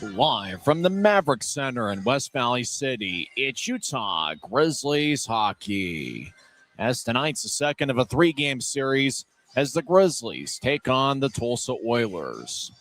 Live from the Maverik Center in West Valley City, it's Utah Grizzlies hockey. As tonight's the second of a three-game series as the Grizzlies take on the Tulsa Oilers.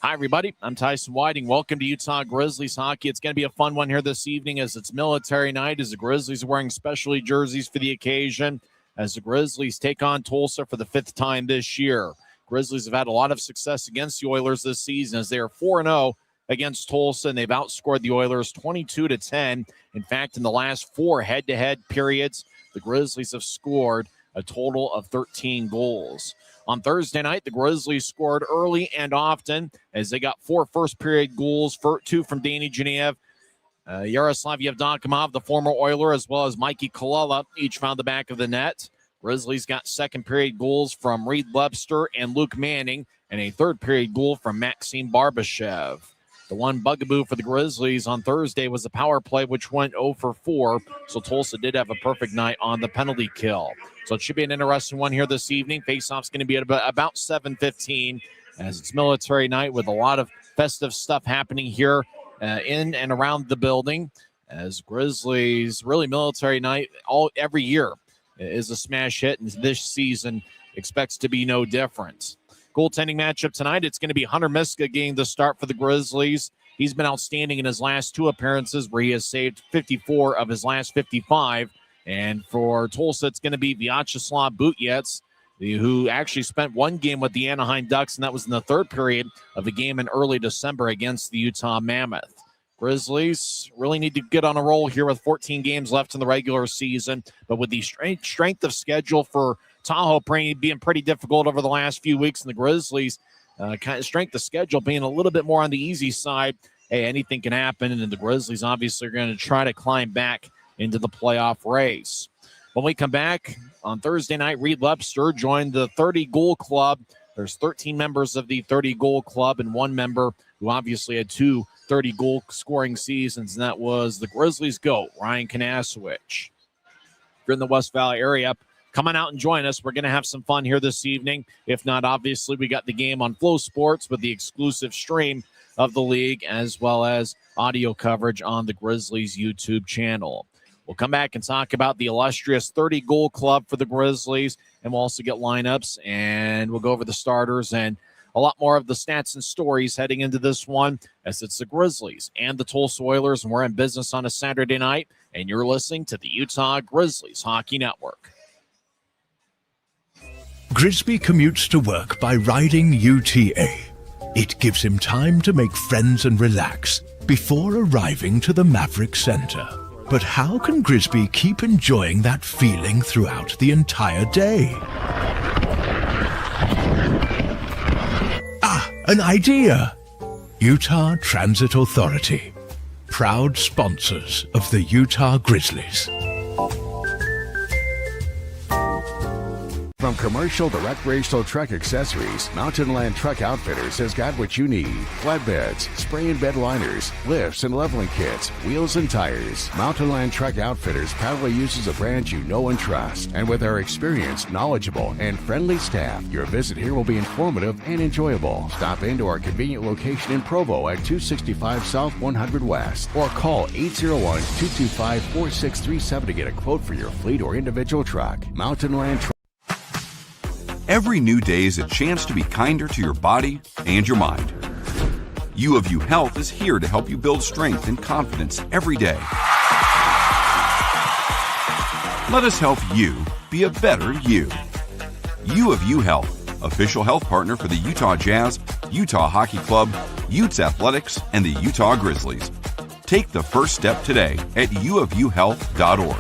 Hi, everybody. I'm Tyson Whiting. Welcome to Utah Grizzlies hockey. It's going to be a fun one here this evening as it's military night, as the Grizzlies are wearing specialty jerseys for the occasion, as the Grizzlies take on Tulsa for the fifth time this year. Grizzlies have had a lot of success against the Oilers this season as they are 4-0 against Tulsa, and they've outscored the Oilers 22-10. In fact, in the last four head-to-head periods, the Grizzlies have scored a total of 13 goals. On Thursday night, the Grizzlies scored early and often as they got four first-period goals, two from Danny Genev, Yaroslav Yevdokimov, the former Oiler, as well as Mikey Kalala, each found the back of the net. Grizzlies got second-period goals from Reed Webster and Luke Manning, and a third-period goal from Maxim Barbashev. The one bugaboo for the Grizzlies on Thursday was the power play, which went 0 for 4. So Tulsa did have a perfect night on the penalty kill. So it should be an interesting one here this evening. Faceoff's going to be at about 7:15 as it's military night with a lot of festive stuff happening here in and around the building. As Grizzlies, really military night every year is a smash hit, and this season expects to be no different. Goaltending matchup tonight, it's going to be Hunter Miska getting the start for the Grizzlies. He's been outstanding in his last two appearances where he has saved 54 of his last 55. And for Tulsa, it's going to be Vyacheslav Butyets, who actually spent one game with the Anaheim Ducks, and that was in the third period of the game in early December against the Utah Mammoth. Grizzlies really need to get on a roll here with 14 games left in the regular season, but with the strength of schedule for Tahoe being pretty difficult over the last few weeks, and the Grizzlies kind of strength of schedule being a little bit more on the easy side, hey, anything can happen, and the Grizzlies obviously are going to try to climb back into the playoff race. When we come back on Thursday night, Reed Webster joined the 30-goal club. There's 13 members of the 30-goal club and one member who obviously had two 30-goal scoring seasons, and that was the Grizzlies GOAT, Ryan Kanasowicz. If you're in the West Valley area, come on out and join us. We're going to have some fun here this evening. If not, obviously, we got the game on Flow Sports with the exclusive stream of the league, as well as audio coverage on the Grizzlies YouTube channel. We'll come back and talk about the illustrious 30-goal club for the Grizzlies, and we'll also get lineups, and we'll go over the starters and a lot more of the stats and stories heading into this one, as it's the Grizzlies and the Tulsa Oilers, and we're in business on a Saturday night, and you're listening to the Utah Grizzlies Hockey Network. Grisby commutes to work by riding UTA. It gives him time to make friends and relax before arriving to the Maverik Center. But how can Grisby keep enjoying that feeling throughout the entire day? An idea! Utah Transit Authority, proud sponsors of the Utah Grizzlies. From commercial to recreational truck accessories, Mountain Land Truck Outfitters has got what you need. Flatbeds, spray and bed liners, lifts and leveling kits, wheels and tires. Mountain Land Truck Outfitters proudly uses a brand you know and trust. And with our experienced, knowledgeable, and friendly staff, your visit here will be informative and enjoyable. Stop into our convenient location in Provo at 265 South 100 West or call 801-225-4637 to get a quote for your fleet or individual truck. Mountain Land Truck. Every new day is a chance to be kinder to your body and your mind. U of U Health is here to help you build strength and confidence every day. Let us help you be a better you. U of U Health, official health partner for the Utah Jazz, Utah Hockey Club, Utes Athletics, and the Utah Grizzlies. Take the first step today at uofuhealth.org.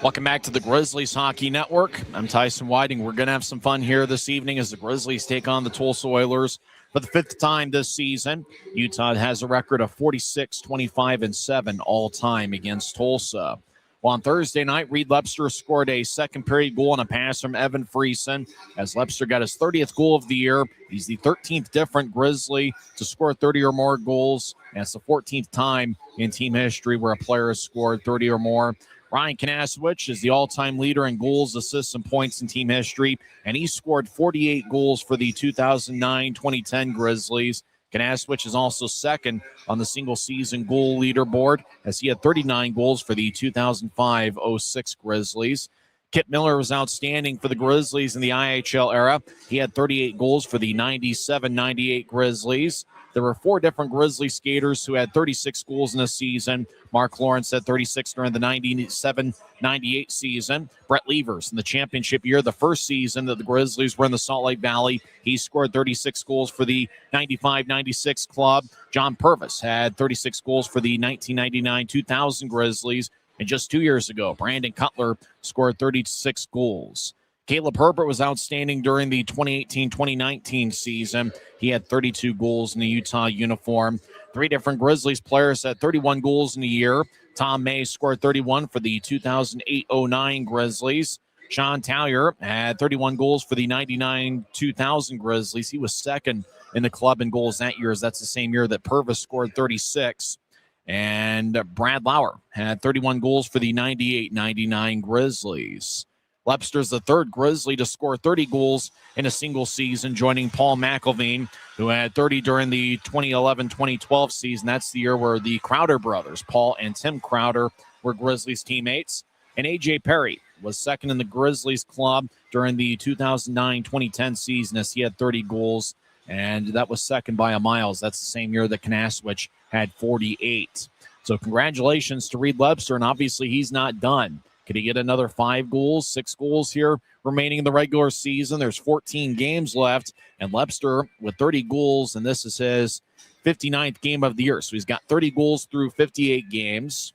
Welcome back to the Grizzlies Hockey Network. I'm Tyson Whiting. We're going to have some fun here this evening as the Grizzlies take on the Tulsa Oilers for the fifth time this season. Utah has a record of 46-25-7 all-time against Tulsa. Well, on Thursday night, Reed Webster scored a second-period goal on a pass from Evan Friesen as Webster got his 30th goal of the year. He's the 13th different Grizzly to score 30 or more goals, and it's the 14th time in team history where a player has scored 30 or more. Ryan Kanaswich is the all-time leader in goals, assists, and points in team history, and he scored 48 goals for the 2009-2010 Grizzlies. Kanaswich is also second on the single-season goal leaderboard, as he had 39 goals for the 2005-06 Grizzlies. Kip Miller was outstanding for the Grizzlies in the IHL era. He had 38 goals for the 97-98 Grizzlies. There were 4 different Grizzlies skaters who had 36 goals in a season. Mark Lawrence had 36 during the 97-98 season. Brett Levers in the championship year, the first season that the Grizzlies were in the Salt Lake Valley, he scored 36 goals for the 95-96 club. John Purvis had 36 goals for the 1999-2000 Grizzlies. And just 2 years ago, Brandon Cutler scored 36 goals. Caleb Herbert was outstanding during the 2018-2019 season. He had 32 goals in the Utah uniform. 3 different Grizzlies players had 31 goals in a year. Tom May scored 31 for the 2008-09 Grizzlies. Sean Tallier had 31 goals for the 99-2000 Grizzlies. He was second in the club in goals that year, as that's the same year that Purvis scored 36. And Brad Lauer had 31 goals for the 98-99 Grizzlies. Lepster's the third Grizzly to score 30 goals in a single season, joining Paul McElveen, who had 30 during the 2011-2012 season. That's the year where the Crowder brothers, Paul and Tim Crowder, were Grizzlies teammates. And A.J. Perry was second in the Grizzlies club during the 2009-2010 season, as he had 30 goals, and that was second by a mile. That's the same year that Kanaswich had 48. So congratulations to Reed Lepster, and obviously he's not done. Could he get another 5 goals, 6 goals here remaining in the regular season? There's 14 games left, and Lepster with 30 goals, and this is his 59th game of the year. So he's got 30 goals through 58 games.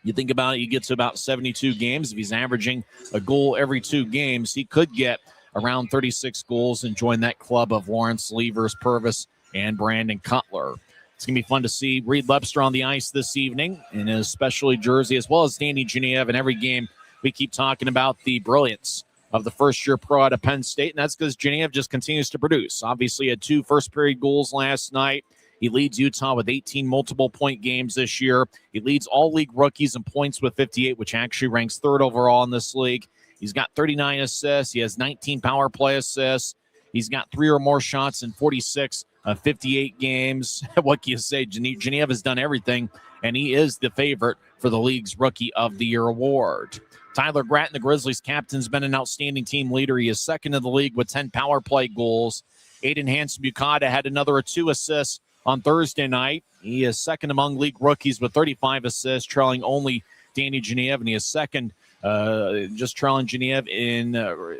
You think about it, he gets to about 72 games. If he's averaging a goal every 2 games, he could get around 36 goals and join that club of Lawrence, Levers, Purvis, and Brandon Cutler. It's going to be fun to see Reed Lepster on the ice this evening in his specialty jersey, as well as Danny Genev. In every game, we keep talking about the brilliance of the first-year pro out of Penn State, and that's because Genev just continues to produce. Obviously, he had 2 first-period goals last night. He leads Utah with 18 multiple-point games this year. He leads all league rookies in points with 58, which actually ranks 3rd overall in this league. He's got 39 assists. He has 19 power play assists. He's got 3 or more shots in 46 of 58 games. What can you say? Genev has done everything, and he is the favorite for the league's Rookie of the Year award. Tyler Gratton, the Grizzlies captain, has been an outstanding team leader. He is second in the league with 10 power play goals. Aiden Hansen-Bukata had another 2 assists on Thursday night. He is second among league rookies with 35 assists, trailing only Danny Genev, and he is second, just trailing Genev in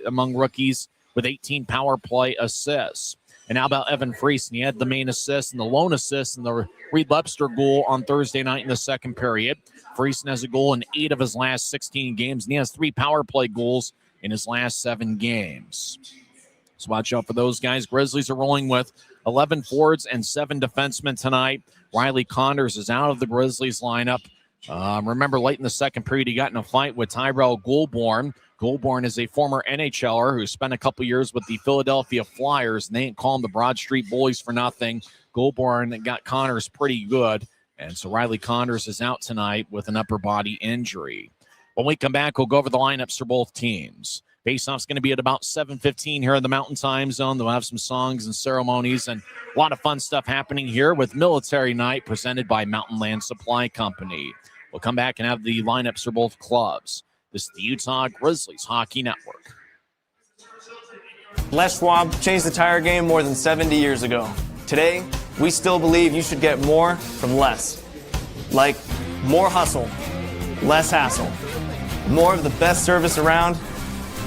among rookies with 18 power play assists. And how about Evan Friesen? He had the main assist and the lone assist in the Reed Lepster goal on Thursday night in the second period. Friesen has a goal in 8 of his last 16 games, and he has 3 power play goals in his last 7 games. So watch out for those guys. Grizzlies are rolling with 11 forwards and 7 defensemen tonight. Riley Condors is out of the Grizzlies lineup. Remember, late in the second period, he got in a fight with Tyrell Goulbourne. Goulbourne is a former NHLer who spent a couple years with the Philadelphia Flyers, and they ain't call him the Broad Street Bullies for nothing. Goulbourne got Condors pretty good, and so Riley Condors is out tonight with an upper body injury. When we come back, we'll go over the lineups for both teams. Faceoff's going to be at about 7:15 here in the Mountain Time Zone. They'll have some songs and ceremonies and a lot of fun stuff happening here with Military Night presented by Mountain Land Supply Company. We'll come back and have the lineups for both clubs. This is the Utah Grizzlies Hockey Network. Les Schwab changed the tire game more than 70 years ago. Today, we still believe you should get more from less. Like more hustle, less hassle. More of the best service around,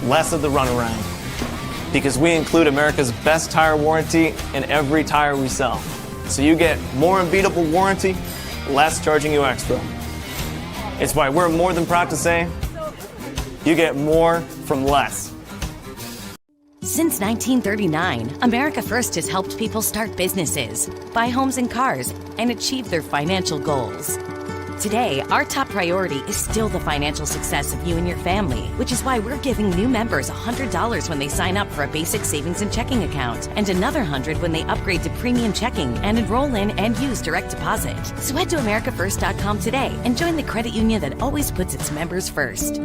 less of the runaround. Because we include America's best tire warranty in every tire we sell. So you get more unbeatable warranty, less charging you extra. It's why we're more than proud to say, you get more from less. Since 1939, America First has helped people start businesses, buy homes and cars, and achieve their financial goals. Today, our top priority is still the financial success of you and your family, which is why we're giving new members $100 when they sign up for a basic savings and checking account, and another $100 when they upgrade to premium checking and enroll in and use direct deposit. So head to americafirst.com today and join the credit union that always puts its members first.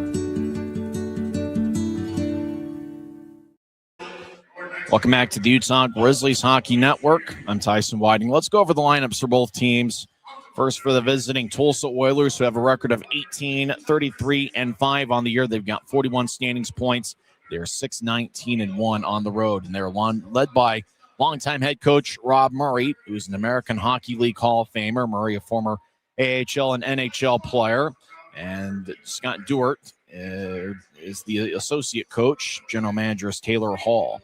Welcome back to the Utah Grizzlies Hockey Network. I'm Tyson Whiting. Let's go over the lineups for both teams. First, for the visiting Tulsa Oilers, who have a record of 18-33-5 on the year. They've got 41 standings points. They're 6-19-1 on the road, and they're led by longtime head coach Rob Murray, who's an American Hockey League Hall of Famer. Murray, a former AHL and NHL player, and Scott Dewart is the associate coach. General manager is Taylor Hall.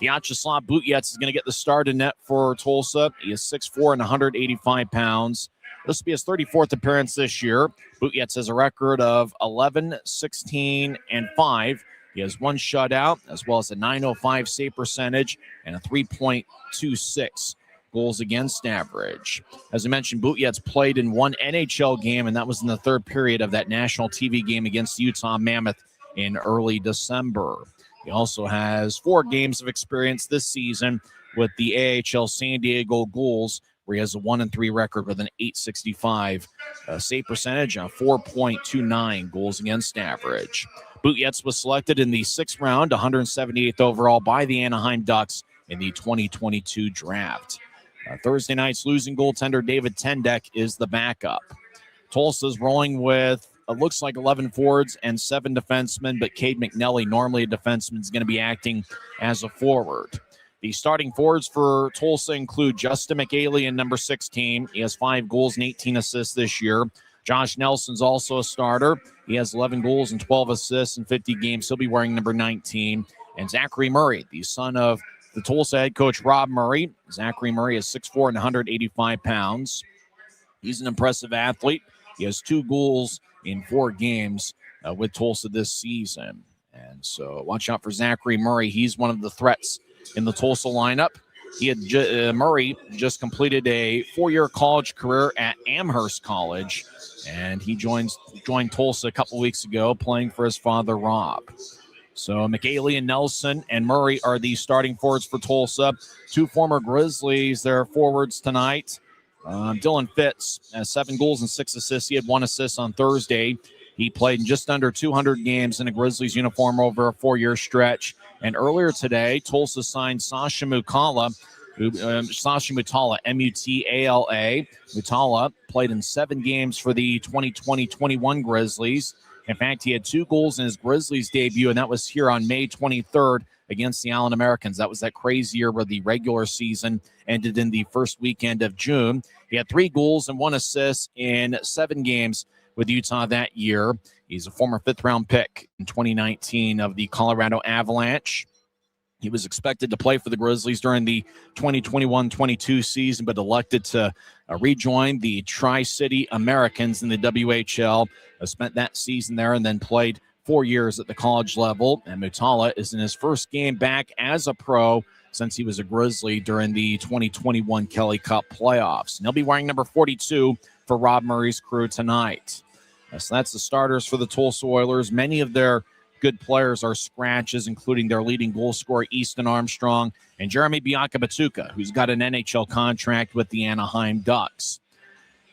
Vyacheslav Butyets is going to get the start in net for Tulsa. He is 6'4" and 185 pounds. This will be his 34th appearance this year. Butyets has a record of 11-16-5. He has one shutout, as well as a .905 save percentage and a 3.26 goals against average. As I mentioned, Butyets played in one NHL game, and that was in the third period of that national TV game against Utah Mammoth in early December. He also has 4 games of experience this season with the AHL San Diego Ghouls, where he has a 1-3 record with an .865 save percentage and a 4.29 goals against average. Butyets was selected in the 6th round, 178th overall by the Anaheim Ducks in the 2022 draft. Thursday night's losing goaltender David Tendek is the backup. Tulsa's rolling with it looks like 11 forwards and 7 defensemen, but Cade McNelly, normally a defenseman, is going to be acting as a forward. The starting forwards for Tulsa include Justin McAley in number 16. He has 5 goals and 18 assists this year. Josh Nelson's also a starter. He has 11 goals and 12 assists in 50 games. He'll be wearing number 19. And Zachary Murray, the son of the Tulsa head coach Rob Murray. Zachary Murray is 6'4" and 185 pounds. He's an impressive athlete. He has 2 goals in 4 games with Tulsa this season. And so watch out for Zachary Murray. He's one of the threats in the Tulsa lineup. He had Murray just completed a 4-year college career at Amherst College, and he joined Tulsa a couple weeks ago playing for his father, Rob. So McAley and Nelson and Murray are the starting forwards for Tulsa. 2 former Grizzlies, their forwards tonight. Dylan Fitz has 7 goals and 6 assists. He had 1 assist on Thursday. He played in just under 200 games in a Grizzlies uniform over a 4-year stretch. And earlier today, Tulsa signed Sasha Mutala, M-U-T-A-L-A. Mutala played in 7 games for the 2020-21 Grizzlies. In fact, he had 2 goals in his Grizzlies debut, and that was here on May 23rd against the Allen Americans. That was that crazy year where the regular season ended in the first weekend of June. He had 3 goals and 1 assist in 7 games with Utah that year. He's a former 5th-round pick in 2019 of the Colorado Avalanche. He was expected to play for the Grizzlies during the 2021-22 season, but elected to rejoin the Tri-City Americans in the WHL. Spent that season there and then played 4 years at the college level. And Mutala is in his first game back as a pro since he was a Grizzly during the 2021 Kelly Cup playoffs. And he'll be wearing number 42 for Rob Murray's crew tonight. So that's the starters for the Tulsa Oilers. Many of their good players are scratches, including their leading goal scorer, Easton Armstrong, and Jeremy Bianca-Batuka, who's got an NHL contract with the Anaheim Ducks.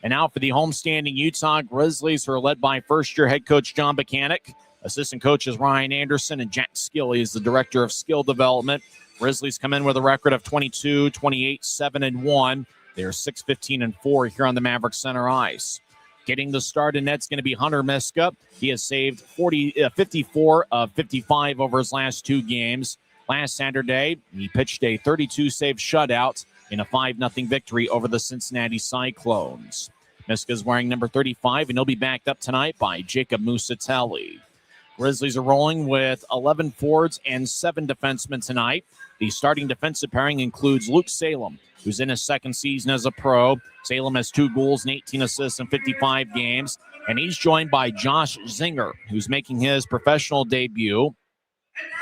And now for the homestanding Utah Grizzlies, who are led by first-year head coach John Buchanan. Assistant coaches Ryan Anderson and Jack Skilley is the director of skill development. Grizzlies come in with a record of 22, 28, 7-1. They're 6-15-4 here on the Maverik Center ice. Getting the start in net's going to be Hunter Miska. He has saved 54 of 55 over his last 2 games. Last Saturday, he pitched a 32-save shutout in a 5-0 victory over the Cincinnati Cyclones. Miska's wearing number 35, and he'll be backed up tonight by Jacob Musatelli. Grizzlies are rolling with 11 forwards and 7 defensemen tonight. The starting defensive pairing includes Luke Salem, who's in his 2nd season as a pro. Salem has 2 goals and 18 assists in 55 games. And he's joined by Josh Zinger, who's making his professional debut.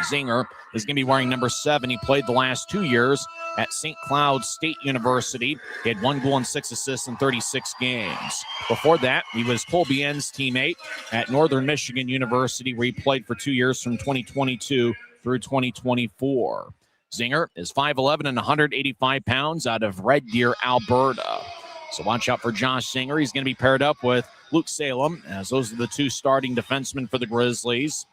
Zinger is going to be wearing number 7. He played the last 2 years at St. Cloud State University. He had 1 goal and 6 assists in 36 games. Before that, he was Colbien's teammate at Northern Michigan University, where he played for 2 years from 2022 through 2024. Zinger is 5'11" and 185 pounds out of Red Deer, Alberta. So watch out for Josh Zinger. He's going to be paired up with Luke Salem, as those are the 2 starting defensemen for the Grizzlies.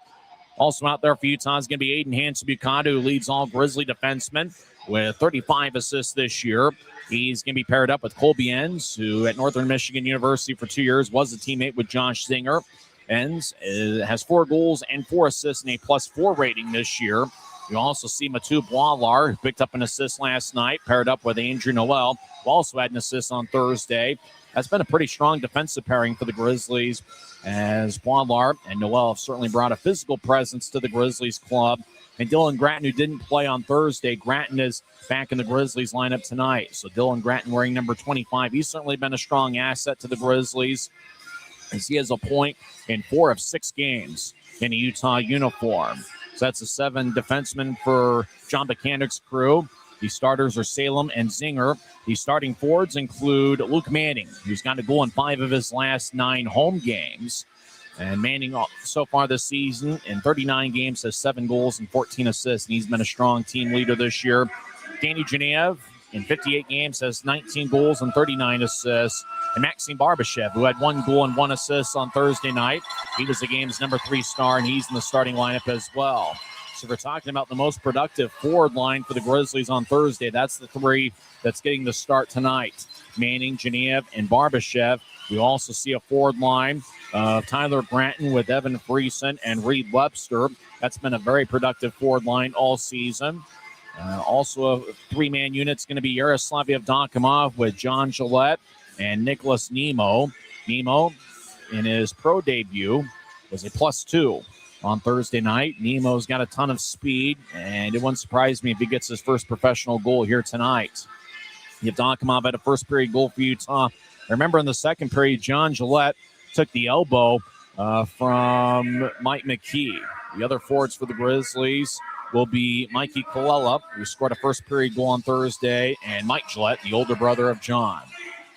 Also out there for Utah is going to be Aiden Hansen-Bukata, who leads all Grizzly defensemen with 35 assists this year. He's going to be paired up with Colby Enns, who at Northern Michigan University for 2 years was a teammate with Josh Zinger. Enns has 4 goals and 4 assists and a +4 rating this year. You also see Mathieu Boilar, who picked up an assist last night, paired up with Andrew Noel, who also had an assist on Thursday. That's been a pretty strong defensive pairing for the Grizzlies, as Boilar and Noel have certainly brought a physical presence to the Grizzlies club. And Dylan Gratton, who didn't play on Thursday, Gratton is back in the Grizzlies lineup tonight. So Dylan Gratton wearing number 25. He's certainly been a strong asset to the Grizzlies, as he has a point in 4 of 6 games in a Utah uniform. So that's a 7 defenseman for John Buchanan's crew. The starters are Salem and Zinger. The starting forwards include Luke Manning, who's got a goal in 5 of his last 9 home games. And Manning, so far this season, in 39 games, has 7 goals and 14 assists. And he's been a strong team leader this year. Danny Genev, in 58 games, has 19 goals and 39 assists. And Maxim Barbashev, who had 1 goal and 1 assist on Thursday night. He was the game's number 3 star, and he's in the starting lineup as well. So we're talking about the most productive forward line for the Grizzlies on Thursday. That's the 3 that's getting the start tonight. Manning, Genev, and Barbashev. We also see a forward line of Tyler Granton with Evan Friesen and Reed Webster. That's been a very productive forward line all season. Also a 3-man unit's going to be Yaroslav Yevdokimov with John Gillette and Nicholas Nemo. Nemo, in his pro debut, was a +2 on Thursday night. Nemo's got a ton of speed, and it wouldn't surprise me if he gets his first professional goal here tonight. Yevdokimov had a first-period goal for Utah. Remember, in the second period, John Gillette took the elbow from Mike McKee. The other forwards for the Grizzlies will be Mikey Colella, who scored a first-period goal on Thursday, and Mike Gillette, the older brother of John.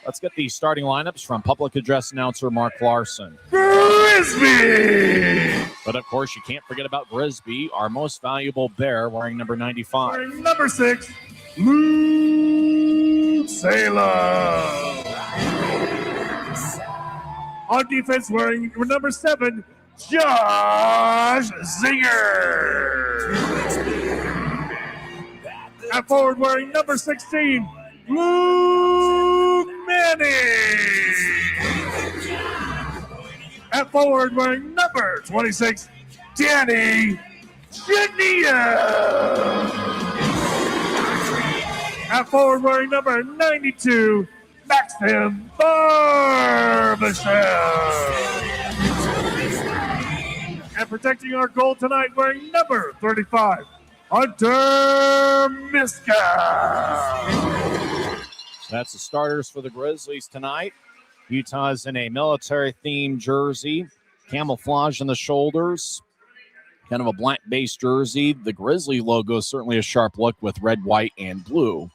Let's get the starting lineups from public address announcer Mark Larson. Grisby! But, of course, you can't forget about Grisby, our most valuable Bear, wearing number 95. Wearing number 6, Luke Salem. On defense, wearing number 7, Josh Zinger. At forward, wearing number 16, Luke Manning. At forward, wearing number 26, Danny Genev. At forward, wearing number 92, Maxim Barbashev. And protecting our goal tonight, wearing number 35, Hunter Miska. That's the starters for the Grizzlies tonight. Utah's in a military-themed jersey, camouflage on the shoulders, kind of a black-based jersey. The Grizzly logo is certainly a sharp look with red, white, and blue.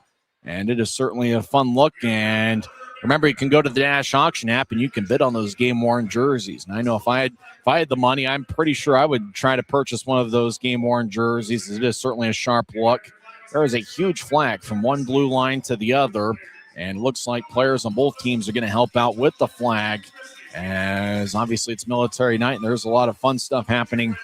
And it is certainly a fun look. And remember, you can go to the Dash Auction app and you can bid on those game-worn jerseys. And I know if I had the money, I'm pretty sure I would try to purchase one of those game-worn jerseys. It is certainly a sharp look. There is a huge flag from one blue line to the other. And it looks like players on both teams are going to help out with the flag, as obviously it's military night and there's a lot of fun stuff happening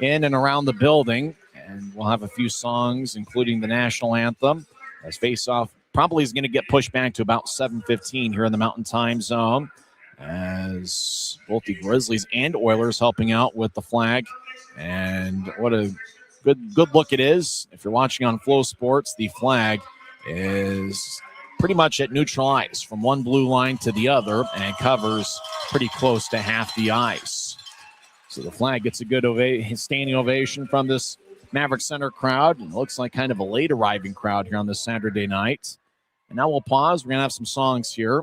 in and around the building. And we'll have a few songs, including the national anthem, as face-off probably is going to get pushed back to about 7:15 here in the Mountain Time Zone, as both the Grizzlies and Oilers helping out with the flag. And what a good look it is. If you're watching on Flow Sports, the flag is pretty much at neutral ice from one blue line to the other and covers pretty close to half the ice. So the flag gets a good standing ovation from this Maverik Center crowd. And it looks like kind of a late arriving crowd here on this Saturday night. And now we'll pause. We're going to have some songs here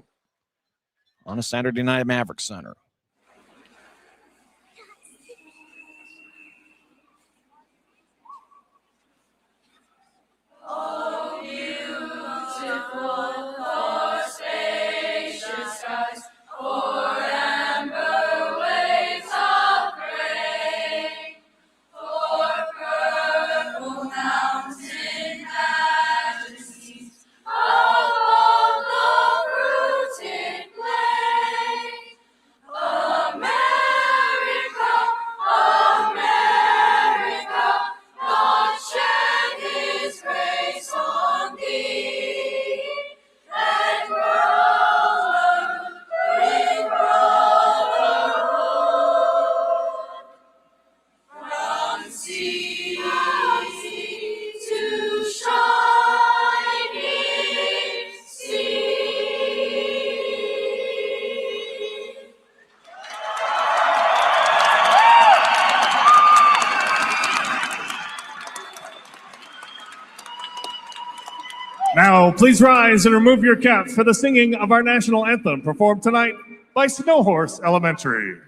on a Saturday night at Maverik Center. Now, please rise and remove your caps for the singing of our national anthem performed tonight by Snowhorse Elementary.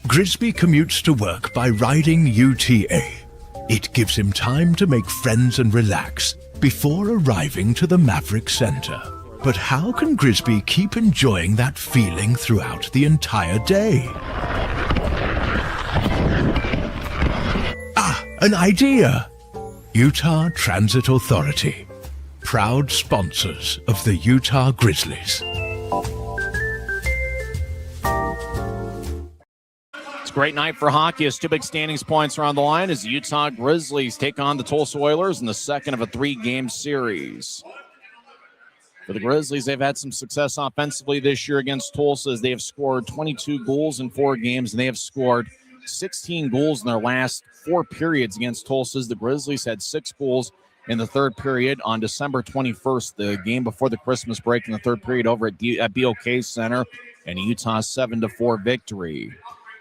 Grisby commutes to work by riding UTA. It gives him time to make friends and relax before arriving to the Maverik Center. But how can Grisby keep enjoying that feeling throughout the entire day? An idea! Utah Transit Authority, proud sponsors of the Utah Grizzlies. It's a great night for hockey as two big standings points are on the line as the Utah Grizzlies take on the Tulsa Oilers in the second of a 3-game series. For the Grizzlies, they've had some success offensively this year against Tulsa as they have scored 22 goals in 4 games, and they have scored 16 goals in their last 4 periods against Tulsa. The Grizzlies had 6 goals in the third period on December 21st, the game before the Christmas break in the third period over at BOK Center, and a Utah 7-4 victory.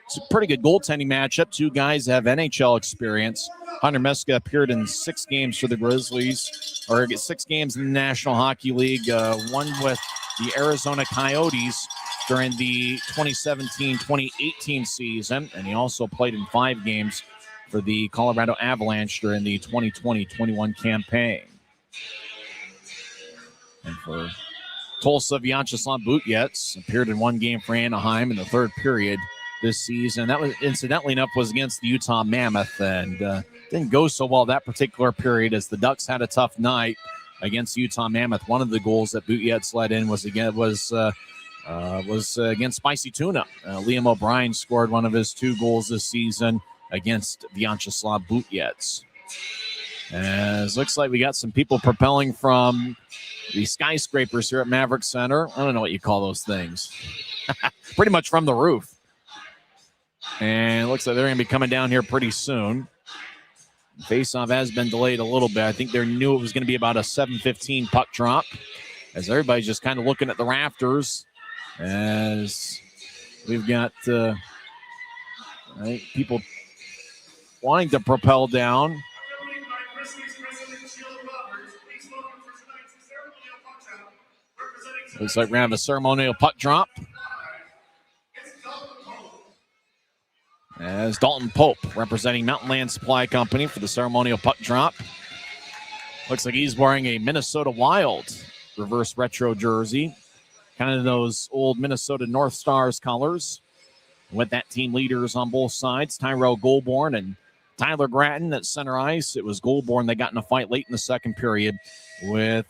It's a pretty good goaltending matchup. Two guys have NHL experience. Hunter Meska appeared in 6 games for the Grizzlies, or 6 games in the National Hockey League, one with the Arizona Coyotes during the 2017-2018 season, and he also played in 5 games for the Colorado Avalanche during the 2020-21 campaign. And for Tulsa, Vyacheslav Butyets appeared in 1 game for Anaheim in the third period this season. That was, incidentally enough, was against the Utah Mammoth, and didn't go so well that particular period as the Ducks had a tough night against the Utah Mammoth. One of the goals that Butyets let in was against Spicy Tuna. Liam O'Brien scored one of his 2 goals this season against Vyacheslav Butyets. As looks like we got some people propelling from the skyscrapers here at Maverik Center. I don't know what you call those things. Pretty much from the roof. And it looks like they're going to be coming down here pretty soon. Faceoff has been delayed a little bit. I think they knew it was going to be about a 7:15 puck drop, as everybody's just kind of looking at the rafters as we've got people wanting to propel down. Looks like we're going to have a ceremonial puck drop as Dalton Pope, representing Mountain Land Supply Company, for the ceremonial puck drop. Looks like he's wearing a Minnesota Wild reverse retro jersey, kind of those old Minnesota North Stars colors, with that team leaders on both sides, Tyrell Goulbourne and Tyler Gratton at center ice. It was Goulbourne that got in a fight late in the second period with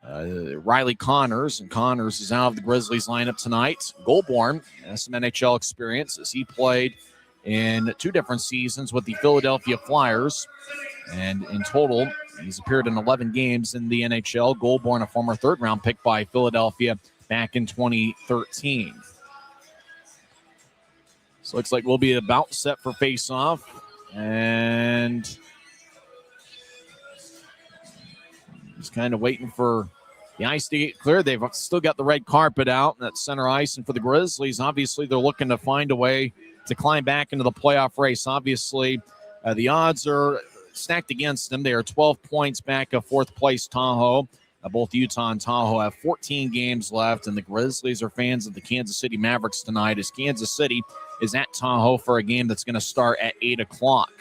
Riley Connors, and Connors is out of the Grizzlies lineup tonight. Goulbourne has some NHL experience as he played in 2 different seasons with the Philadelphia Flyers, and in total he's appeared in 11 games in the NHL. Goulbourne, a former 3rd-round pick by Philadelphia back in 2013. So looks like we'll be about set for face-off, and Just kind of waiting for the ice to get clear. They've still got the red carpet out at center ice. And for the Grizzlies, obviously they're looking to find a way to climb back into the playoff race. Obviously, the odds are stacked against them. They are 12 points back of fourth place Tahoe. Both Utah and Tahoe have 14 games left, and the Grizzlies are fans of the Kansas City Mavericks tonight as Kansas City is at Tahoe for a game that's going to start at 8 o'clock.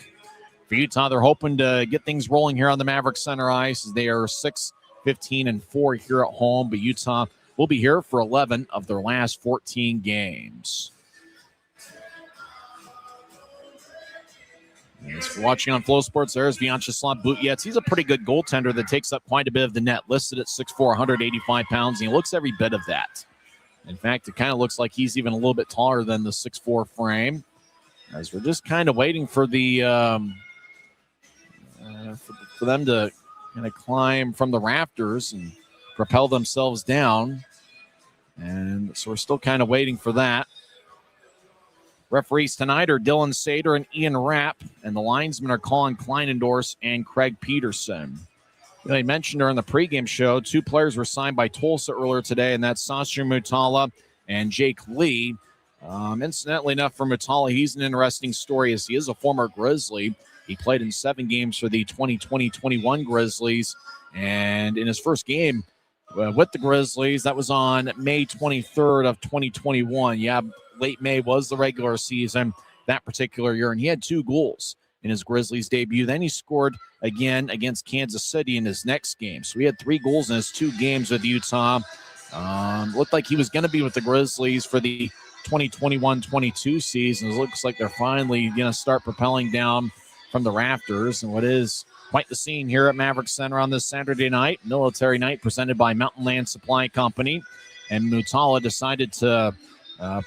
For Utah, they're hoping to get things rolling here on the Maverik Center ice as they are 6-15-4 here at home, but Utah will be here for 11 of their last 14 games. As for watching on Flow Sports, there's Vyacheslav Butyets. He's a pretty good goaltender that takes up quite a bit of the net, listed at 6'4", 185 pounds, and he looks every bit of that. In fact, it kind of looks like he's even a little bit taller than the 6'4" frame. As we're just kind of waiting for the for them to kind of climb from the rafters and propel themselves down. And so we're still kind of waiting for that. Referees tonight are Dylan Sater and Ian Rapp, and the linesmen are Colin Kleinendorf and Craig Peterson. I mentioned during the pregame show, 2 players were signed by Tulsa earlier today, and that's Sasha Mutala and Jake Lee. Incidentally enough, for Mutala, he's an interesting story as he is a former Grizzly. He played in 7 games for the 2020-21 Grizzlies, and in his first game with the Grizzlies, that was on May 23rd of 2021. Yeah, late May was the regular season that particular year, and he had 2 goals in his Grizzlies debut. Then he scored again against Kansas City in his next game. So he had 3 goals in his 2 games with Utah. Looked like he was going to be with the Grizzlies for the 2021-22 season. It looks like they're finally going to start propelling down from the rafters, and what is quite the scene here at Maverik Center on this Saturday night, military night presented by Mountain Land Supply Company. And Mutala decided to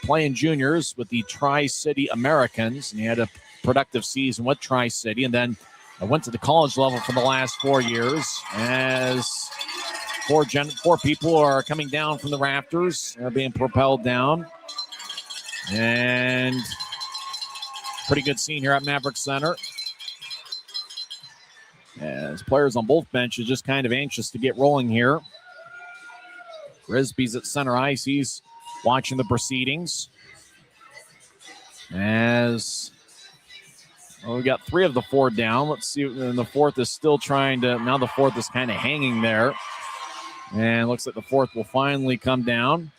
play in juniors with the Tri-City Americans, and he had a productive season with Tri-City, and then went to the college level for the last 4 years as four people are coming down from the rafters. They're being propelled down. And pretty good scene here at Maverik Center, as players on both benches just kind of anxious to get rolling here. Grisby's at center ice. He's watching the proceedings. As we got 3 of the 4 down. Let's see. And the 4th is still trying to. Now the 4th is kind of hanging there. And looks like the 4th will finally come down.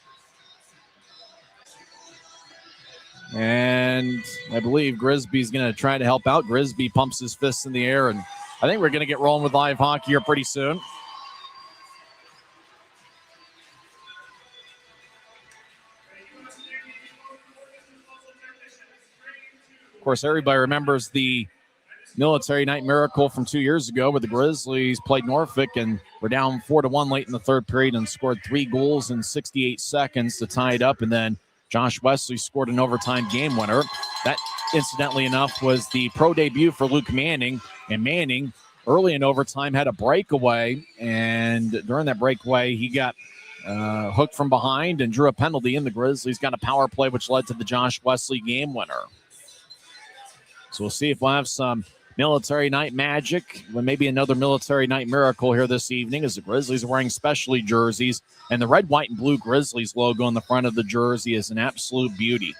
And I believe Grisby's going to try to help out. Grisby pumps his fists in the air, and I think we're going to get rolling with live hockey here pretty soon. Of course, everybody remembers the military night miracle from 2 years ago where the Grizzlies played Norfolk and were down 4-1 late in the 3rd period and scored 3 goals in 68 seconds to tie it up. And then Josh Wesley scored an overtime game winner. That, incidentally enough, was the pro debut for Luke Manning. And Manning, early in overtime, had a breakaway. And during that breakaway, he got hooked from behind and drew a penalty. And the Grizzlies got a power play, which led to the Josh Wesley game winner. So we'll see if we'll have some military night magic, maybe another military night miracle here this evening, as the Grizzlies are wearing specialty jerseys, and the red, white, and blue Grizzlies logo on the front of the jersey is an absolute beauty.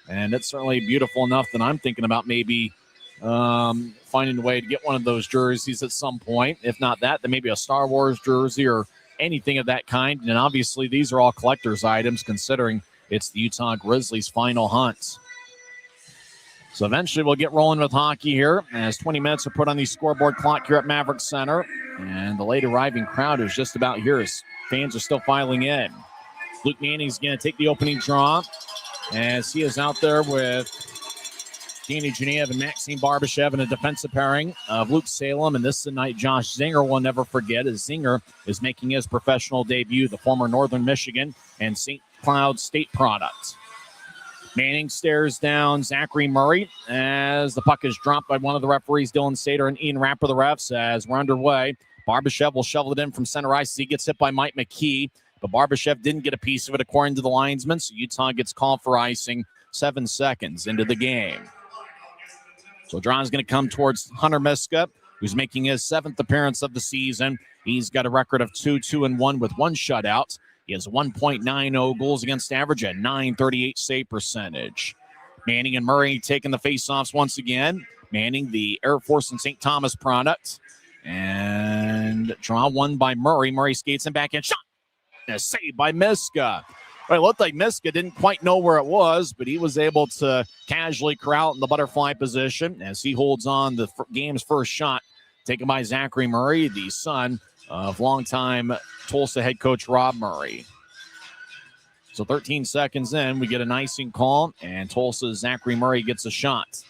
And it's certainly beautiful enough that I'm thinking about maybe finding a way to get one of those jerseys at some point. If not that, then maybe a Star Wars jersey or anything of that kind. And obviously these are all collector's items considering it's the Utah Grizzlies' final hunt. So eventually we'll get rolling with hockey here as 20 minutes are put on the scoreboard clock here at Maverik Center. And the late arriving crowd is just about here as fans are still filing in. Luke Manning's going to take the opening draw as he is out there with Danny Genev and Maxime Barbashev in a defensive pairing of Luke Salem. And this tonight, Josh Zinger will never forget, as Zinger is making his professional debut, the former Northern Michigan and St. Cloud State product. Manning stares down Zachary Murray as the puck is dropped by one of the referees, Dylan Sater and Ian Rapp, the refs, as we're underway. Barbashev will shovel it in from center ice as he gets hit by Mike McKee, but Barbashev didn't get a piece of it according to the linesman, so Utah gets called for icing 7 seconds into the game. So draw's going to come towards Hunter Miska. who's making his 7th appearance of the season. He's got a record of 2-1 with 1 shutout. He has 1.90 goals against average and .938 save percentage. Manning and Murray taking the faceoffs once again. Manning, the Air Force and St. Thomas product. And draw one by Murray. Murray skates him back in. Shot! And a save by Miska. Well, it looked like Miska didn't quite know where it was, but he was able to casually corral it in the butterfly position as he holds on the game's first shot, taken by Zachary Murray, the son of longtime Tulsa head coach Rob Murray. So 13 seconds in, we get an icing call, and Tulsa's Zachary Murray gets a shot.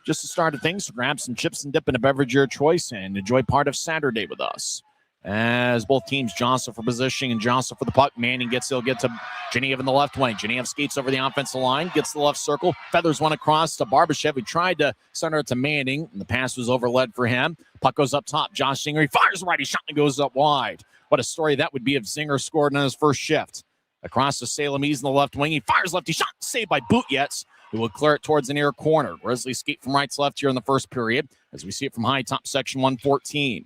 Just the start of things, so grab some chips and dip in a beverage of your choice and enjoy part of Saturday with us. As both teams jostle for positioning and jostle for the puck, Manning he'll get to Genev in the left wing. Genev skates over the offensive line, gets the left circle, feathers one across to Barbashev, who tried to center it to Manning, and the pass was overled for him. Puck goes up top. Josh Zinger, he fires right, he shot and goes up wide. What a story that would be if Zinger scored on his first shift. Across to Salem, he's in the left wing. He fires lefty shot, saved by Butjetz, who will clear it towards the near corner. Grizzlies skate from right to left here in the first period, as we see it from high top section 114.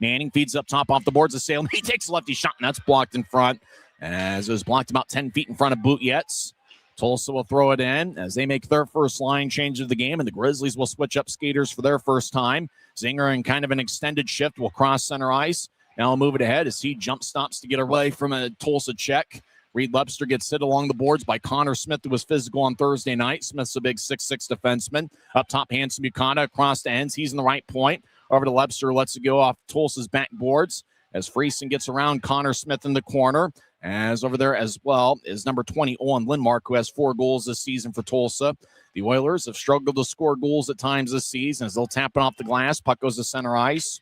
Manning feeds up top off the boards of Salem. He takes a lefty shot, and that's blocked in front, as it was blocked about 10 feet in front of Butjetz. Tulsa will throw it in as they make their first line change of the game, and the Grizzlies will switch up skaters for their first time. Zinger, in kind of an extended shift, will cross center ice. Now he'll move it ahead as he jump stops to get away from a Tulsa check. Reed Webster gets hit along the boards by Connor Smith, who was physical on Thursday night. Smith's a big 6'6" defenseman. Up top, Hanson Buchanan across the ends. He's in the right point. Over to Webster, lets it go off Tulsa's backboards as Friesen gets around Connor Smith in the corner. As over there as well is number 20, Owen Lindmark, who has 4 goals this season for Tulsa. The Oilers have struggled to score goals at times this season as they'll tap it off the glass. Puck goes to center ice.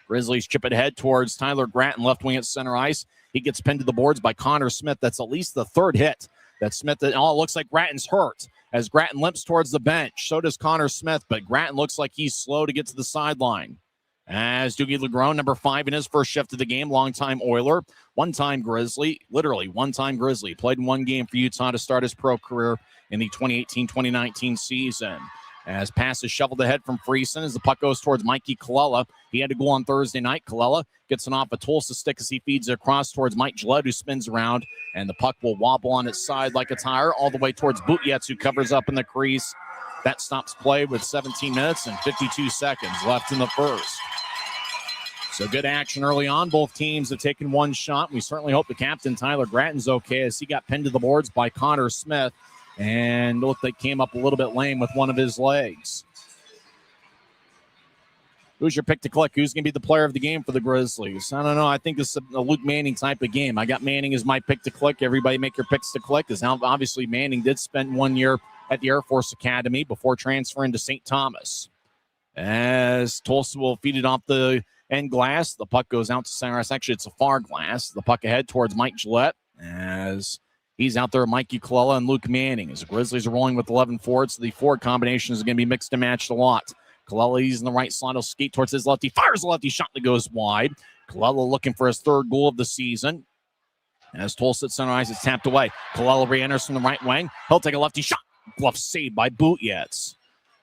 Grizzlies chip it ahead towards Tyler Gratton, left wing at center ice. He gets pinned to the boards by Connor Smith. That's at least the 3rd hit that Smith, it looks like Gratton's hurt as Gratton limps towards the bench. So does Connor Smith, but Gratton looks like he's slow to get to the sideline. As Doogie Legron, number 5 in his first shift of the game, longtime Oiler, one-time Grizzly, literally one-time Grizzly, played in 1 game for Utah to start his pro career in the 2018-2019 season. As pass is shoveled ahead from Friesen as the puck goes towards Mikey Colella. He had to go on Thursday night. Colella gets it off a Tulsa stick as he feeds it across towards Mike Gillette, who spins around, and the puck will wobble on its side like a tire all the way towards Butjetz, who covers up in the crease. That stops play with 17 minutes and 52 seconds left in the first. So good action early on. Both teams have taken 1 shot. We certainly hope the captain, Tyler Gratton's okay, as he got pinned to the boards by Connor Smith and looked like came up a little bit lame with one of his legs. Who's your pick to click? Who's going to be the player of the game for the Grizzlies? I don't know. I think this is a Luke Manning type of game. I got Manning as my pick to click. Everybody make your picks to click, because obviously Manning did spend 1 year at the Air Force Academy before transferring to St. Thomas. As Tulsa will feed it off the end glass. The puck goes out to center ice. Actually, it's a far glass. The puck ahead towards Mike Gillette as he's out there, Mikey Colella and Luke Manning. As the Grizzlies are rolling with 11 forwards, the forward combination is going to be mixed and matched a lot. Colella, he's in the right slot. He'll skate towards his lefty. Fires a lefty shot that goes wide. Colella looking for his 3rd goal of the season. As Tulsa at center ice is tapped away. Colella re-enters from the right wing. He'll take a lefty shot. Glove saved by Butjetz.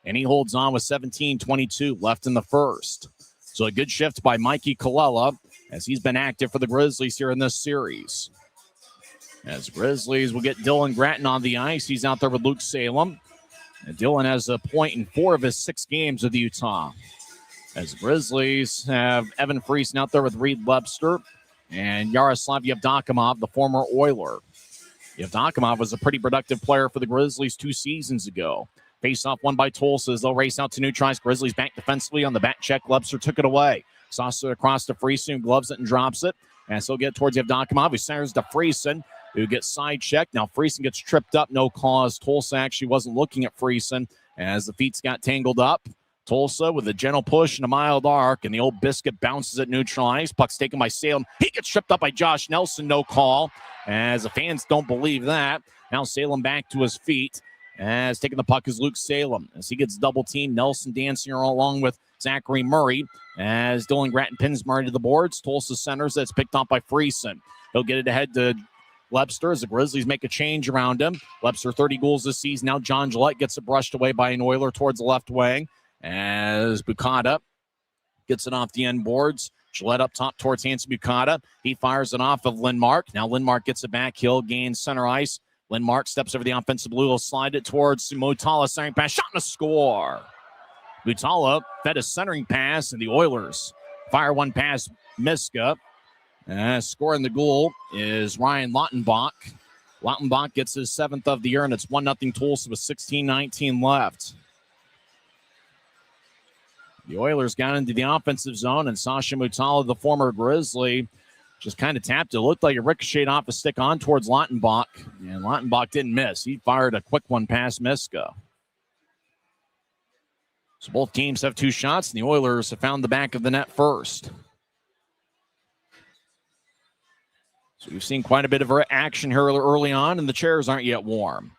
And he holds on with 17:22 left in the first. So a good shift by Mikey Colella as he's been active for the Grizzlies here in this series. As Grizzlies will get Dylan Gratton on the ice. He's out there with Luke Salem. And Dylan has a point in 4 of his 6 games with Utah. As Grizzlies have Evan Friesen out there with Reed Webster and Yaroslav Yevdokimov, the former Oiler. Yevdokimov was a pretty productive player for the Grizzlies 2 seasons ago. Face-off won by Tulsa as they'll race out to neutralize. Grizzlies back defensively on the back check. Webster took it away. Saucer across to Friesen, gloves it and drops it. And so get towards Yevdokimov, who centers to Friesen, who gets side-checked. Now Friesen gets tripped up, no cause. Tulsa actually wasn't looking at Friesen as the feet got tangled up. Tulsa with a gentle push and a mild arc, and the old biscuit bounces at neutral ice. Puck's taken by Salem. He gets tripped up by Josh Nelson, no call. As the fans don't believe that. Now Salem back to his feet. As taking the puck is Luke Salem. As he gets double-teamed, Nelson dancing along with Zachary Murray. As Dylan Gratton pins Murray to the boards. Tulsa centers, that's picked off by Friesen. He'll get it ahead to Webster as the Grizzlies make a change around him. Webster 30 goals this season. Now John Gillette gets it brushed away by an Oiler towards the left wing. as Bukata gets it off the end boards. Gillette up top towards Hanson Bukata. He fires it off of Lindmark. Now Lindmark gets it back. He'll gain center ice. Lindmark steps over the offensive blue. Will slide it towards Mutala. Centering pass. Shot and a score. Mutala fed a centering pass, and the Oilers fire one past Miska. Scoring the goal is Ryan Lautenbach. Lautenbach gets his 7th of the year, and it's 1-0 Tulsa with 16:19 left. The Oilers got into the offensive zone, and Sasha Mutala, the former Grizzly, just kind of tapped it. It looked like it ricocheted off a stick on towards Lautenbach, and Lautenbach didn't miss. He fired a quick one past Miska. So both teams have 2 shots, and the Oilers have found the back of the net first. So we've seen quite a bit of action here early on, and the chairs aren't yet warm.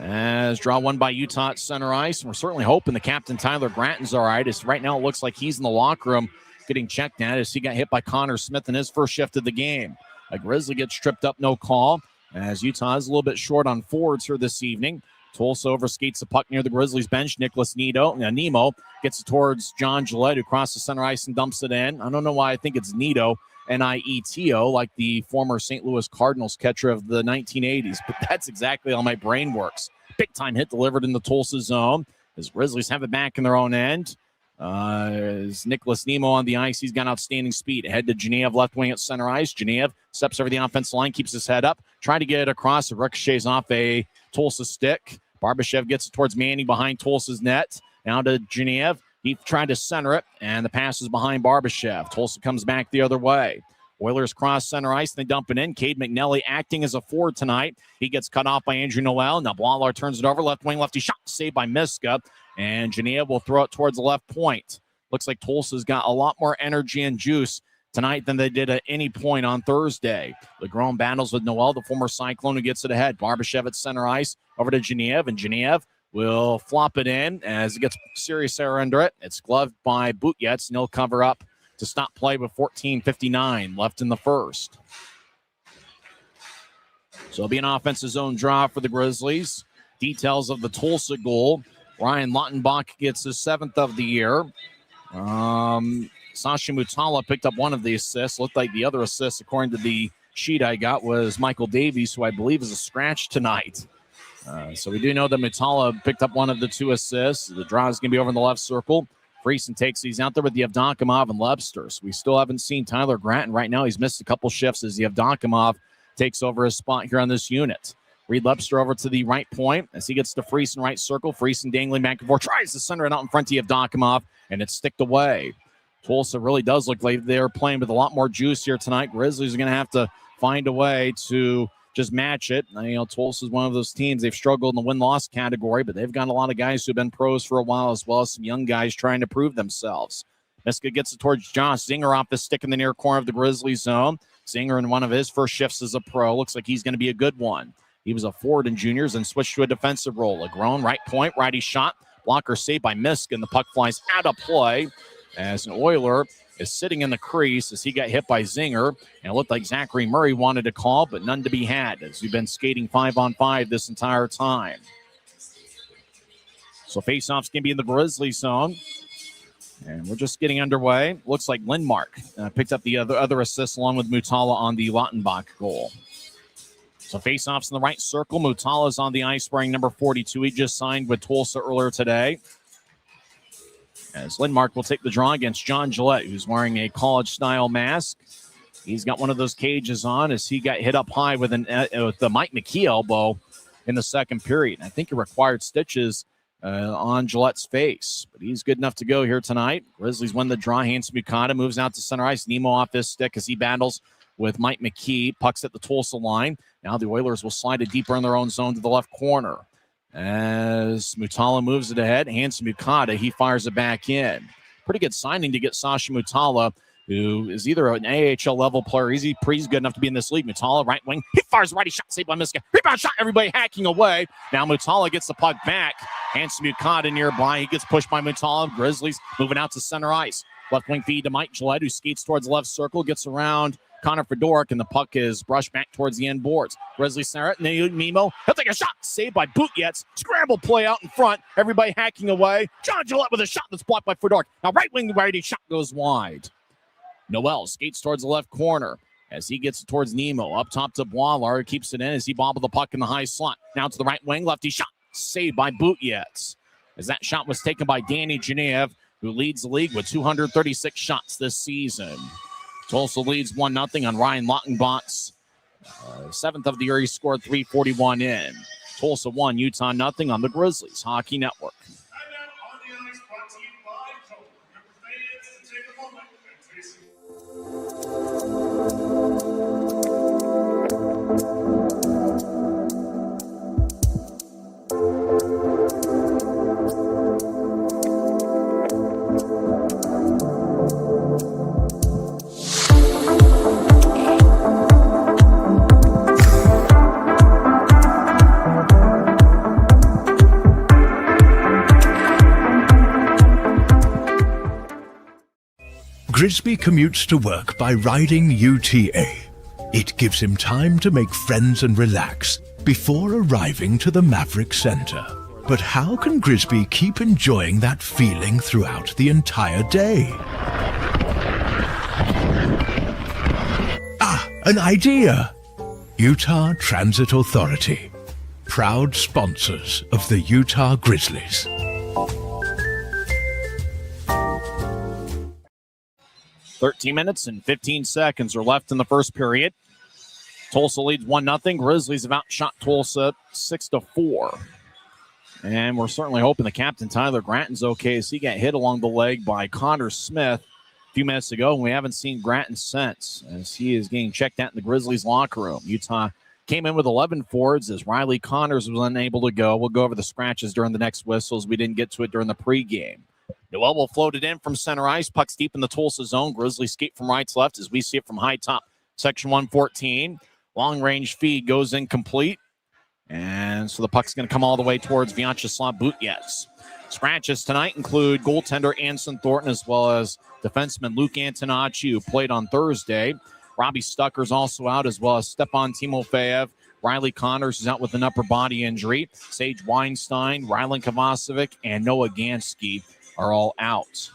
As draw one by Utah at center ice. And we're certainly hoping the captain, Tyler Gratton's all right. As right now it looks like he's in the locker room getting checked at as he got hit by Connor Smith in his first shift of the game. A Grizzly gets tripped up, no call. As Utah is a little bit short on forwards here this evening. Tulsa overskates the puck near the Grizzlies bench. Nicholas Nemo gets it towards John Gillette, who crosses center ice and dumps it in. I don't know why I think it's Nito, Nieto, like the former St. Louis Cardinals catcher of the 1980s. But that's exactly how my brain works. Big time hit delivered in the Tulsa zone. As Grizzlies have it back in their own end. As Nicholas Nemo on the ice, he's got outstanding speed. Ahead to Genev, left wing at center ice. Genev steps over the offensive line, keeps his head up, trying to get it across. It ricochets off a Tulsa stick. Barbashev gets it towards Manning behind Tulsa's net. Now to Genev. He tried to center it, and the pass is behind Barbashev. Tulsa comes back the other way. Oilers cross center ice, and they dump it in. Cade McNally acting as a forward tonight. He gets cut off by Andrew Noel. Now Blalow turns it over. Left wing, lefty shot, saved by Miska. And Genev will throw it towards the left point. Looks like Tulsa's got a lot more energy and juice tonight than they did at any point on Thursday. LeGrone battles with Noel, the former Cyclone, who gets it ahead. Barbashev at center ice, over to Genev, and Genev will flop it in as it gets serious error under it. It's gloved by Butjetz, and he'll cover up to stop play with 14:59 left in the first. So it'll be an offensive zone draw for the Grizzlies. Details of the Tulsa goal. Ryan Lautenbach gets his 7th of the year. Sasha Mutala picked up one of the assists. Looked like the other assist, according to the sheet I got, was Michael Davies, who I believe is a scratch tonight. So we do know that Mutala picked up one of the 2 assists. The draw is going to be over in the left circle. Friesen takes these out there with the Yevdokimov and Lebster. So we still haven't seen Tyler Gratton. Right now he's missed a couple shifts as Yevdokimov takes over his spot here on this unit. Reed Lebster over to the right point as he gets to Friesen right circle. Friesen dangling back and forth. Tries to center it out in front of Yevdokimov, and it's sticked away. Tulsa really does look like they're playing with a lot more juice here tonight. Grizzlies are going to have to find a way to just match it. Tulsa is one of those teams. They've struggled in the win-loss category, but they've got a lot of guys who have been pros for a while, as well as some young guys trying to prove themselves. Miska gets it towards Josh Zinger off the stick in the near corner of the Grizzlies zone. Zinger in one of his first shifts as a pro. Looks like he's going to be a good one. He was a forward in juniors and switched to a defensive role. LeGrone, right point, righty shot. Blocker saved by Miska, and the puck flies out of play as an Oiler is sitting in the crease as he got hit by Zinger. And it looked like Zachary Murray wanted a call, but none to be had as we've been skating 5-on-5 this entire time. So faceoff's going to be in the Grizzlies zone. And we're just getting underway. Looks like Lindmark picked up the other assist along with Mutala on the Lautenbach goal. So faceoffs in the right circle. Mutala's on the ice wearing number 42. He just signed with Tulsa earlier today. As Lindmark will take the draw against John Gillette, who's wearing a college-style mask. He's got one of those cages on as he got hit up high with the Mike McKee elbow in the second period. I think it required stitches on Gillette's face, but he's good enough to go here tonight. Grizzlies win the draw. Hanson Bukata moves out to center ice. Nemo off his stick as he battles with Mike McKee. Pucks at the Tulsa line. Now the Oilers will slide it deeper in their own zone to the left corner. As Mutala moves it ahead, Hanson Bukata, he fires it back in. Pretty good signing to get Sasha Mutala, who is either an AHL level player. He's good enough to be in this league. Mutala, right wing. He fires righty shot, saved by Miska. Rebound shot, everybody hacking away. Now Mutala gets the puck back. Hanson Bukata nearby. He gets pushed by Mutala. Grizzlies moving out to center ice. Left wing feed to Mike Gillette, who skates towards the left circle, gets around Connor Fedoruk, and the puck is brushed back towards the end boards. Grizzlies center it, Nemo. He'll take a shot. Saved by Butyates. Scramble play out in front. Everybody hacking away. John Gillette with a shot that's blocked by Fedoruk. Now right wing righty shot goes wide. Noel skates towards the left corner as he gets towards Nemo. Up top to Boiler. Keeps it in as he bobbled the puck in the high slot. Now to the right wing. Lefty shot. Saved by Butyates. As that shot was taken by Danny Genev, who leads the league with 236 shots this season. Tulsa leads 1-0 on Ryan Lautenbach's 7th of the year. He scored 3:41 in. Tulsa 1, Utah 0 on the Grizzlies Hockey Network. Grisby commutes to work by riding UTA. It gives him time to make friends and relax before arriving to the Maverik Center. But how can Grisby keep enjoying that feeling throughout the entire day? An idea! Utah Transit Authority, proud sponsors of the Utah Grizzlies. .13 minutes and 15 seconds are left in the first period. Tulsa leads 1-0. Grizzlies have outshot Tulsa 6-4. And we're certainly hoping the captain, Tyler Gratton's okay, as he got hit along the leg by Connor Smith a few minutes ago, and we haven't seen Gratton since, as he is getting checked out in the Grizzlies locker room. Utah came in with 11 forwards as Riley Connors was unable to go. We'll go over the scratches during the next whistles. We didn't get to it during the pregame. Noel will float it in from center ice. Puck's deep in the Tulsa zone. Grizzlies skate from right to left as we see it from high top. Section 114. Long-range feed goes incomplete. And so the puck's going to come all the way towards Vyacheslav Butyates. Scratches tonight include goaltender Anson Thornton as well as defenseman Luke Antonacci, who played on Thursday. Robbie Stucker's also out, as well as Stepan Timofeyev. Riley Connors is out with an upper body injury. Sage Weinstein, Rylan Kovacevic, and Noah Gansky are all out.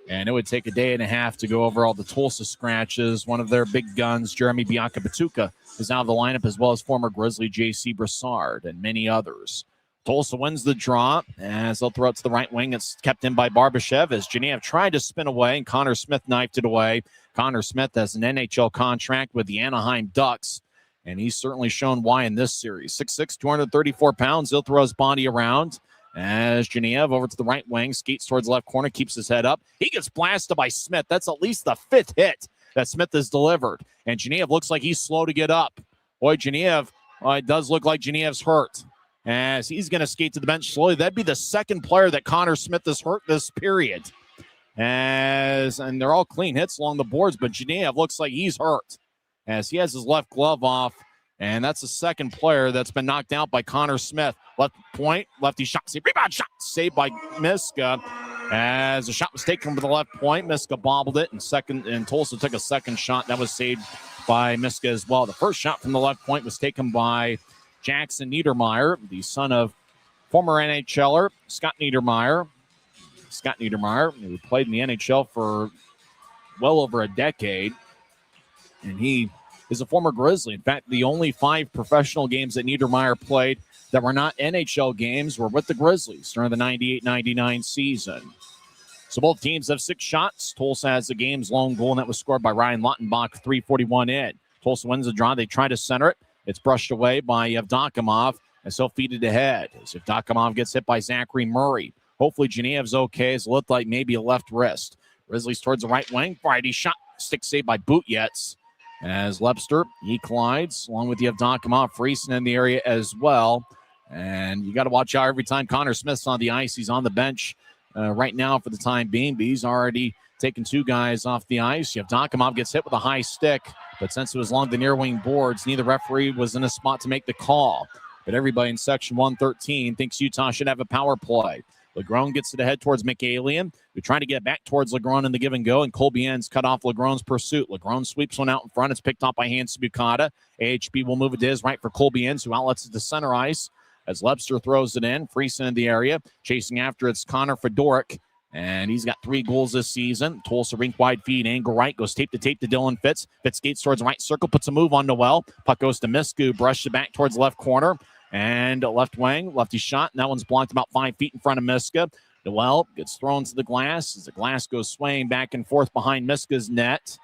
And it would take a day and a half to go over all the Tulsa scratches. One of their big guns, Jeremy Bianca-Batuka, is out of the lineup, as well as former Grizzly J.C. Brassard and many others. Tulsa wins the draw as they'll throw it to the right wing. It's kept in by Barbashev as Genev tried to spin away, and Connor Smith knifed it away. Connor Smith has an NHL contract with the Anaheim Ducks, and he's certainly shown why in this series. 6'6", 234 pounds. He'll throw his body around as Genev over to the right wing, skates towards the left corner, keeps his head up. He gets blasted by Smith. That's at least the fifth hit that Smith has delivered. And Genev looks like he's slow to get up. Boy, Genev, it does look like Genev's hurt, as he's going to skate to the bench slowly. That'd be the second player that Connor Smith has hurt this period. And they're all clean hits along the boards, but Genev looks like he's hurt as he has his left glove off. And that's the second player that's been knocked out by Connor Smith. Left point, lefty shot, save, rebound shot, saved by Miska. As the shot was taken from the left point, Miska bobbled it, and Tulsa took a second shot. That was saved by Miska as well. The first shot from the left point was taken by Jackson Niedermeyer, the son of former NHLer Scott Niedermeyer. Scott Niedermeyer, who played in the NHL for well over a decade. And he is a former Grizzly. In fact, the only 5 professional games that Niedermeyer played that were not NHL games were with the Grizzlies during the 98-99 season. So both teams have 6 shots. Tulsa has the game's lone goal, and that was scored by Ryan Lautenbach, 3:41 in. Tulsa wins the draw. They try to center it. It's brushed away by Yevdokimov, and so feed it ahead. As Yevdokimov gets hit by Zachary Murray. Hopefully Genev's okay, as it looked like maybe a left wrist. Grizzlies towards the right wing. Friday shot. Stick saved by Butyates. As Lepster, he collides along with Yevdokimov. Friesen in the area as well. And you got to watch out every time Connor Smith's on the ice. He's on the bench right now for the time being, but he's already taken 2 guys off the ice. Yevdokimov gets hit with a high stick, but since it was along the near wing boards, neither referee was in a spot to make the call. but everybody in Section 113 thinks Utah should have a power play. Legron gets it ahead towards McAlien. We try to get back towards Legron in the give and go, and Colbien's cut off Legron's pursuit. Legron sweeps one out in front. It's picked off by Hans Bukata. AHB will move it to his right for Colbien's, who outlets it to center ice as Lebster throws it in. Friesen in the area. Chasing after it's Connor Fedoruk, and he's got 3 goals this season. Tulsa rink wide feed, angle right, goes tape to Dylan Fitz. Fitz skates towards the right circle, puts a move on Noel. Puck goes to Misku, brushes it back towards left corner. And left wing, lefty shot, and that one's blocked about 5 feet in front of Miska. Noel gets thrown to the glass as the glass goes swaying back and forth behind Miska's net.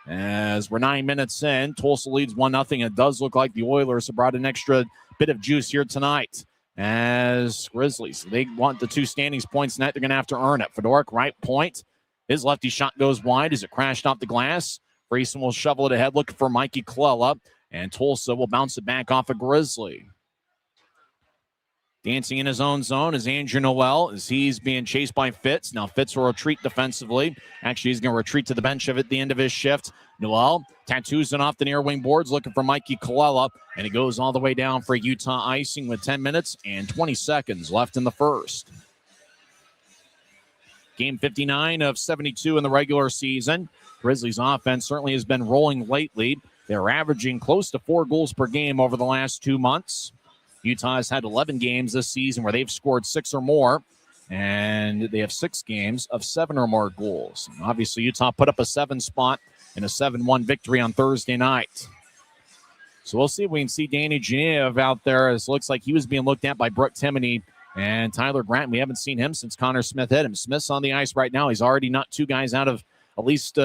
As we're 9 minutes in, Tulsa leads 1-0. It does look like the Oilers have brought an extra bit of juice here tonight. As Grizzlies, they want the 2 standings points tonight. They're going to have to earn it. Fedoruk, right point. His lefty shot goes wide as it crashed off the glass. Friesen will shovel it ahead, looking for Mikey Clella. And Tulsa will bounce it back off a Grizzly. Dancing in his own zone is Andrew Noel as he's being chased by Fitz. Now Fitz will retreat defensively. Actually, he's going to retreat to the bench at the end of his shift. Noel tattoos it off the near wing boards looking for Mikey Colella, and it goes all the way down for Utah icing with 10 minutes and 20 seconds left in the first. Game 59 of 72 in the regular season. Grizzlies offense certainly has been rolling lately. They're averaging close to 4 goals per game over the last 2 months. Utah has had 11 games this season where they've scored 6 or more, and they have 6 games of 7 or more goals. And obviously, Utah put up a 7 spot in a 7-1 victory on Thursday night. So we'll see if we can see Danny Genev out there. It looks like he was being looked at by Brooke Timoney and Tyler Gratton. We haven't seen him since Connor Smith hit him. Smith's on the ice right now. He's already knocked 2 guys out of, at least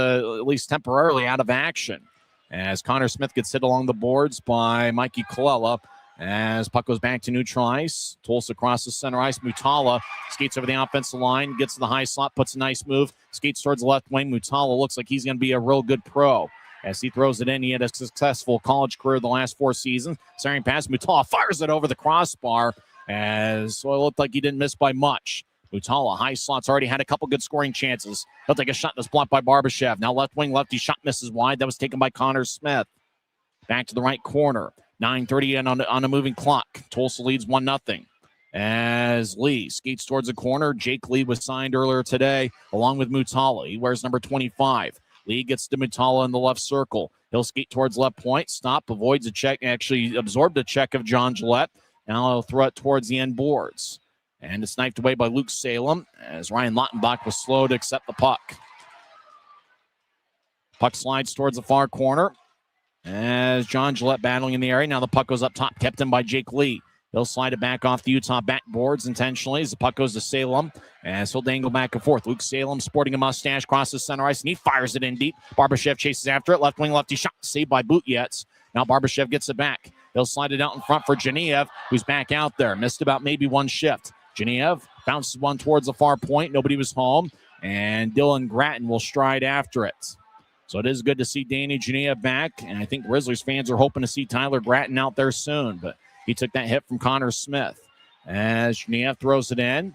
temporarily, out of action. As Connor Smith gets hit along the boards by Mikey Colella. As puck goes back to neutral ice, Tulsa crosses center ice. Mutala skates over the offensive line, gets to the high slot, puts a nice move, skates towards the left wing. Mutala looks like he's going to be a real good pro. As he throws it in, he had a successful college career the last 4 seasons. Staring past Mutala, fires it over the crossbar. So it looked like he didn't miss by much. Mutala, high slots, already had a couple good scoring chances. He'll take a shot that's blocked by Barbashev. Now left wing, lefty shot misses wide. That was taken by Connor Smith. Back to the right corner. 9:30 in on a moving clock. Tulsa leads 1-0. As Lee skates towards the corner. Jake Lee was signed earlier today along with Mutala. He wears number 25. Lee gets to Mutala in the left circle. He'll skate towards left point. Stop, avoids a check. Actually absorbed a check of John Gillette. Now he'll throw it towards the end boards. And it's sniped away by Luke Salem as Ryan Lautenbach was slow to accept the puck. Puck slides towards the far corner. As John Gillette battling in the area. Now the puck goes up top, kept in by Jake Lee. He'll slide it back off the Utah backboards intentionally as the puck goes to Salem. As he'll dangle back and forth. Luke Salem sporting a mustache, crosses center ice, and he fires it in deep. Barbashev chases after it. Left wing, lefty shot, saved by Butjets. Now Barbashev gets it back. He'll slide it out in front for Genev, who's back out there. Missed about maybe 1 shift. Genev bounces one towards the far point. Nobody was home. And Dylan Gratton will stride after it. So it is good to see Danny Genev back, and I think Grizzlies fans are hoping to see Tyler Gratton out there soon, but he took that hit from Connor Smith. As Genev throws it in,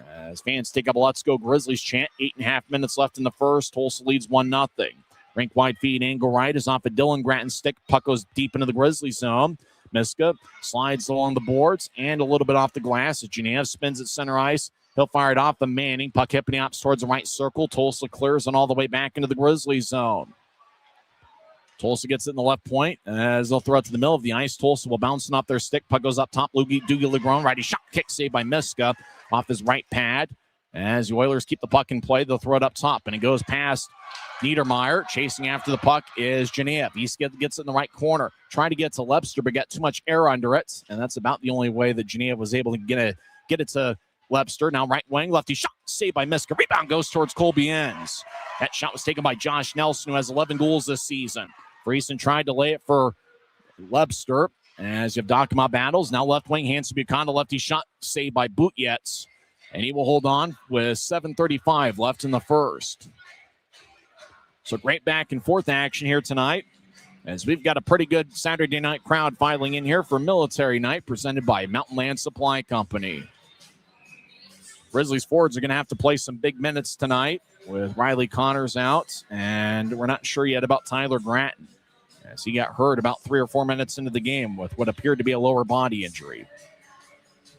as fans take up a Let's Go Grizzlies chant, 8.5 minutes left in the first. Tulsa leads 1-0. Rink wide feed, angle right is off a Dylan Gratton stick. Puck goes deep into the Grizzlies zone. Miska slides along the boards and a little bit off the glass as Genev spins at center ice. He'll fire it off the Manning. Puck hipping out towards the right circle. Tulsa clears and all the way back into the Grizzlies zone. Tulsa gets it in the left point as they'll throw it to the middle of the ice. Tulsa will bounce it off their stick. Puck goes up top. Doogie Legron, righty shot, kick saved by Miska off his right pad. As the Oilers keep the puck in play, they'll throw it up top, and it goes past Niedermeyer. Chasing after the puck is Genev. He gets it in the right corner, trying to get to Lebster, but got too much air under it, and that's about the only way that Genev was able to get it to Lebster. Now right wing, lefty shot, saved by Miska. Rebound goes towards Colbien's. That shot was taken by Josh Nelson, who has 11 goals this season. Friesen tried to lay it for Lebster. As you have Dakima battles, now left wing, Hanson Buchanan, lefty shot, saved by Butjets. And he will hold on with 7:35 left in the first. So great back and forth action here tonight, as we've got a pretty good Saturday night crowd filing in here for Military Night, presented by Mountain Land Supply Company. Grizzlies forwards are going to have to play some big minutes tonight with Riley Connors out, and we're not sure yet about Tyler Gratton. as he got hurt about 3 or 4 minutes into the game with what appeared to be a lower body injury.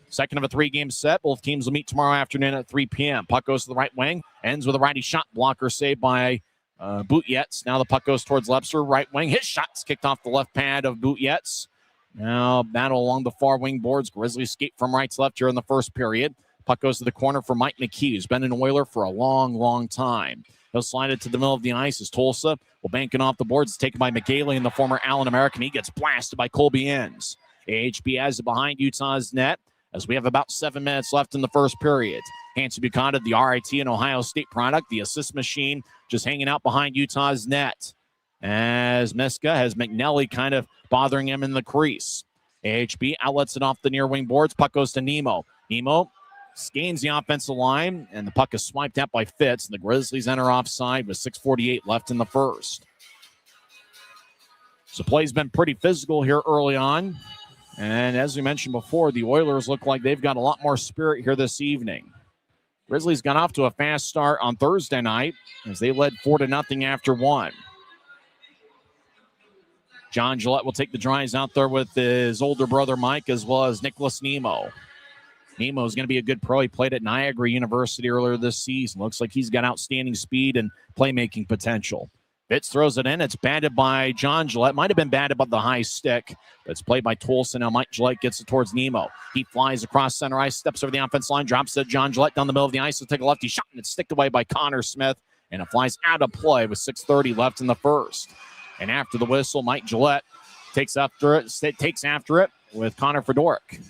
Second of a 3-game set. Both teams will meet tomorrow afternoon at 3 p.m. Puck goes to the right wing. Ends with a righty shot blocker saved by Butjetz. Now the puck goes towards Lepser, right wing. His shot's kicked off the left pad of Butjetz. Now battle along the far wing boards. Grizzlies skate from right to left here in the first period. Puck goes to the corner for Mike McKee, who's been an Oiler for a long, long time. He'll slide it to the middle of the ice as Tulsa will bank it off the boards. It's taken by McGailey and the former Allen American. He gets blasted by Colby Enns. AHB has it behind Utah's net as we have about 7 minutes left in the first period. Hanson Buchanan, the RIT and Ohio State product, the assist machine, just hanging out behind Utah's net. As Miska has McNelly kind of bothering him in the crease. AHB outlets it off the near wing boards. Puck goes to Nemo. Nemo gains the offensive line, and the puck is swiped out by Fitz. And the Grizzlies enter offside with 6:48 left in the first. So play's been pretty physical here early on. And as we mentioned before, the Oilers look like they've got a lot more spirit here this evening. Grizzlies got off to a fast start on Thursday night as they led 4-0 after 1. John Gillette will take the drives out there with his older brother Mike as well as Nicholas Nemo. Nemo is going to be a good pro. He played at Niagara University earlier this season. Looks like he's got outstanding speed and playmaking potential. Fitz throws it in. It's batted by John Gillette. Might have been batted by the high stick. But it's played by Tulsa. Now Mike Gillette gets it towards Nemo. He flies across center ice, steps over the offense line, drops it. John Gillette down the middle of the ice. He'll take a lefty shot, and it's sticked away by Connor Smith. And it flies out of play with 6:30 left in the first. And after the whistle, Mike Gillette takes after it with Connor Fedoruk.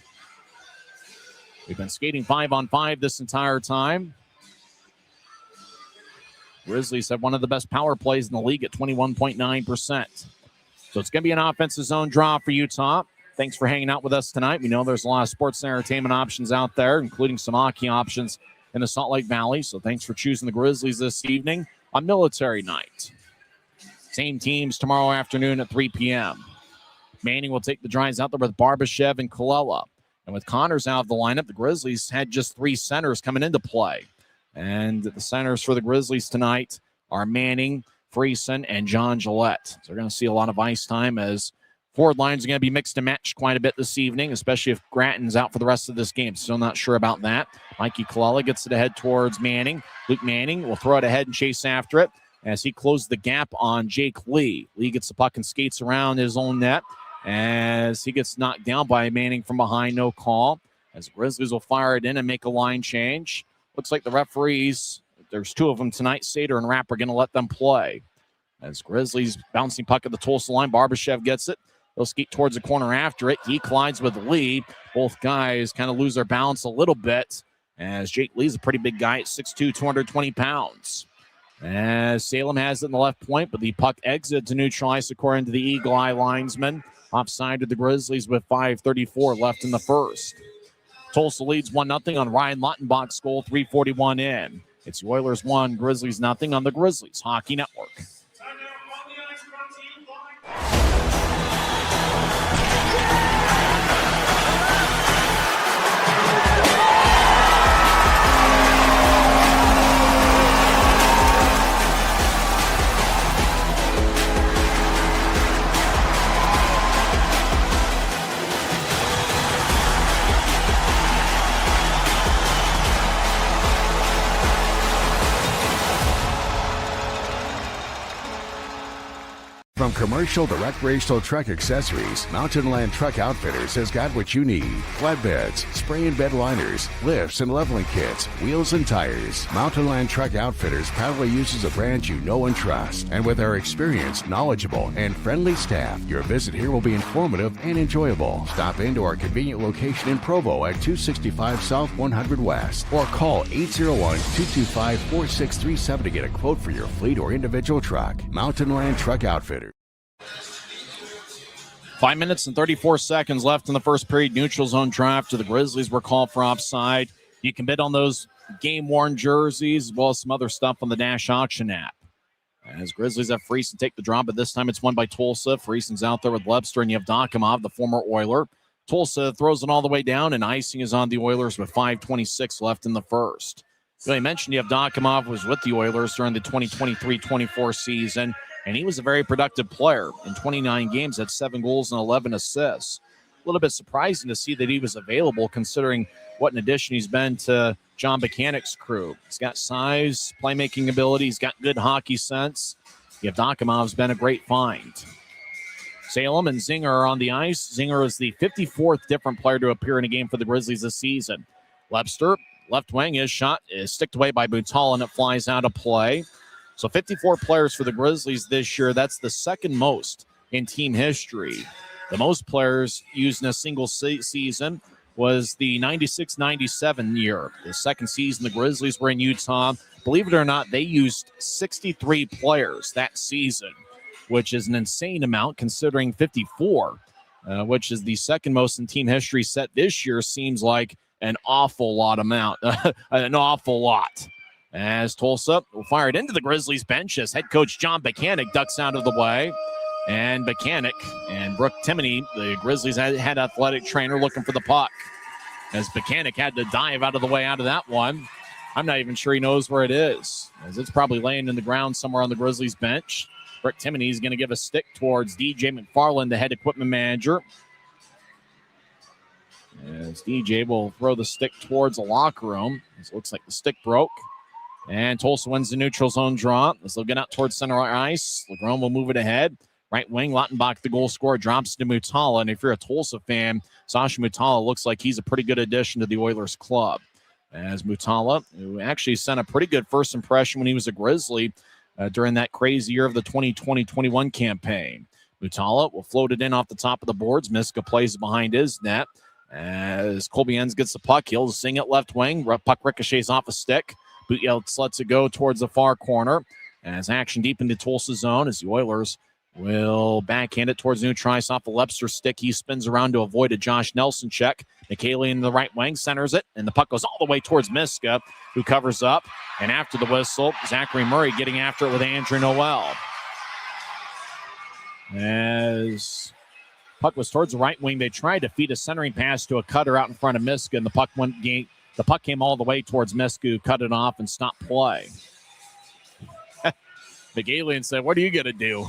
We've been skating 5-on-5 this entire time. Grizzlies have one of the best power plays in the league at 21.9%. So it's going to be an offensive zone draw for Utah. Thanks for hanging out with us tonight. We know there's a lot of sports and entertainment options out there, including some hockey options in the Salt Lake Valley. So thanks for choosing the Grizzlies this evening on Military Night. Same teams tomorrow afternoon at 3 p.m. Manning will take the drives out there with Barbashev and Colella. And with Connors out of the lineup, the Grizzlies had just 3 centers coming into play. And the centers for the Grizzlies tonight are Manning, Friesen, and John Gillette. So we're going to see a lot of ice time as forward lines are going to be mixed and matched quite a bit this evening, especially if Gratton's out for the rest of this game. Still not sure about that. Mikey Colella gets it ahead towards Manning. Luke Manning will throw it ahead and chase after it as he closes the gap on Jake Lee. Lee gets the puck and skates around his own net as he gets knocked down by Manning from behind. No call. As the Grizzlies will fire it in and make a line change. Looks like the referees, there's 2 of them tonight, Sater and Rapp, are going to let them play. As Grizzlies bouncing puck at the Tulsa line, Barbashev gets it. They'll skate towards the corner after it. He collides with Lee. Both guys kind of lose their balance a little bit as Jake Lee's a pretty big guy at 6'2", 220 pounds. As Salem has it in the left point, but the puck exits to neutral ice according to the Eagle Eye linesman. Offside to the Grizzlies with 5:34 left in the first. Tulsa leads 1-0 on Ryan Lautenbach's goal, 3:41 in. It's the Oilers 1, Grizzlies 0 on the Grizzlies Hockey Network. From commercial to recreational truck accessories, Mountain Land Truck Outfitters has got what you need. Flatbeds, spray and bed liners, lifts and leveling kits, wheels and tires. Mountain Land Truck Outfitters proudly uses a brand you know and trust. And with our experienced, knowledgeable, and friendly staff, your visit here will be informative and enjoyable. Stop into our convenient location in Provo at 265 South 100 West or call 801-225-4637 to get a quote for your fleet or individual truck. Mountain Land Truck Outfitters. 5 minutes and 34 seconds left in the first period. Neutral zone draft to the Grizzlies were called for offside. You can bid on those game-worn jerseys as well as some other stuff on the Dash Auction app. As Grizzlies have Friesen take the draw, but this time it's won by Tulsa. Friesen's out there with Lebster and Yevdokimov, the former Oiler. Tulsa throws it all the way down, and icing is on the Oilers with 5:26 left in the first. I mentioned Yevdokimov was with the Oilers during the 2023-24 season. and he was a very productive player. In 29 games, had 7 goals and 11 assists. A little bit surprising to see that he was available considering what an addition he's been to John Buchanan's crew. He's got size, playmaking ability. He's got good hockey sense. Yevdokimov's been a great find. Salem and Zinger are on the ice. Zinger is the 54th different player to appear in a game for the Grizzlies this season. Webster, left wing, his shot is sticked away by Boutal, and it flies out of play. So 54 players for the Grizzlies this year. That's the second most in team history. The most players used in a single season was the 96-97 year. The second season the Grizzlies were in Utah. Believe it or not, they used 63 players that season, which is an insane amount considering 54, which is the second most in team history. Set this year seems like an awful lot amount, an awful lot. As Tulsa fired into the Grizzlies bench as head coach John Buchanan ducks out of the way. And Buchanan and Brooke Timoney, the Grizzlies had athletic trainer, looking for the puck. As Buchanan had to dive out of the way out of that one. I'm not even sure he knows where it is, as it's probably laying in the ground somewhere on the Grizzlies bench. Brooke Timoney is going to give a stick towards DJ McFarland, the head equipment manager. As DJ will throw the stick towards the locker room. It looks like the stick broke. And Tulsa wins the neutral zone draw as they'll get out towards center ice. LeGrone will move it ahead. Right wing, Lautenbach, the goal scorer, drops to Mutala. And if you're a Tulsa fan, Sasha Mutala looks like he's a pretty good addition to the Oilers club. As Mutala, who actually sent a pretty good first impression when he was a Grizzly during that crazy year of the 2020-21 campaign. Mutala will float it in off the top of the boards. Miska plays behind his net. As Colby Enns gets the puck, he'll sing it left wing. Puck ricochets off a stick. Bootyelts lets it go towards the far corner. As action deep into Tulsa zone as the Oilers will backhand it towards neutral ice off the Lepster stick. He spins around to avoid a Josh Nelson check. McKaylee in the right wing centers it, and the puck goes all the way towards Miska, who covers up. And after the whistle, Zachary Murray getting after it with Andrew Noel. As puck was towards the right wing, they tried to feed a centering pass to a cutter out in front of Miska, and the puck came all the way towards Miska, who cut it off and stopped play. McGalian said, "What are you going to do?"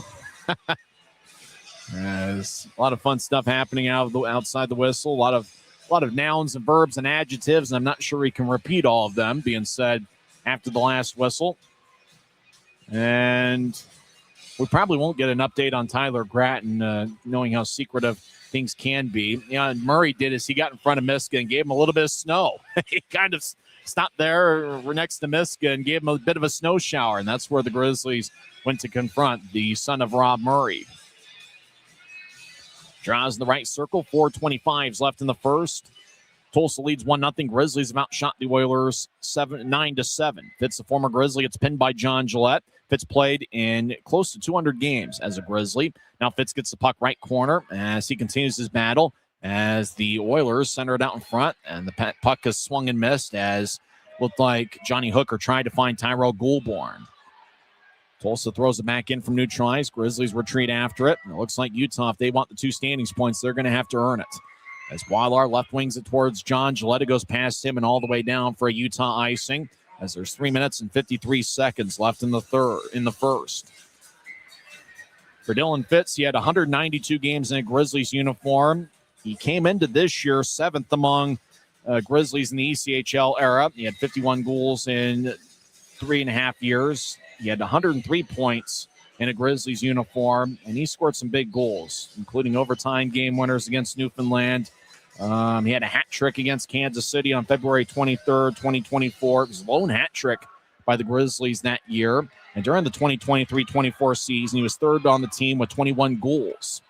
There's a lot of fun stuff happening outside the whistle. A lot of nouns and verbs and adjectives, and I'm not sure we can repeat all of them being said after the last whistle. And we probably won't get an update on Tyler Gratton, knowing how secretive things can be. And Murray did is he got in front of Miska and gave him a little bit of snow. He kind of stopped there next to Miska and gave him a bit of a snow shower, and that's where the Grizzlies went to confront the son of Rob Murray. Draws in the right circle. 4:25 left in the first. Tulsa leads 1-0. Grizzlies have outshot the Oilers 9-7. Fitz, the former Grizzly, gets pinned by John Gillette. Fitz played in close to 200 games as a Grizzly. Now Fitz gets the puck right corner as he continues his battle as the Oilers center it out in front, and the puck is swung and missed as looked like Johnny Hooker tried to find Tyrell Goulbourne. Tulsa throws it back in from neutral ice. Grizzlies retreat after it. And it looks like Utah, if they want the 2 standings points, they're going to have to earn it. As Weilar left wings it towards John Gillette, goes past him and all the way down for a Utah icing. As there's 3 minutes and 53 seconds left in the first. For Dylan Fitz, he had 192 games in a Grizzlies uniform. He came into this year 7th among Grizzlies in the ECHL era. He had 51 goals in 3.5 years. He had 103 points in a Grizzlies uniform, and he scored some big goals, including overtime game winners against Newfoundland. He had a hat trick against Kansas City on February 23rd, 2024. It was a lone hat trick by the Grizzlies that year. And during the 2023-24 season, he was 3rd on the team with 21 goals.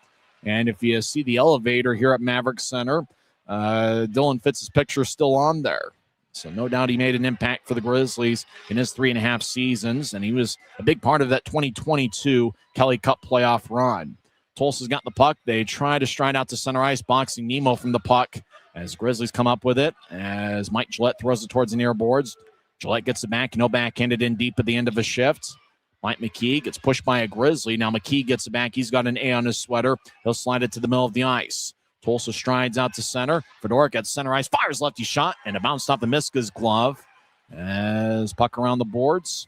And if you see the elevator here at Maverik Center, Dylan Fitz's picture is still on there. So no doubt he made an impact for the Grizzlies in his 3.5 seasons, and he was a big part of that 2022 Kelly Cup playoff run. Tulsa's got the puck. They try to stride out to center ice, boxing Nemo from the puck as Grizzlies come up with it, as Mike Gillette throws it towards the near boards. Gillette gets it back, no backhanded in deep at the end of a shift. Mike McKee gets pushed by a Grizzly. Now McKee gets it back. He's got an A on his sweater. He'll slide it to the middle of the ice. Tulsa strides out to center. Fedoruk at center ice, fires lefty shot, and it bounced off the Miska's glove as puck around the boards.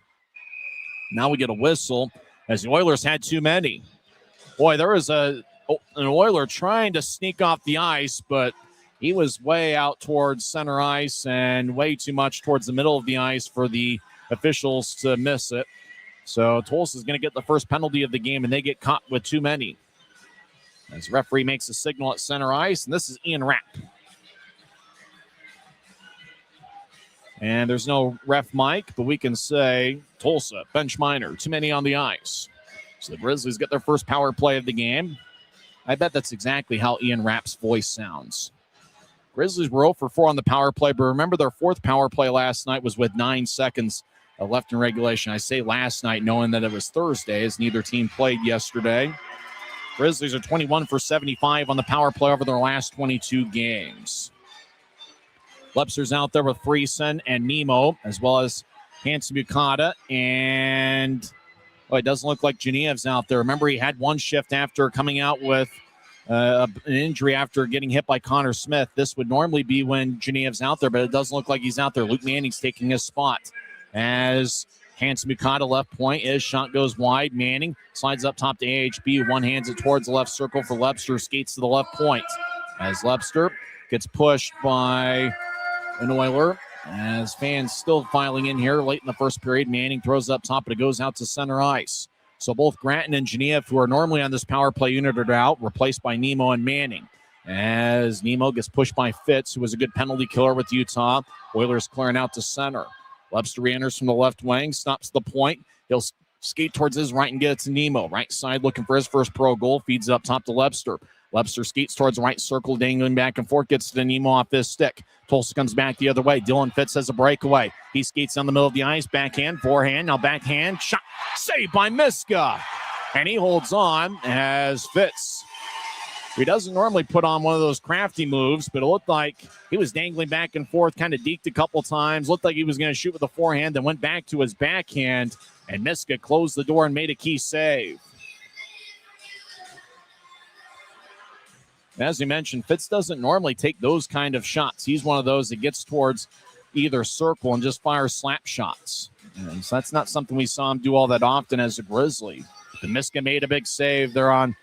Now we get a whistle as the Oilers had too many. Boy, there was an Oiler trying to sneak off the ice, but he was way out towards center ice and way too much towards the middle of the ice for the officials to miss it. So Tulsa is going to get the first penalty of the game, and they get caught with too many. As the referee makes a signal at center ice, and this is Ian Rapp. And there's no ref mic, but we can say Tulsa, bench minor, too many on the ice. So the Grizzlies get their first power play of the game. I bet that's exactly how Ian Rapp's voice sounds. Grizzlies were 0 for 4 on the power play, but remember their fourth power play last night was with 9 seconds left in regulation. I say last night knowing that it was Thursday as neither team played yesterday. Grizzlies are 21 for 75 on the power play over their last 22 games. Lepser's out there with Friesen and Nemo, as well as Hanson Bukata. And it doesn't look like Geniev's out there. Remember, he had one shift after coming out with an injury after getting hit by Connor Smith. This would normally be when Geniev's out there, but it doesn't look like he's out there. Luke Manning's taking his spot. As Hanson Bukata left point, his shot goes wide. Manning slides up top to AHB. One hands it towards the left circle for Lepster. Skates to the left point. As Lepster gets pushed by an Oiler. As fans still filing in here late in the first period, Manning throws up top, but it goes out to center ice. So both Gratton and Geneva, who are normally on this power play unit, are out, replaced by Nemo and Manning. As Nemo gets pushed by Fitz, who was a good penalty killer with Utah. Oilers clearing out to center. Lepster re-enters from the left wing, stops the point. He'll skate towards his right and get it to Nemo. Right side looking for his first pro goal, feeds up top to Lepster. Lepster skates towards the right circle, dangling back and forth, gets to Nemo off his stick. Tulsa comes back the other way. Dylan Fitz has a breakaway. He skates down the middle of the ice, backhand, forehand, now backhand, shot, saved by Miska. And he holds on as Fitz. He doesn't normally put on one of those crafty moves, but it looked like he was dangling back and forth, kind of deked a couple times, looked like he was going to shoot with a forehand, then went back to his backhand, and Miska closed the door and made a key save. As we mentioned, Fitz doesn't normally take those kind of shots. He's one of those that gets towards either circle and just fires slap shots. And so that's not something we saw him do all that often as a Grizzly. But Miska made a big save there on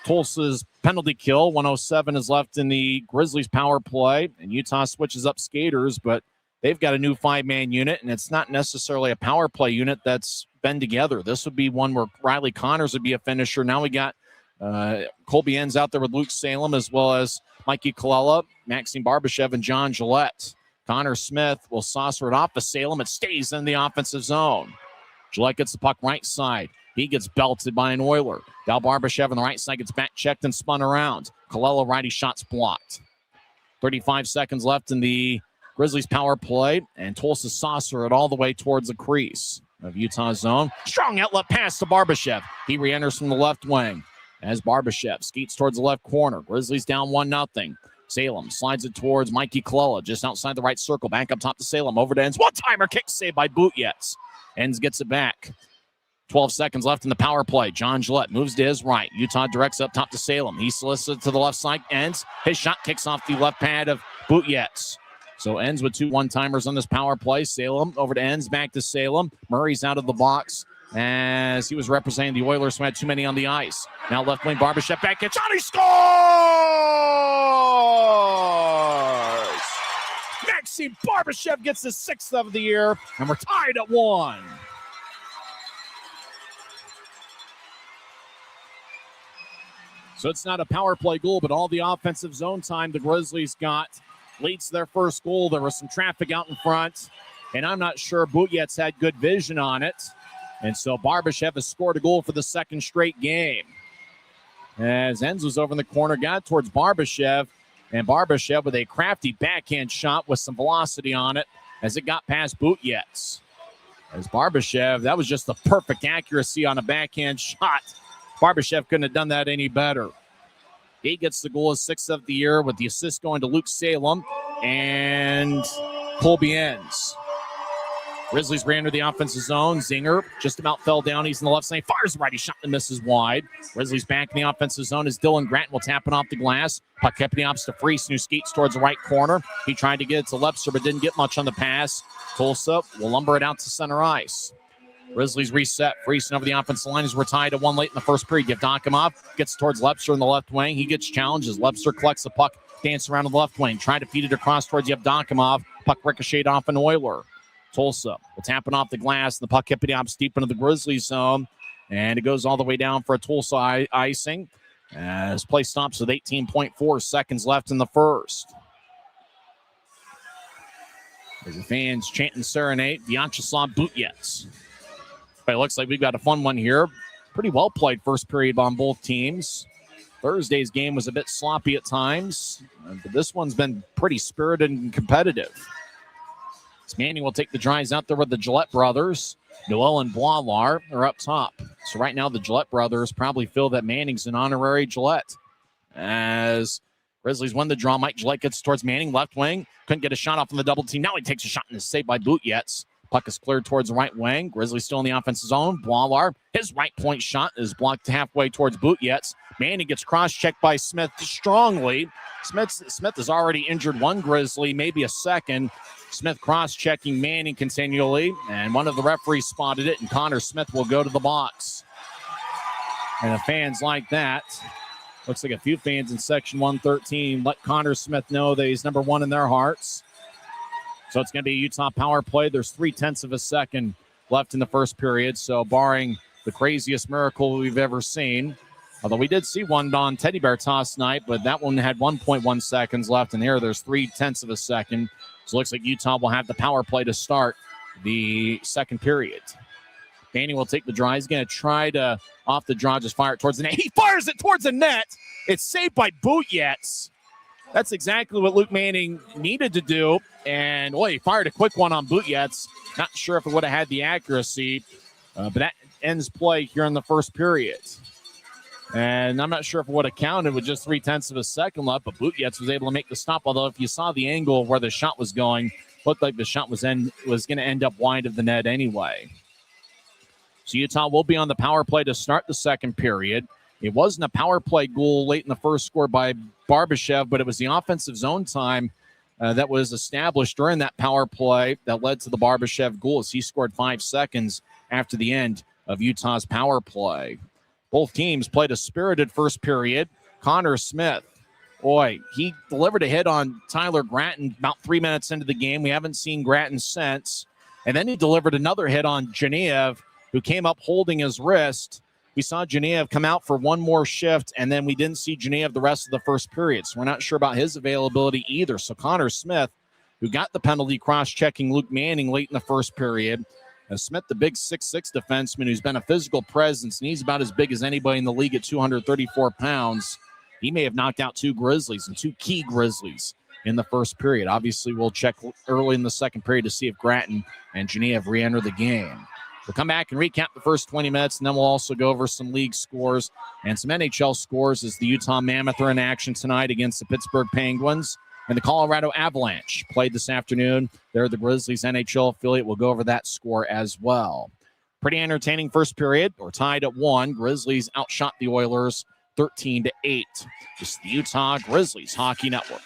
Tulsa's penalty kill. 1:07 is left in the Grizzlies power play, and Utah switches up skaters, but they've got a new 5-man unit, and it's not necessarily a power play unit that's been together. This would be one where Riley Connors would be a finisher. Now we got Colby Enns out there with Luke Salem, as well as Mikey Colella, Maxime Barbashev, and John Gillette. Connor Smith will saucer it off of Salem. It stays in the offensive zone. Gillette gets the puck right side. He gets belted by an Oiler. Dal Barbashev on the right side gets back checked and spun around. Colella righty shots blocked. 35 seconds left in the Grizzlies power play, and Tulsa saucer it all the way towards the crease of Utah's zone. Strong outlet pass to Barbashev. He re-enters from the left wing as Barbashev skates towards the left corner. Grizzlies down 1-0. Salem slides it towards Mikey Colella just outside the right circle. Back up top to Salem. Over to Enns. One-timer kick saved by Butjetz. Enns gets it back. 12 seconds left in the power play. John Gillette moves to his right. Utah directs up top to Salem. He solicits to the left side. Enns. His shot kicks off the left pad of Butjetz. So Enns with 2 one-timers on this power play. Salem over to Enns. Back to Salem. Murray's out of the box as he was representing the Oilers who had too many on the ice. Now left wing Barbashev back at Johnny scores! Maxime Barbashev gets his 6th of the year, and we're tied at 1. So it's not a power play goal, but all the offensive zone time the Grizzlies got leads to their first goal. There was some traffic out in front, and I'm not sure Butjetz had good vision on it. And so Barbashev has scored a goal for the second straight game. As Enns was over in the corner, got towards Barbashev, and Barbashev with a crafty backhand shot with some velocity on it as it got past Butjetz. As Barbashev, that was just the perfect accuracy on a backhand shot. Barbashev couldn't have done that any better. He gets the goal, his 6th of the year, with the assist going to Luke Salem and Colby Enns. Grizzlies ran to the offensive zone. Zinger just about fell down. He's in the left side. Fires right. He shot and misses wide. Grizzlies back in the offensive zone as Dylan Gratton will tap it off the glass. Puck kept the opposite to Friesen, who skates towards the right corner. He tried to get it to Lepster, but didn't get much on the pass. Tulsa will lumber it out to center ice. Grizzlies reset. Freezing over the offensive line as we're tied at 1 late in the first period. Yevdokimov gets towards Lepster in the left wing. He gets challenges. Lepster collects the puck, dance around in the left wing, trying to feed it across towards Yevdokimov. Puck ricocheted off an Oiler. Tulsa will tap it off the glass. The puck hippity hops deep into the Grizzlies zone. And it goes all the way down for a Tulsa icing. As play stops with 18.4 seconds left in the first. There's the fans chanting serenade. Vyacheslav Butyets. But it looks like we've got a fun one here. Pretty well played first period on both teams. Thursday's game was a bit sloppy at times, but this one's been pretty spirited and competitive. Manning will take the drives out there with the Gillette brothers. Noel and Boilar are up top. So right now the Gillette brothers probably feel that Manning's an honorary Gillette. As Grizzlies win the draw, Mike Gillette gets towards Manning, left wing. Couldn't get a shot off on the double team. Now he takes a shot and is saved by Butyets. Puck is cleared towards the right wing. Grizzlies still in the offensive zone. Boilar, his right point shot is blocked halfway towards Butyets. Manning gets cross-checked by Smith strongly. Smith has already injured one Grizzly, maybe a second. Smith cross-checking Manning continually, and one of the referees spotted it, and Connor Smith will go to the box. And the fans like that. Looks like a few fans in Section 113 let Connor Smith know that he's number one in their hearts. So it's going to be a Utah power play. There's 0.3 of a second left in the first period, so barring the craziest miracle we've ever seen, although we did see one on Teddy Bear Toss night, but that one had 1.1 seconds left, and there's 0.3 of a second. So it looks like Utah will have the power play to start the second period. Manning will take the draw. He's going to try to, off the draw, just fire it towards the net. He fires it towards the net. It's saved by Butyets. That's exactly what Luke Manning needed to do. And, he fired a quick one on Butyets. Not sure if it would have had the accuracy, but that ends play here in the first period. And I'm not sure if it would have counted with just 0.3 of a second left, but Butyets was able to make the stop. Although if you saw the angle where the shot was going, looked like the shot was going to end up wide of the net anyway. So Utah will be on the power play to start the second period. It wasn't a power play goal late in the first score by Barbashev, but it was the offensive zone time that was established during that power play that led to the Barbashev goal as he scored 5 seconds after the end of Utah's power play. Both teams played a spirited first period. Connor Smith, he delivered a hit on Tyler Gratton about 3 minutes into the game. We haven't seen Gratton since. And then he delivered another hit on Genev, who came up holding his wrist. We saw Genev come out for one more shift, and then we didn't see Genev the rest of the first period. So we're not sure about his availability either. So Connor Smith, who got the penalty cross-checking Luke Manning late in the first period, Smith, the big 6'6" defenseman who's been a physical presence, and he's about as big as anybody in the league at 234 pounds. He may have knocked out two Grizzlies and two key Grizzlies in the first period. Obviously, we'll check early in the second period to see if Gratton and Genev re-enter the game. We'll come back and recap the first 20 minutes, and then we'll also go over some league scores and some NHL scores as the Utah Mammoth are in action tonight against the Pittsburgh Penguins. And the Colorado Avalanche played this afternoon. They're the Grizzlies' NHL affiliate. We'll go over that score as well. Pretty entertaining first period. We're tied at 1. Grizzlies outshot the Oilers 13-8. This is the Utah Grizzlies Hockey Network.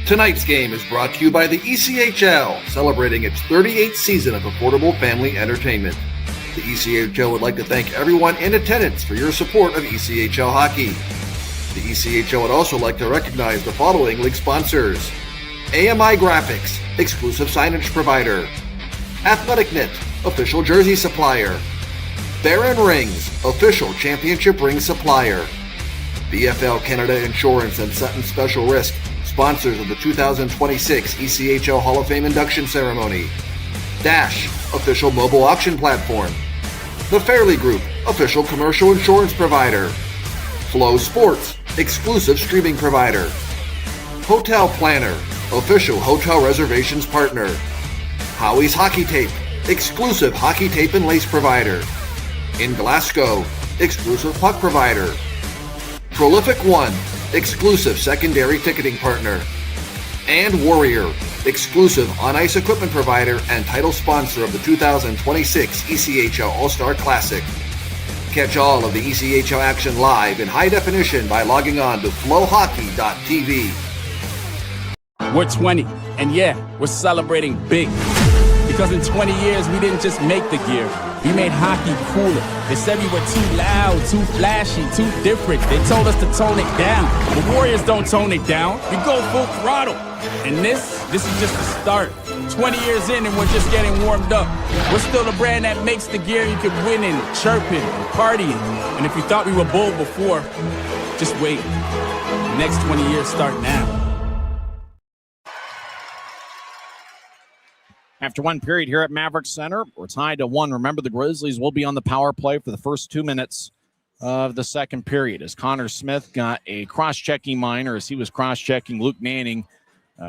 Tonight's game is brought to you by the ECHL, celebrating its 38th season of affordable family entertainment. The ECHL would like to thank everyone in attendance for your support of ECHL hockey. The ECHL would also like to recognize the following league sponsors: AMI Graphics, exclusive signage provider; Athletic Knit, official jersey supplier; Baron Rings, official championship ring supplier; BFL Canada Insurance and Sutton Special Risk, sponsors of the 2026 ECHL Hall of Fame induction ceremony; Dash, official mobile auction platform; The Fairley Group, official commercial insurance provider; Flow Sports, exclusive streaming provider; Hotel Planner, official hotel reservations partner; Howie's Hockey Tape, exclusive hockey tape and lace provider; In Glasgow, exclusive puck provider; Prolific One, exclusive secondary ticketing partner; and Warrior, exclusive on-ice equipment provider and title sponsor of the 2026 ECHL All-Star Classic. Catch all of the ECHL action live in high definition by logging on to flowhockey.tv. We're 20, and yeah, we're celebrating big. Because in 20 years, we didn't just make the gear. We made hockey cooler. They said we were too loud, too flashy, too different. They told us to tone it down. The Warriors don't tone it down. We go full throttle. And this is just the start. 20 years in and we're just getting warmed up. We're still the brand that makes the gear you could win in, chirping, partying. And if you thought we were bold before, just wait. The next 20 years start now. After one period here at Maverik Center, we're tied to 1. Remember, the Grizzlies will be on the power play for the first 2 minutes of the second period as Connor Smith got a cross-checking minor as he was cross-checking Luke Manning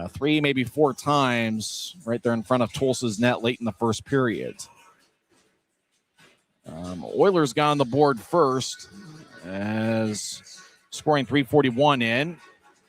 3, maybe 4 times right there in front of Tulsa's net late in the first period. Oilers got on the board first as scoring 3:41 in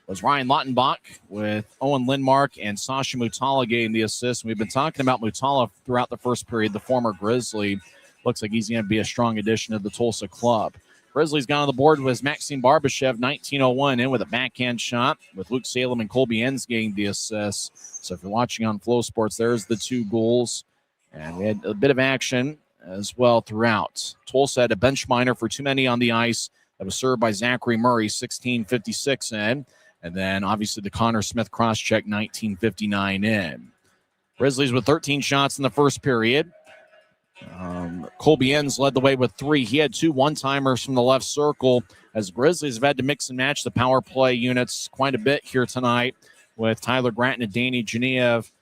was Ryan Lautenbach with Owen Lindmark and Sasha Mutala getting the assist. We've been talking about Mutala throughout the first period, the former Grizzly. Looks like he's going to be a strong addition to the Tulsa club. Grizzlies got on the board was Maxim Barbashev, 19:01 in with a backhand shot with Luke Salem and Colby Enns getting the assist. So if you're watching on Flow Sports, there's the 2 goals. And we had a bit of action as well throughout. Tulsa had a bench minor for too many on the ice. That was served by Zachary Murray, 16:56 in. And then, obviously, the Connor Smith cross-check, 19:59 in. Grizzlies with 13 shots in the first period. Colby Enns led the way with 3. He had 2 one-timers from the left circle as Grizzlies have had to mix and match the power play units quite a bit here tonight with Tyler Gratton and Danny Genev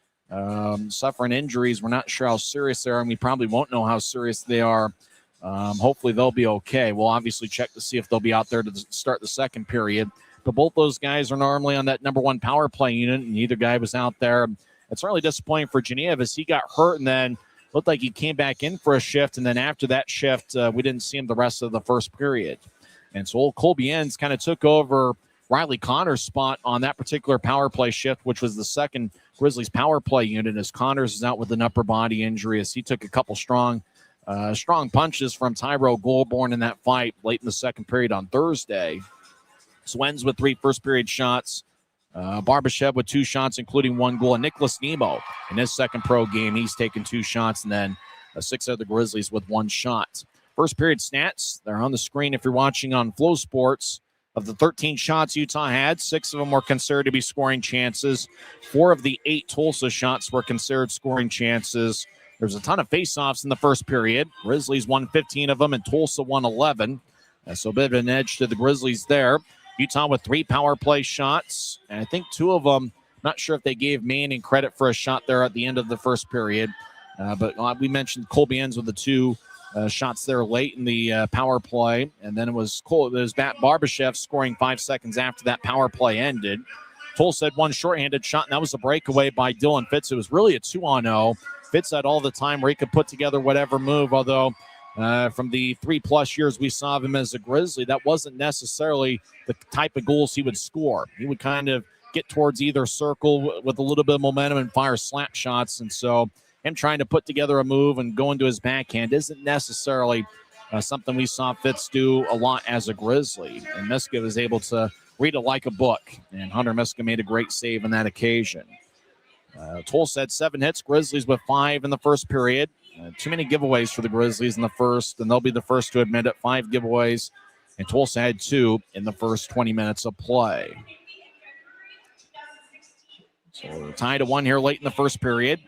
suffering injuries. We're not sure how serious they are, and we probably won't know how serious they are. Hopefully they'll be okay. We'll obviously check to see if they'll be out there to start the second period. But both those guys are normally on that number 1 power play unit, and neither guy was out there. It's really disappointing for Genev as he got hurt and then looked like he came back in for a shift, and then after that shift, we didn't see him the rest of the first period. And so old Colby Enns kind of took over Riley Connor's spot on that particular power play shift, which was the second Grizzlies power play unit, as Connors is out with an upper body injury as he took a couple strong punches from Tyro Goulbourne in that fight late in the second period on Thursday. Swens with 3 first-period shots. Barbashev with 2 shots, including 1 goal. And Nicholas Nemo in his second pro game, he's taken 2 shots. And then 6 other Grizzlies with 1 shot. First-period stats, they're on the screen if you're watching on Flow Sports. Of the 13 shots Utah had, 6 of them were considered to be scoring chances. 4 of the 8 Tulsa shots were considered scoring chances. There's a ton of faceoffs in the first period. Grizzlies won 15 of them, and Tulsa won 11. So a bit of an edge to the Grizzlies there. Utah with 3 power play shots, and I think 2 of them, not sure if they gave Manning credit for a shot there at the end of the first period, but we mentioned Colby Enns with the 2 shots there late in the power play, and then it was Matt Barbashev scoring 5 seconds after that power play ended. Tulsa had 1 shorthanded shot, and that was a breakaway by Dylan Fitz. It was really a 2-on-0. Fitz had all the time where he could put together whatever move, although from the 3+ years we saw of him as a Grizzly, that wasn't necessarily the type of goals he would score. He would kind of get towards either circle with a little bit of momentum and fire slap shots. And so him trying to put together a move and go into his backhand isn't necessarily something we saw Fitz do a lot as a Grizzly. And Miska was able to read it like a book. And Hunter Miska made a great save on that occasion. Tulsa had 7 hits, Grizzlies with 5 in the first period. Too many giveaways for the Grizzlies in the first, and they'll be the first to admit it. 5 giveaways, and Tulsa had 2 in the first 20 minutes of play. So we're tied to 1 here late in the first period.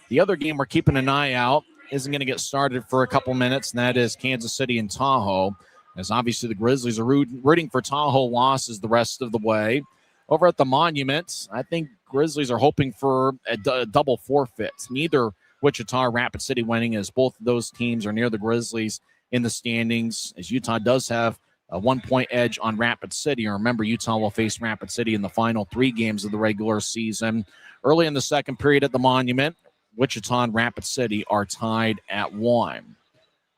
The other game we're keeping an eye out isn't going to get started for a couple minutes, and that is Kansas City and Tahoe, as obviously the Grizzlies are rooting for Tahoe losses the rest of the way. Over at the Monument, I think Grizzlies are hoping for a double forfeit. Neither Wichita or Rapid City winning, as both of those teams are near the Grizzlies in the standings, as Utah does have a 1-point edge on Rapid City. And remember, Utah will face Rapid City in the final 3 games of the regular season. Early in the second period at the Monument, Wichita and Rapid City are tied at 1.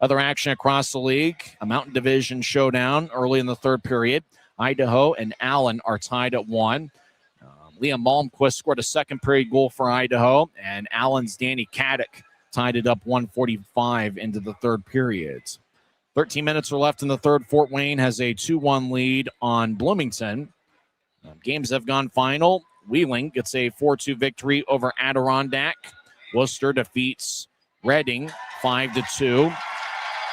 Other action across the league, a Mountain Division showdown early in the third period. Idaho and Allen are tied at 1. Liam Malmquist scored a second period goal for Idaho, and Allen's Danny Caddick tied it up 1:45 into the third period. 13 minutes are left in the third. Fort Wayne has a 2-1 lead on Bloomington. Games have gone final. Wheeling gets a 4-2 victory over Adirondack. Worcester defeats Reading 5-2.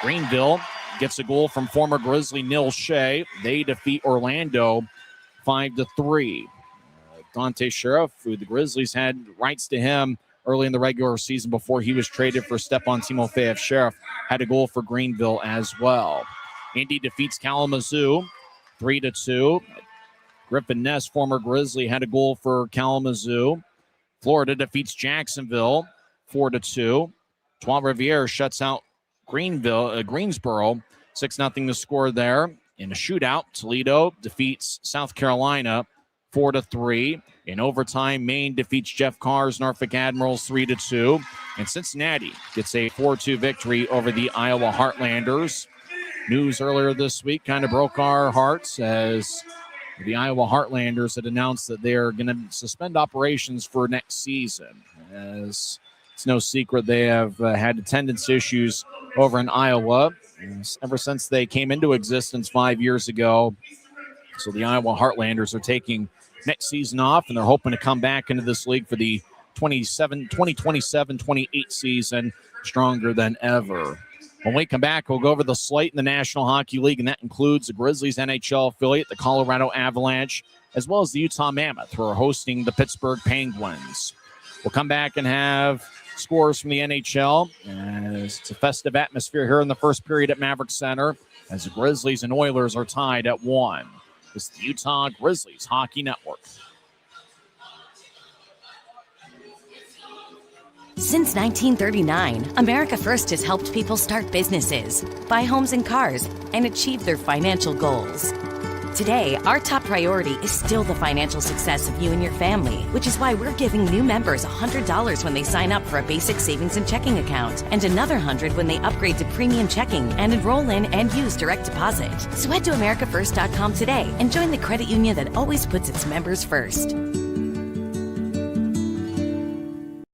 Greenville gets a goal from former Grizzly Neil Shea. They defeat Orlando 5-3. Dante Sheriff, who the Grizzlies had rights to him early in the regular season before he was traded for Stepan Timofeyev. Sheriff had a goal for Greenville as well. Indy defeats Kalamazoo 3-2. Griffin Ness, former Grizzly, had a goal for Kalamazoo. Florida defeats Jacksonville 4-2. Trois-Rivières shuts out Greensboro 6-0 to score there. In a shootout, Toledo defeats South Carolina 4-3. In overtime, Maine defeats Jeff Carr's Norfolk Admirals 3-2. And Cincinnati gets a 4-2 victory over the Iowa Heartlanders. News earlier this week kind of broke our hearts as the Iowa Heartlanders had announced that they're going to suspend operations for next season. As it's no secret they have had attendance issues over in Iowa ever since they came into existence 5 years ago. So the Iowa Heartlanders are taking next season off, and they're hoping to come back into this league for the 2027-28 season stronger than ever. When we come back, we'll go over the slate in the National Hockey League, and that includes the Grizzlies NHL affiliate, the Colorado Avalanche, as well as the Utah Mammoth, who are hosting the Pittsburgh Penguins. We'll come back and have scores from the NHL. As it's a festive atmosphere here in the first period at Maverik Center, as the Grizzlies and Oilers are tied at 1. This is the Utah Grizzlies Hockey Network. Since 1939, America First has helped people start businesses, buy homes and cars, and achieve their financial goals. Today, our top priority is still the financial success of you and your family, which is why we're giving new members $100 when they sign up for a basic savings and checking account, and another $100 when they upgrade to premium checking and enroll in and use direct deposit. So head to AmericaFirst.com today and join the credit union that always puts its members first.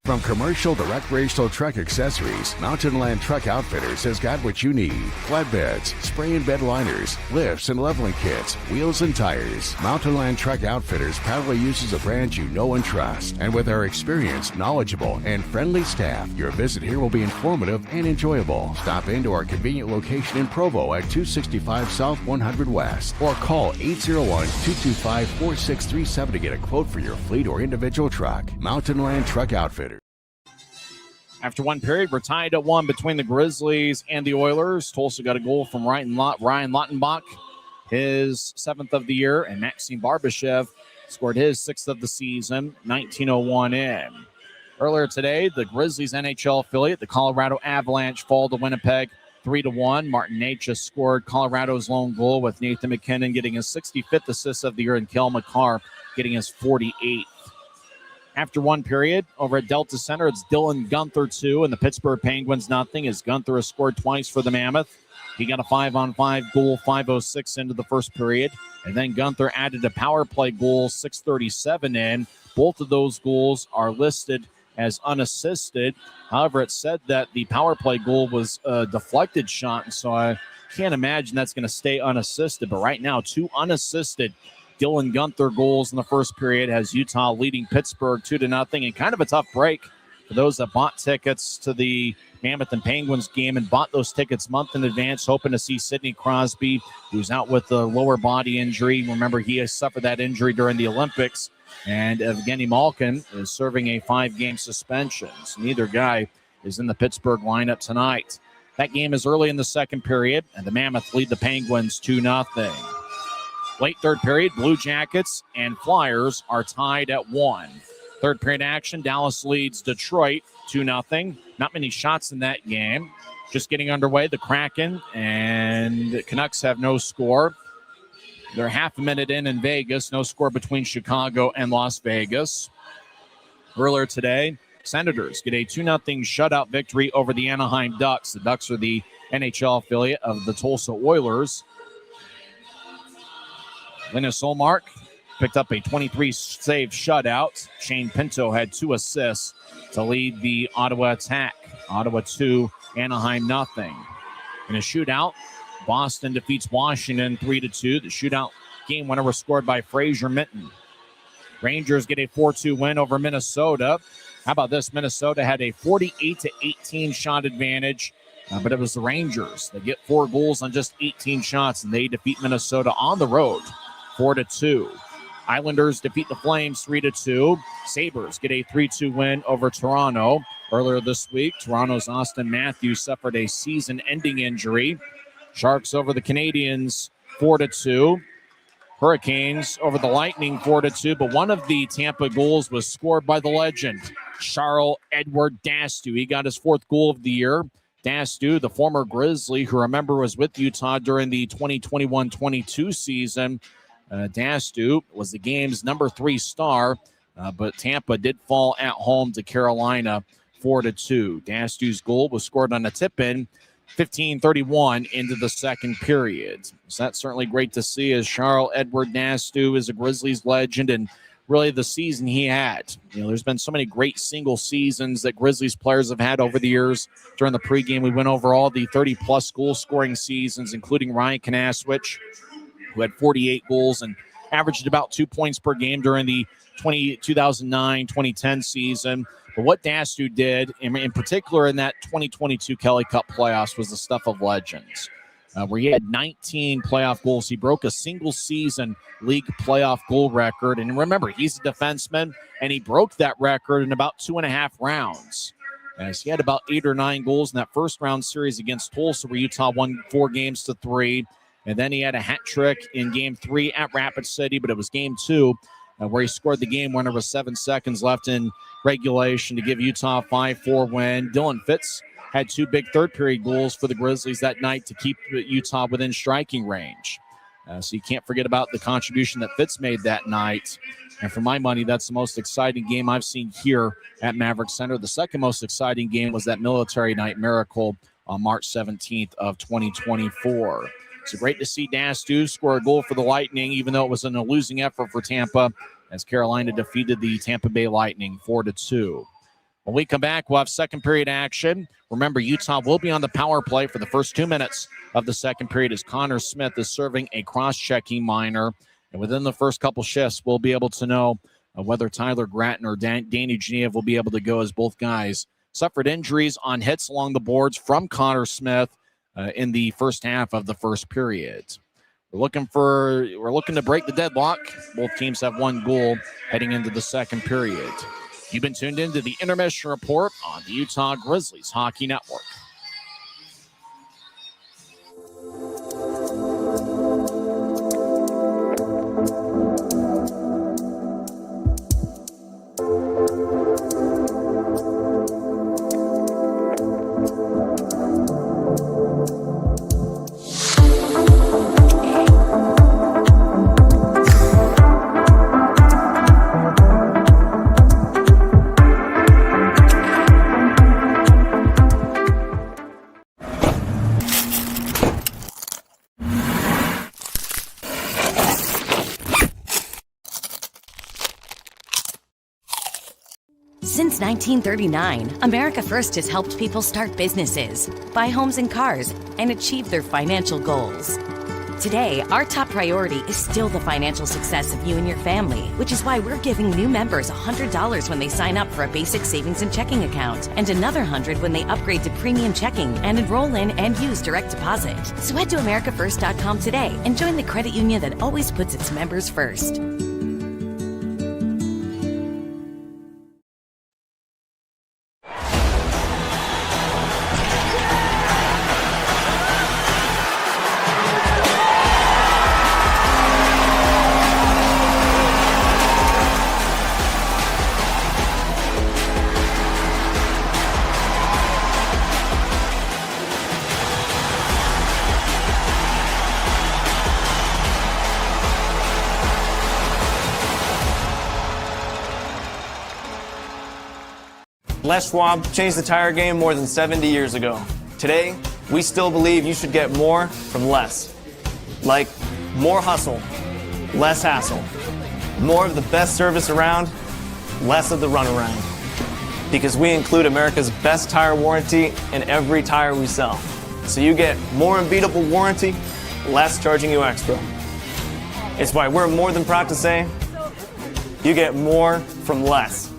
From commercial to recreational truck accessories, Mountain Land Truck Outfitters has got what you need. Flatbeds, spray and bed liners, lifts and leveling kits, wheels and tires. Mountain Land Truck Outfitters proudly uses a brand you know and trust. And with our experienced, knowledgeable, and friendly staff, your visit here will be informative and enjoyable. Stop into our convenient location in Provo at 265 South 100 West or call 801-225-4637 to get a quote for your fleet or individual truck. Mountain Land Truck Outfitters. After one period, we're tied at 1 between the Grizzlies and the Oilers. Tulsa got a goal from Ryan Lautenbach, his 7th of the year, and Maxim Barbashev scored his 6th of the season, 19:01 in. Earlier today, the Grizzlies NHL affiliate, the Colorado Avalanche, fall to Winnipeg 3-1. Martin Necas scored Colorado's lone goal, with Nathan McKinnon getting his 65th assist of the year and Kel McCarr getting his 48th. After one period, over at Delta Center, it's Dylan Gunther 2 and the Pittsburgh Penguins nothing, as Gunther has scored twice for the Mammoth. He got a 5-on-5 goal, 5:06 into the first period. And then Gunther added a power play goal, 6:37 in. Both of those goals are listed as unassisted. However, it said that the power play goal was a deflected shot, and so I can't imagine that's going to stay unassisted. But right now, 2 unassisted Dylan Gunther goals in the first period has Utah leading Pittsburgh 2-0, and kind of a tough break for those that bought tickets to the Mammoth and Penguins game and bought those tickets month in advance, hoping to see Sidney Crosby, who's out with a lower body injury. Remember, he has suffered that injury during the Olympics, and Evgeny Malkin is serving a 5-game suspension. So neither guy is in the Pittsburgh lineup tonight. That game is early in the second period, and the Mammoth lead the Penguins 2-0. Late third period, Blue Jackets and Flyers are tied at 1. Third period action, Dallas leads Detroit 2-0. Not many shots in that game. Just getting underway, the Kraken and the Canucks have no score. They're half a minute in Vegas. No score between Chicago and Las Vegas. Earlier today, Senators get a 2-0 shutout victory over the Anaheim Ducks. The Ducks are the NHL affiliate of the Tulsa Oilers. Linus Olmark picked up a 23-save shutout. Shane Pinto had 2 assists to lead the Ottawa attack. Ottawa 2, Anaheim nothing. In a shootout, Boston defeats Washington 3-2. The shootout game winner was scored by Fraser Minton. Rangers get a 4-2 win over Minnesota. How about this? Minnesota had a 48-18 shot advantage, but it was the Rangers. They get 4 goals on just 18 shots, and they defeat Minnesota on the road 4-2. Islanders defeat the Flames 3-2. Sabres get a 3-2 win over Toronto. Earlier this week, Toronto's Austin Matthews suffered a season-ending injury. Sharks over the Canadiens 4-2. Hurricanes over the Lightning 4-2, but one of the Tampa goals was scored by the legend, Charles-Edouard Dastu. He got his 4th goal of the year. Dastu, the former Grizzly, who remember was with Utah during the 2021-22 season. Dastu was the game's number 3 star, but Tampa did fall at home to Carolina 4-2. Dastu's goal was scored on a tip-in 15:31 into the second period. So that's certainly great to see, as Charles-Edouard Dastu is a Grizzlies legend and really the season he had. There's been so many great single seasons that Grizzlies players have had over the years. During the pregame, we went over all the 30-plus goal-scoring seasons, including Ryan Kanaswich, who had 48 goals and averaged about 2 points per game during the 2009-2010 season. But what Dastu did, in particular in that 2022 Kelly Cup playoffs, was the stuff of legends, where he had 19 playoff goals. He broke a single-season league playoff goal record. And remember, he's a defenseman, and he broke that record in about 2.5 rounds. As he had about 8 or 9 goals in that first-round series against Tulsa, where Utah won 4-3. And then he had a hat trick in Game 3 at Rapid City, but it was Game 2, where he scored the game winner with 7 seconds left in regulation to give Utah a 5-4 win. Dylan Fitz had 2 big third-period goals for the Grizzlies that night to keep Utah within striking range. So you can't forget about the contribution that Fitz made that night. And for my money, that's the most exciting game I've seen here at Maverik Center. The second most exciting game was that Military Night Miracle on March 17th of 2024. So great to see Dastu score a goal for the Lightning, even though it was in a losing effort for Tampa, as Carolina defeated the Tampa Bay Lightning 4-2. When we come back, we'll have second period action. Remember, Utah will be on the power play for the first 2 minutes of the second period, as Connor Smith is serving a cross-checking minor. And within the first couple shifts, we'll be able to know whether Tyler Gratton or Danny Genev will be able to go, as both guys suffered injuries on hits along the boards from Connor Smith in the first half of the first period. We're looking to break the deadlock. Both teams have 1 goal heading into the second period. You've been tuned into the Intermission Report on the Utah Grizzlies Hockey Network. Since 1939, America First has helped people start businesses, buy homes and cars, and achieve their financial goals. Today, our top priority is still the financial success of you and your family, which is why we're giving new members $100 when they sign up for a basic savings and checking account, and another $100 when they upgrade to premium checking and enroll in and use direct deposit. So head to AmericaFirst.com today and join the credit union that always puts its members first. Les Schwab changed the tire game more than 70 years ago. Today, we still believe you should get more from less. Like more hustle, less hassle. More of the best service around, less of the runaround. Because we include America's best tire warranty in every tire we sell. So you get more unbeatable warranty, less charging you extra. It's why we're more than proud to say, you get more from less.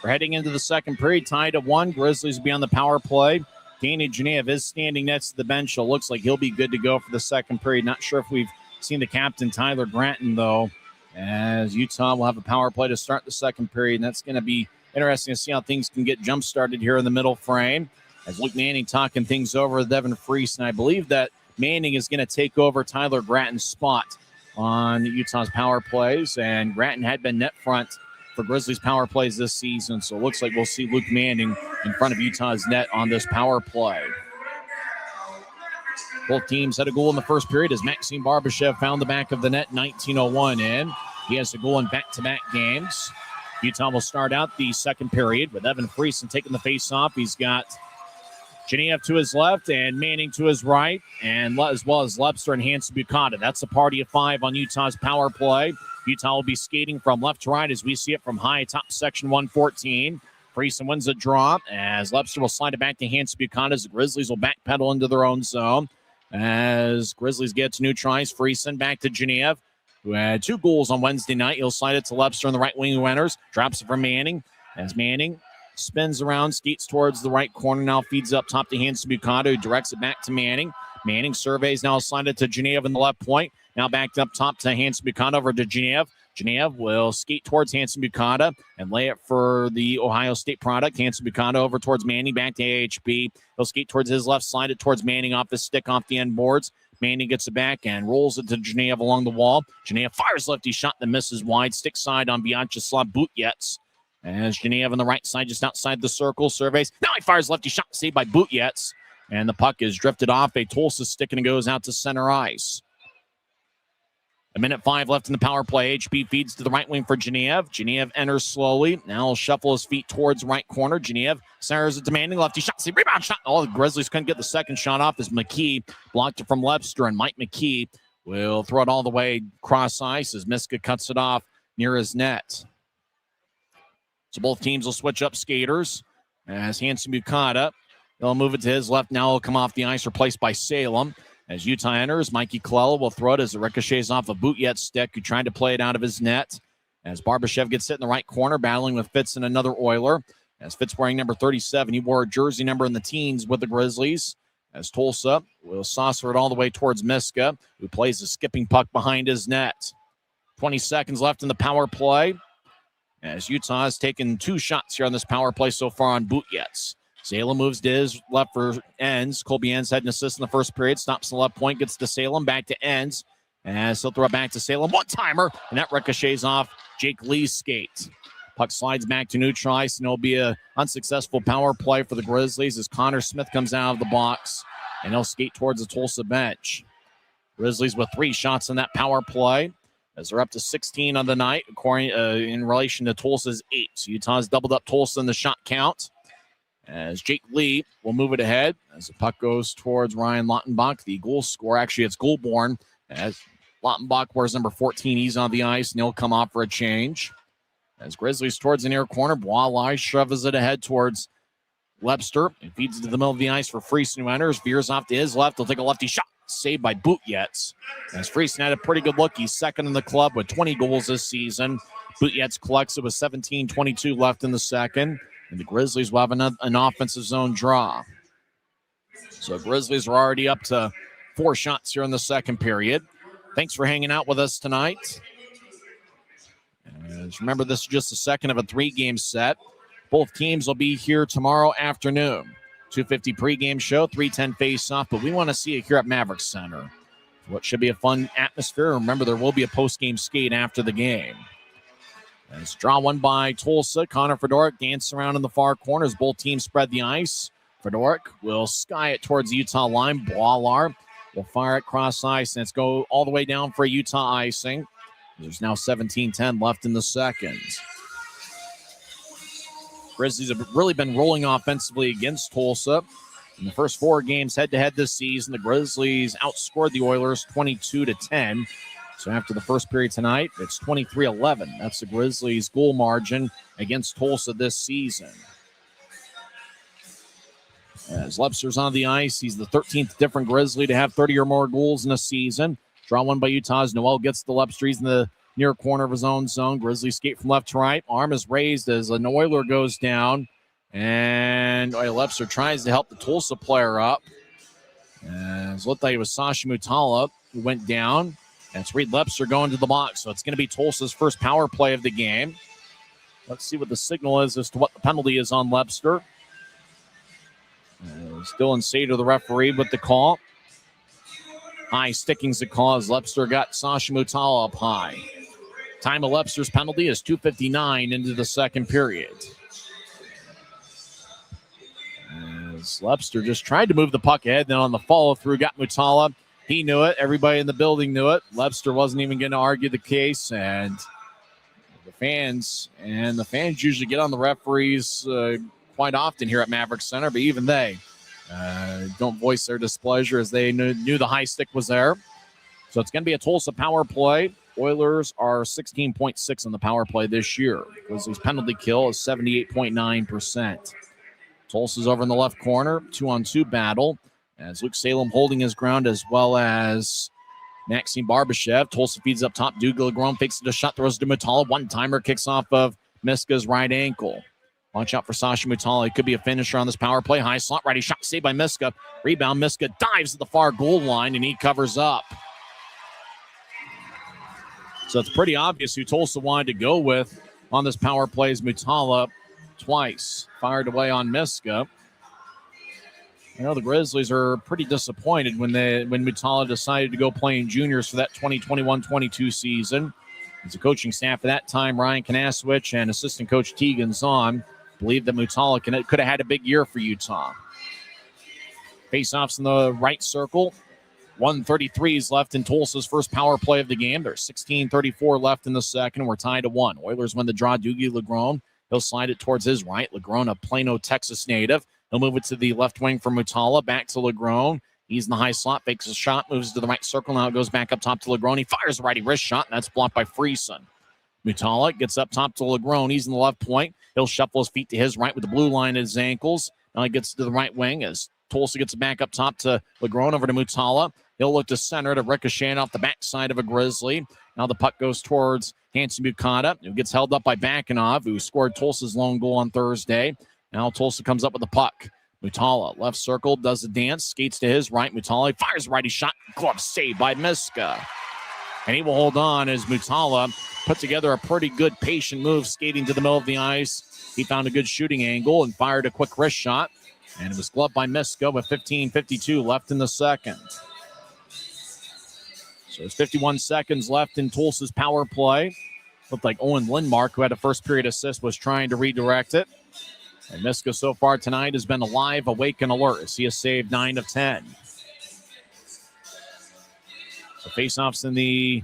We're heading into the second period, tied at 1. Grizzlies will be on the power play. Danny Genev is standing next to the bench, so it looks like he'll be good to go for the second period. Not sure if we've seen the captain, Tyler Granton, though, as Utah will have a power play to start the second period, and that's going to be interesting to see how things can get jump-started here in the middle frame. As Luke Manning talking things over with Devin Freese, and I believe that Manning is going to take over Tyler Gratton's spot on Utah's power plays, and Gratton had been net front for Grizzlies power plays this season, so it looks like we'll see Luke Manning in front of Utah's net on this power play. Both teams had a goal in the first period as Maxim Barbashev found the back of the net, 19:01 in. He has a goal in back-to-back games. Utah will start out the second period with Evan Friesen taking the face-off. He's got Genev to his left and Manning to his right, and as well as Lepster and Hanson Bukata. That's a party of 5 on Utah's power play. Utah will be skating from left to right as we see it from high top section 114. Friesen wins a draw as Lepster will slide it back to Hanson Bukata as the Grizzlies will backpedal into their own zone. As Grizzlies get to neutralize, Friesen back to Genev, who had 2 goals on Wednesday night. He'll slide it to Lepster on the right wing who enters. Drops it for Manning as Manning spins around, skates towards the right corner, now feeds up top to Hanson Bukata, who directs it back to Manning. Manning surveys, now slide it to Genev in the left point. Now backed up top to Hanson Bukata over to Genev. Genev will skate towards Hanson Bukata and lay it for the Ohio State product. Hanson Bukata over towards Manning, back to AHB. He'll skate towards his left, slide it towards Manning off his stick, off the end boards. Manning gets it back and rolls it to Genev along the wall. Genev fires lefty shot that misses wide. Stick side on Vyacheslav Butyets. As Genev on the right side, just outside the circle, surveys. Now he fires lefty shot, saved by Butyets. And the puck is drifted off a Tulsa stick and it goes out to center ice. 1:05 left in the power play. HP feeds to the right wing for Genev. Genev enters slowly. Now he'll shuffle his feet towards right corner. Genev centers it, demanding lefty shot. See, rebound shot. Oh, the Grizzlies couldn't get the second shot off as McKee blocked it from Lepster, and Mike McKee will throw it all the way cross ice as Miska cuts it off near his net. So both teams will switch up skaters as Hanson Bukata, they'll move it to his left. Now he'll come off the ice, replaced by Salem. As Utah enters, Mikey Colella will throw it as it ricochets off a Butyet's stick, who tried to play it out of his net. As Barbashev gets hit in the right corner, battling with Fitz and another Oiler. As Fitz wearing number 37, he wore a jersey number in the teens with the Grizzlies. As Tulsa will saucer it all the way towards Miska, who plays a skipping puck behind his net. 20 seconds left in the power play. As Utah has taken 2 shots here on this power play so far on Butyets. Salem moves to his left for Enns. Colby Enns had an assist in the first period. Stops in the left point, gets to Salem, back to Enns. As he'll throw it back to Salem. One-timer, and that ricochets off Jake Lee's skate. Puck slides back to neutral ice, and it'll be an unsuccessful power play for the Grizzlies as Connor Smith comes out of the box, and he'll skate towards the Tulsa bench. Grizzlies with 3 shots in that power play, as they're up to 16 on the night, according in relation to Tulsa's 8. So Utah's doubled up Tulsa in the shot count. As Jake Lee will move it ahead as the puck goes towards Ryan Lautenbach, the goal scorer. Actually, it's Goulbourne. As Lautenbach wears number 14, he's on the ice, and he'll come off for a change. As Grizzlies towards the near corner, Bois shoves it ahead towards Lepster. It feeds it to the middle of the ice for Friesen, who enters, veers off to his left. He'll take a lefty shot, saved by Butyets. As Friesen had a pretty good look, he's second in the club with 20 goals this season. Butyets collects it with 17:22 left in the second. And the Grizzlies will have an offensive zone draw. So Grizzlies are already up to 4 shots here in the second period. Thanks for hanging out with us tonight. And remember, this is just the second of a 3-game set. Both teams will be here tomorrow afternoon. 2:50 pregame show, 3:10 face-off. But we want to see you here at Maverik Center. What should be a fun atmosphere. Remember, there will be a post-game skate after the game. As draw one by Tulsa, Connor Fedoruk dances around in the far corners. Both teams spread the ice. Fedoruk will sky it towards the Utah line. Boilar will fire it cross ice, and it's go all the way down for a Utah icing. There's now 17:10 left in the second. Grizzlies have really been rolling offensively against Tulsa. In the first 4 games head-to-head this season, the Grizzlies outscored the Oilers 22-10. So after the first period tonight, it's 23-11. That's the Grizzlies' goal margin against Tulsa this season. As Lepster's on the ice, he's the 13th different Grizzly to have 30 or more goals in a season. Draw one by Utah's Noel gets the Lepster. He's in the near corner of his own zone. Grizzlies skate from left to right. Arm is raised as an Oiler goes down. And Lepster tries to help the Tulsa player up. It looked like it was Sasha Mutala who went down. And it's Reed Lepster going to the box. So it's going to be Tulsa's first power play of the game. Let's see what the signal is as to what the penalty is on Lepster. Dylan Sater, the referee, with the call. High sticking's the call as Lepster got Sasha Mutala up high. Time of Lepster's penalty is 2:59 into the second period. As Lepster just tried to move the puck ahead, then on the follow-through got Mutala. He knew it. Everybody in the building knew it. Lepster wasn't even going to argue the case, and the fans usually get on the referees quite often here at Maverik Center, but even they don't voice their displeasure as they knew the high stick was there. So it's going to be a Tulsa power play. Oilers are 16.6 on the power play this year. Grizzlies' penalty kill is 78.9%. Tulsa's over in the left corner, 2-on-2 battle, as Luke Salem holding his ground as well as Maxime Barbashev. Tulsa feeds up top. Dougal Legron fakes it a shot, throws to Mutala. One-timer kicks off of Miska's right ankle. Watch out for Sasha Mutala. He could be a finisher on this power play. High slot, righty shot saved by Miska. Rebound, Miska dives to the far goal line, and he covers up. So it's pretty obvious who Tulsa wanted to go with on this power play is Mutala twice. Fired away on Miska. You know, the Grizzlies are pretty disappointed when Mutala decided to go play in juniors for that 2021-22 season. As the coaching staff at that time, Ryan Kanaswich and assistant coach Tegan Zahn, believed that Mutala could have had a big year for Utah. Face-offs in the right circle. 1:33 is left in Tulsa's first power play of the game. There's 16:34 left in the second. We're tied at 1. Oilers win the draw. Dougie Legron. He'll slide it towards his right. Legron, a Plano, Texas native. He'll move it to the left wing for Mutala. Back to Legron. He's in the high slot. Fakes a shot. Moves to the right circle. Now it goes back up top to Legron. He fires a righty wrist shot, and that's blocked by Friesen. Mutala gets up top to Legron. He's in the left point. He'll shuffle his feet to his right with the blue line at his ankles. Now he gets to the right wing as Tulsa gets it back up top to Legron over to Mutala. He'll look to center to ricochet off the backside of a Grizzly. Now the puck goes towards Hanson Bukata, who gets held up by Bakanov, who scored Tulsa's lone goal on Thursday. Now Tulsa comes up with the puck. Mutala, left circle, does the dance, skates to his right. Mutala fires a righty shot. Glove saved by Miska. And he will hold on as Mutala put together a pretty good patient move, skating to the middle of the ice. He found a good shooting angle and fired a quick wrist shot. And it was gloved by Miska with 15:52 left in the second. So there's 51 seconds left in Tulsa's power play. Looked like Owen Lindmark, who had a first period assist, was trying to redirect it. And Miska so far tonight has been alive, awake, and alert as he has saved 9 of 10. So faceoffs in the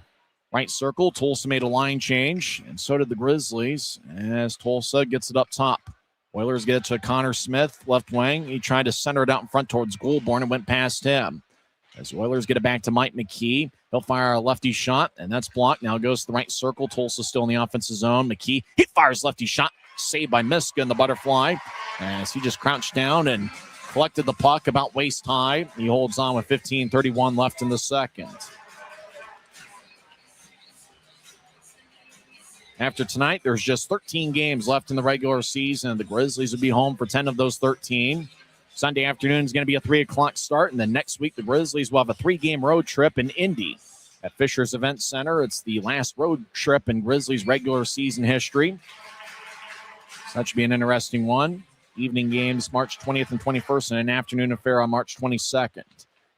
right circle. Tulsa made a line change, and so did the Grizzlies as Tulsa gets it up top. Oilers get it to Connor Smith, left wing. He tried to center it out in front towards Goulbourne and went past him. As the Oilers get it back to Mike McKee, he'll fire a lefty shot, and that's blocked. Now goes to the right circle. Tulsa still in the offensive zone. McKee, he fires lefty shot, saved by Miska in the butterfly, as he just crouched down and collected the puck about waist high. He holds on with 15:31 left in the second. After tonight, there's just 13 games left in the regular season. The Grizzlies will be home for 10 of those 13. Sunday afternoon is going to be a 3 o'clock start, and then next week the Grizzlies will have a 3-game road trip in Indy at Fisher's Event Center. It's the last road trip in Grizzlies regular season history. So that should be an interesting one. Evening games March 20th and 21st, and an afternoon affair on March 22nd.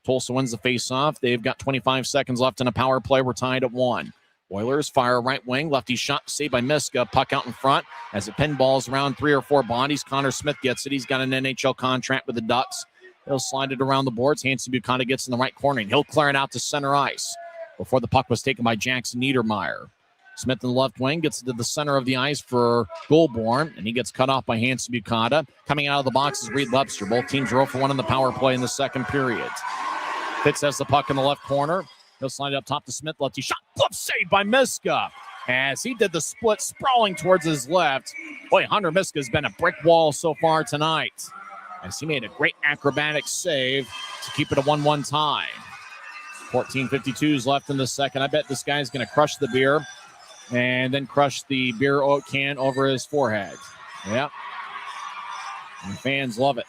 Tulsa wins the face-off. They've got 25 seconds left in a power play. We're tied at 1. Oilers fire right wing. Lefty shot saved by Miska. Puck out in front as it pinballs around 3 or 4 bodies. Connor Smith gets it. He's got an NHL contract with the Ducks. He'll slide it around the boards. Hanson Bukata gets in the right corner, and he'll clear it out to center ice before the puck was taken by Jackson Niedermeyer. Smith in the left wing gets to the center of the ice for Goulbourne, and he gets cut off by Hanson Bukata. Coming out of the box is Reed Lepster. Both teams are 0 for 1 in the power play in the second period. Fitz has the puck in the left corner. He'll slide it up top to Smith. Lefty shot. Glove saved by Miska as he did the split, sprawling towards his left. Boy, Hunter Miska has been a brick wall so far tonight as he made a great acrobatic save to keep it a 1-1 tie. 14:52 left in the second. I bet this guy's going to crush the beer and then crush the beer can over his forehead. Yep. And the fans love it.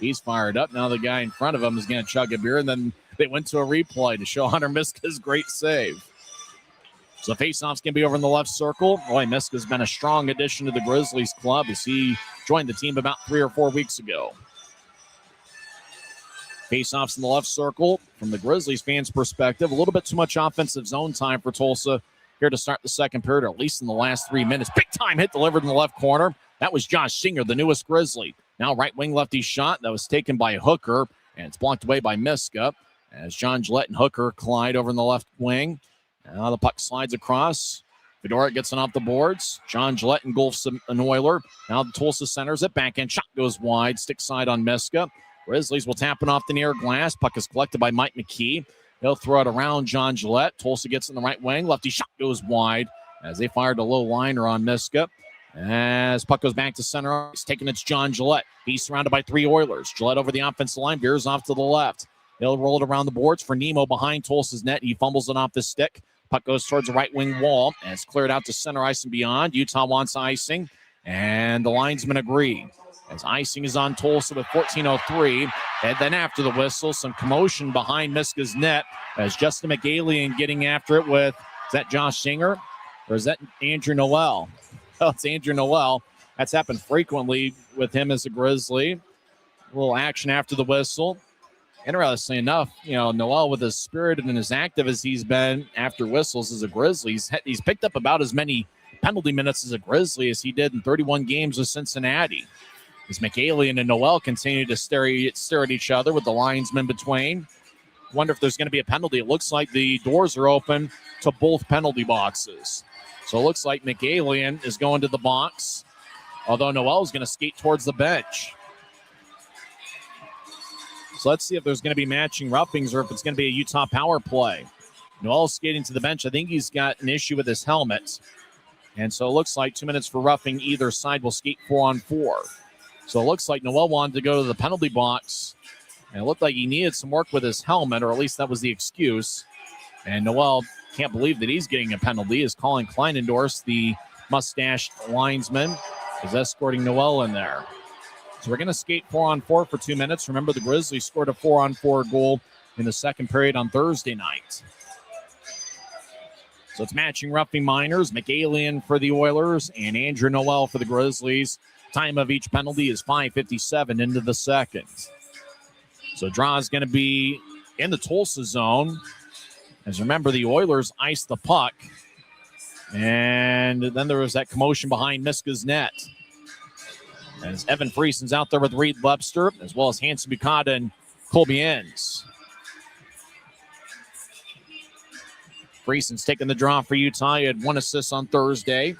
He's fired up. Now the guy in front of him is going to chug a beer, and then they went to a replay to show Hunter Miska's great save. So faceoff's going to be over in the left circle. Boy, Miska's been a strong addition to the Grizzlies club as he joined the team about 3 or 4 weeks ago. Faceoffs in the left circle. From the Grizzlies fans' perspective, a little bit too much offensive zone time for Tulsa here to start the second period, or at least in the last 3 minutes. Big time hit delivered in the left corner. That was Josh Singer, the newest Grizzly. Now right wing lefty shot that was taken by Hooker, and it's blocked away by Miska as John Gillette and Hooker collide over in the left wing. Now the puck slides across. Fedora gets it off the boards. John Gillette engulfs an Oiler. Now the Tulsa centers it. Backhand shot goes wide. Stick side on Miska. Grizzlies will tap it off the near glass. Puck is collected by Mike McKee. He'll throw it around John Gillette. Tulsa gets in the right wing. Lefty shot goes wide as they fired a low liner on Miska. As puck goes back to center, he's taking it's John Gillette. He's surrounded by 3 Oilers. Gillette over the offensive line, veers off to the left. He'll roll it around the boards for Nemo behind Tulsa's net. He fumbles it off the stick. Puck goes towards the right wing wall, and it's cleared out to center ice and beyond. Utah wants icing, and the linesmen agree. As icing is on Tulsa with 14:03. And then after the whistle, some commotion behind Miska's net as Justin McAlien getting after it with, is that Josh Singer? Or is that Andrew Noel? Oh, it's Andrew Noel. That's happened frequently with him as a Grizzly. A little action after the whistle. Interestingly enough, Noel, with as spirited and as active as he's been after whistles as a Grizzly, he's picked up about as many penalty minutes as a Grizzly as he did in 31 games with Cincinnati. As McAlien and Noel continue to stare at each other with the linesmen between. Wonder if there's going to be a penalty. It looks like the doors are open to both penalty boxes. So it looks like McAlien is going to the box, although Noel is going to skate towards the bench. So let's see if there's going to be matching roughings or if it's going to be a Utah power play. Noel's skating to the bench. I think he's got an issue with his helmet. And so it looks like 2 minutes for roughing. Either side will skate 4-on-4. So it looks like Noel wanted to go to the penalty box. And it looked like he needed some work with his helmet, or at least that was the excuse. And Noel can't believe that he's getting a penalty as Colin Kleinendorf, the mustached linesman, is escorting Noel in there. So we're going to skate 4-on-4 for 2 minutes. Remember, the Grizzlies scored a 4-on-4 goal in the second period on Thursday night. So it's matching roughing minors, McAlien for the Oilers and Andrew Noel for the Grizzlies. Time of each penalty is 5:57 into the second. So draw is going to be in the Tulsa zone. As remember, the Oilers iced the puck. And then there was that commotion behind Miska's net. As Evan Friesen's out there with Reed Webster, as well as Hanson Bukata and Colby Enns. Friesen's taking the draw for Utah. He had 1 assist on Thursday.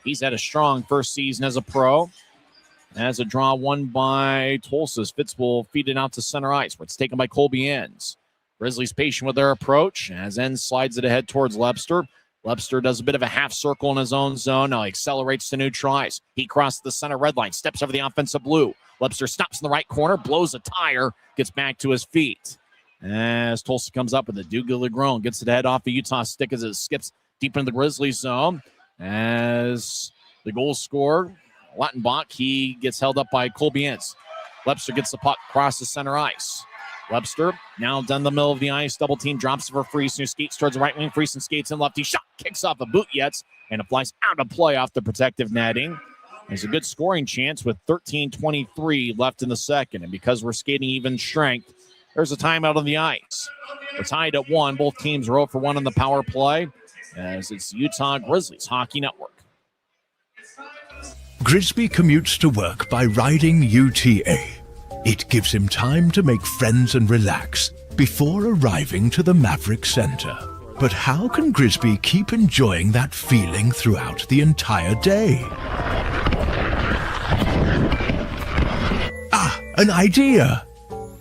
He's had a strong first season as a pro. As a draw won by Tulsa's, Fitz will feed it out to center ice, where it's taken by Colby Enns. Grizzlies patient with their approach as Enns slides it ahead towards Webster. Webster does a bit of a half circle in his own zone. Now he accelerates to neutral ice. He crosses the center red line, steps over the offensive blue. Webster stops in the right corner, blows a tire, gets back to his feet. As Tulsa comes up with a Duga-Legron, gets it head off the Utah stick as it skips deep into the Grizzlies zone. As the goal scorer, Lattenbach, he gets held up by Colby Enns. Webster gets the puck across the center ice. Webster now down the middle of the ice. Double team drops for Friesen, who skates towards the right wing. Friesen skates in lefty shot, kicks off a boot yet, and it flies out of play off the protective netting. There's a good scoring chance with 13:23 left in the second. And because we're skating even strength, there's a timeout on the ice. We're tied at 1. Both teams are 0 for 1 on the power play, as it's Utah Grizzlies Hockey Network. Grisby commutes to work by riding UTA. It gives him time to make friends and relax before arriving to the Maverik Center. But how can Grisby keep enjoying that feeling throughout the entire day? An idea!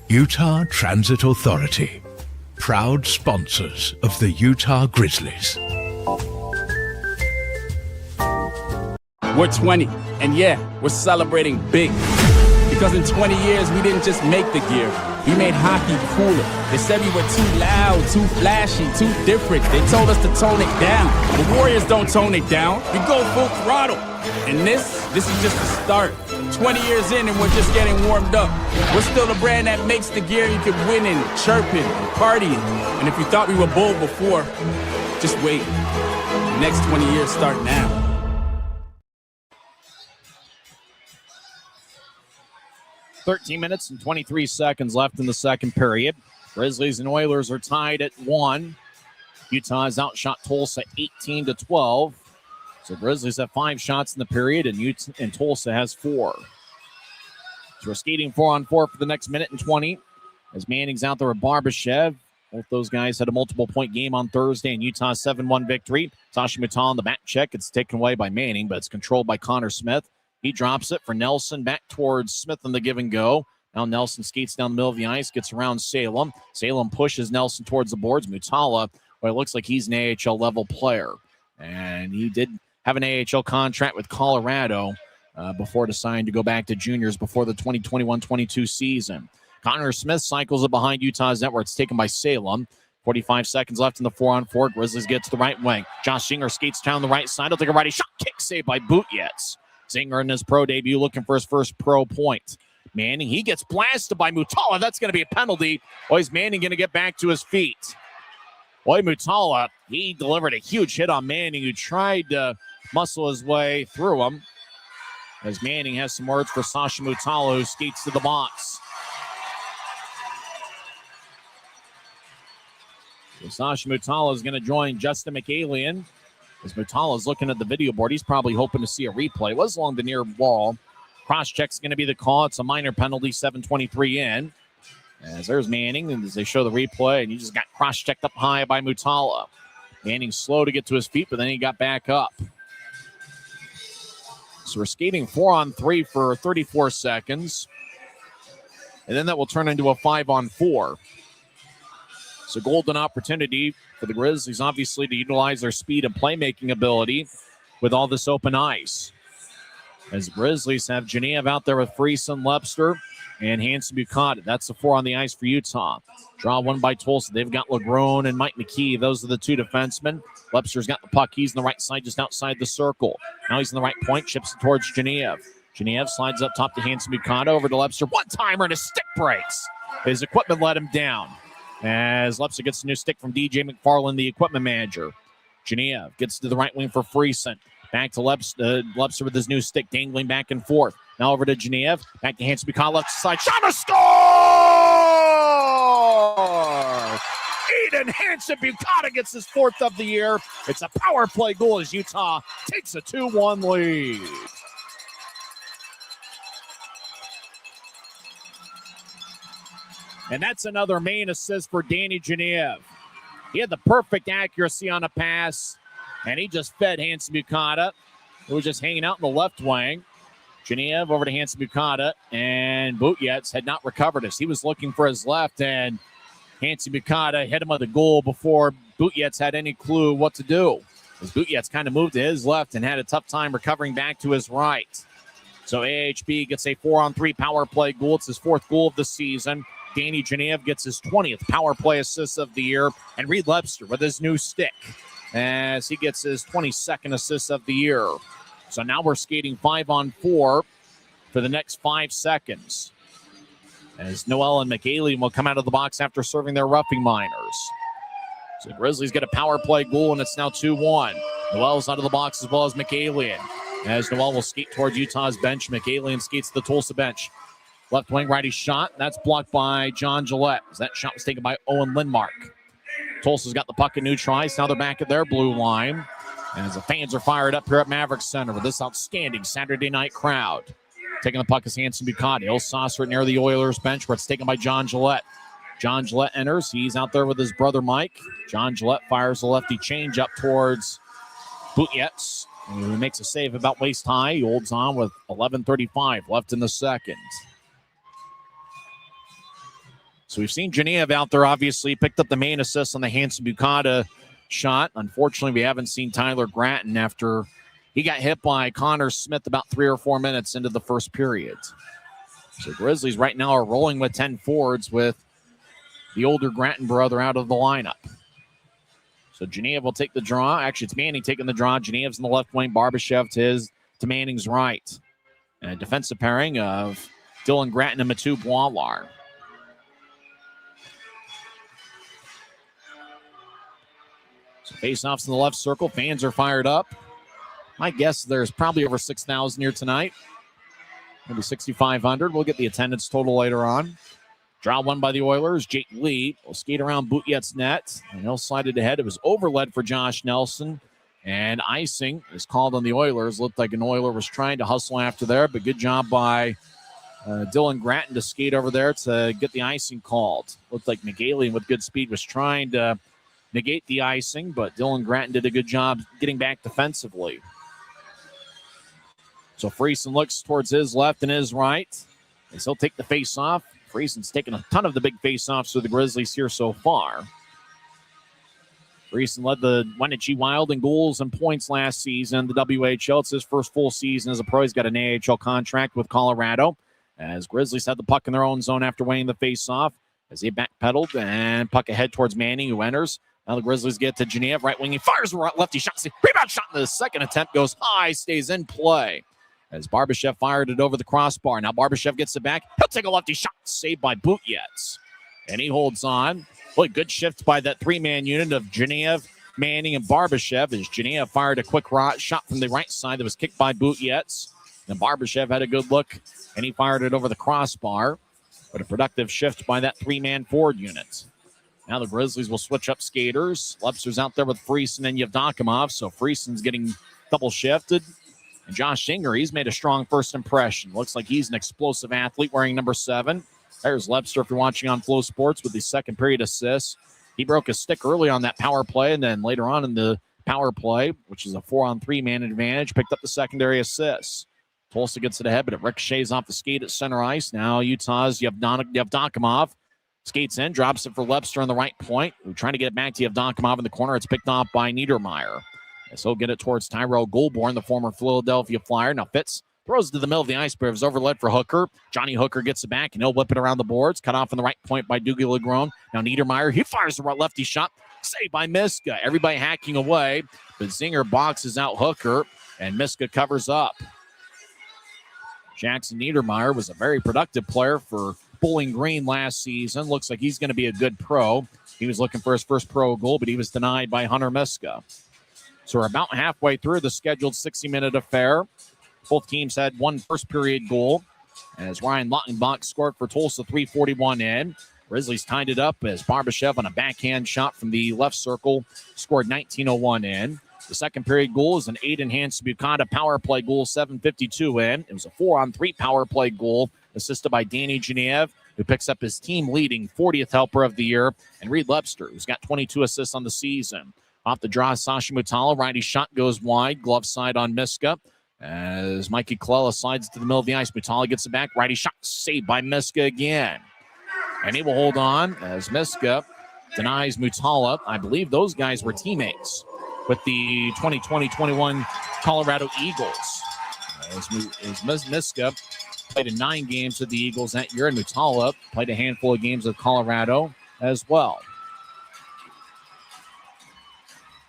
Utah Transit Authority, proud sponsors of the Utah Grizzlies. We're 20, and yeah, we're celebrating big. Because in 20 years, we didn't just make the gear, We made hockey cooler. They said we were too loud, too flashy, too different. They told us to tone it down. The Warriors don't tone it down. We go full throttle. And this is just the start. 20 years in and we're just getting warmed up. We're still the brand that makes the gear you can win in, chirping, partying. And if you thought we were bold before, just wait. The next 20 years start now. "13 minutes and 23 seconds left in the second period. Grizzlies and Oilers are tied at 1. Utah has outshot Tulsa 18-12. So Grizzlies have 5 shots in the period, and Tulsa has 4. So we're skating 4-on-4 for the next minute and 20. As Manning's out there with Barbashev. Both those guys had a multiple-point game on Thursday in Utah's 7-1 victory. Sasha Mutal on the back check. It's taken away by Manning, but it's controlled by Connor Smith. He drops it for Nelson back towards Smith on the give and go. Now Nelson skates down the middle of the ice, gets around Salem. Salem pushes Nelson towards the boards. Mutala, well, it looks like he's an AHL level player. And he did have an AHL contract with Colorado before deciding to go back to juniors before the 2021-22 season. Connor Smith cycles it behind Utah's net where it's taken by Salem. 45 seconds left in the 4-on-4. Grizzlies get to the right wing. Josh Singer skates down the right side. He'll take a righty shot. Kick saved by Bootyets. Singer in his pro debut looking for his first pro point. Manning, he gets blasted by Mutala. That's going to be a penalty. Or is Manning going to get back to his feet? Boy, Mutala, he delivered a huge hit on Manning, who tried to muscle his way through him. As Manning has some words for Sasha Mutala, who skates to the box. So Sasha Mutala is going to join Justin McAlian. As Mutala is looking at the video board, he's probably hoping to see a replay. It was along the near wall. Cross-check's going to be the call. It's a minor penalty, 7:23 in. As there's Manning, and as they show the replay, and he just got cross-checked up high by Mutala. Manning slow to get to his feet, but then he got back up. So we're skating 4-on-3 for 34 seconds. And then that will turn into a 5-on-4. It's a golden opportunity for the Grizzlies, obviously, to utilize their speed and playmaking ability with all this open ice. As Grizzlies have Genev out there with Friesen, Lepster, and Hanson Bukata. That's the 4 on the ice for Utah. Draw one by Tulsa. They've got LeGrone and Mike McKee. Those are the 2 defensemen. Lepster's got the puck. He's on the right side, just outside the circle. Now he's in the right point, chips it towards Genev. Genev slides up top to Hanson Bukata, over to Lepster. One-timer and his stick breaks. His equipment let him down. As Lepster gets a new stick from DJ McFarland, the equipment manager. Genev gets to the right wing for Friesen. Back to Lepster with his new stick, dangling back and forth. Now over to Genev. Back to Hanson Bukata, left side. Shot, a score! Eden Hanson Bukata gets his 4th of the year. It's a power play goal as Utah takes a 2-1 lead. And that's another main assist for Danny Genev. He had the perfect accuracy on a pass, and he just fed Hanson Bukata, who was just hanging out in the left wing. Genev over to Hanson Bukata, and Bootyets had not recovered this. He was looking for his left, and Hanson Bukata hit him with a goal before Bootyets had any clue what to do. As Bootyets kind of moved to his left and had a tough time recovering back to his right. So AHB gets a 4-on-3 power play goal. It's his 4th goal of the season. Danny Genev gets his 20th power play assist of the year. And Reed Lepster with his new stick as he gets his 22nd assist of the year. So now we're skating 5-on-4 for the next 5 seconds. As Noel and McAley will come out of the box after serving their roughing minors. So the Grizzlies get a power play goal, and it's now 2-1. Noel's out of the box as well as McAley. As Noel will skate towards Utah's bench, McAley skates to the Tulsa bench. Left wing righty shot. That's blocked by John Gillette. As that shot was taken by Owen Lindmark. Tulsa's got the puck at neutral ice. Now they're back at their blue line. And as the fans are fired up here at Maverik Center with this outstanding Saturday night crowd. Taking the puck is Hanson Bukata. He'll saucer it near the Oilers bench where it's taken by John Gillette. John Gillette enters. He's out there with his brother Mike. John Gillette fires a lefty change up towards Bootyets. He makes a save about waist high. He holds on with 11:35 left in the second. So we've seen Genev out there, obviously, picked up the main assist on the Hanson Bukata shot. Unfortunately, we haven't seen Tyler Gratton after he got hit by Connor Smith about 3 or 4 minutes into the first period. So Grizzlies right now are rolling with 10 forwards with the older Grattan brother out of the lineup. So Genev will take the draw. Actually, it's Manning taking the draw. Genev's in the left wing. Barbashev to Manning's right. And a defensive pairing of Dylan Grattan and Matu Boilar. So face-offs in the left circle. Fans are fired up. My guess there's probably over 6,000 here tonight. Maybe 6,500. We'll get the attendance total later on. Draw one by the Oilers. Jake Lee will skate around Boutjet's net. And he'll slide it ahead. It was overled for Josh Nelson. And icing is called on the Oilers. Looked like an Oiler was trying to hustle after there. But good job by Dylan Grattan to skate over there to get the icing called. Looked like McGaley with good speed was trying to negate the icing. But Dylan Grattan did a good job getting back defensively. So Friesen looks towards his left and his right. As he'll take the face-off. Friesen's taken a ton of the big face-offs for the Grizzlies here so far. Friesen led the Wenatchee Wild in goals and points last season. The WHL, it's his first full season as a pro. He's got an AHL contract with Colorado. As Grizzlies had the puck in their own zone after winning the face-off. As he backpedaled and puck ahead towards Manning, who enters. Now the Grizzlies get to Genev, right wing. He fires a lefty shot. Rebound shot in the second attempt. Goes high, stays in play. As Barbashev fired it over the crossbar. Now Barbashev gets it back. He'll take a lefty shot. Saved by Boutjet's. And he holds on. Boy, good shift by that three-man unit of Genev, Manning, and Barbashev. As Genev fired a quick shot from the right side that was kicked by Boutjet's. And Barbashev had a good look, and he fired it over the crossbar. But a productive shift by that three-man forward unit. Now the Grizzlies will switch up skaters. Lepster's out there with Friesen and Yevdokimov. So Friesen's getting double shifted. And Josh Singer, he's made a strong first impression. Looks like he's an explosive athlete wearing number 7. There's Lepster if you're watching on Flow Sports with the second period assist. He broke a stick early on that power play, and then later on in the power play, which is a 4-on-3 man advantage, picked up the secondary assist. Tulsa gets it ahead, but it ricochets off the skate at center ice. Now Utah's Yevdokimov skates in, drops it for Lepster on the right point. We're trying to get it back to Yevdokimov in the corner. It's picked off by Niedermeyer. So he'll get it towards Tyrell Goulbourne, the former Philadelphia Flyer. Now Fitz throws it to the middle of the ice, but it was overled for Hooker. Johnny Hooker gets it back, and he'll whip it around the boards. Cut off on the right point by Dougie Legrone. Now Niedermeyer, he fires the right lefty shot. Saved by Miska. Everybody hacking away, but Zinger boxes out Hooker, and Miska covers up. Jackson Niedermeyer was a very productive player for Bowling Green last season. Looks like he's going to be a good pro. He was looking for his first pro goal, but he was denied by Hunter Miska. So we're about halfway through the scheduled 60-minute affair. Both teams had one first-period goal. As Ryan Lottenbach scored for Tulsa, 3:41 in. Grizzlies tied it up as Barbashev on a backhand shot from the left circle scored 19:01 in. The second period goal is an Aiden Hansen-Bukata power play goal, 7:52 in. It was a 4-on-3 power play goal assisted by Danny Genev, who picks up his team-leading 40th helper of the year, and Reed Lepster, who's got 22 assists on the season. Off the draw, Sasha Mutala. Righty shot goes wide. Glove side on Miska. As Mikey Colella slides to the middle of the ice. Mutala gets it back. Righty shot saved by Miska again. And he will hold on as Miska denies Mutala. I believe those guys were teammates with the 2020-21 Colorado Eagles. As Miska played in 9 games with the Eagles that year, and Mutala played a handful of games with Colorado as well.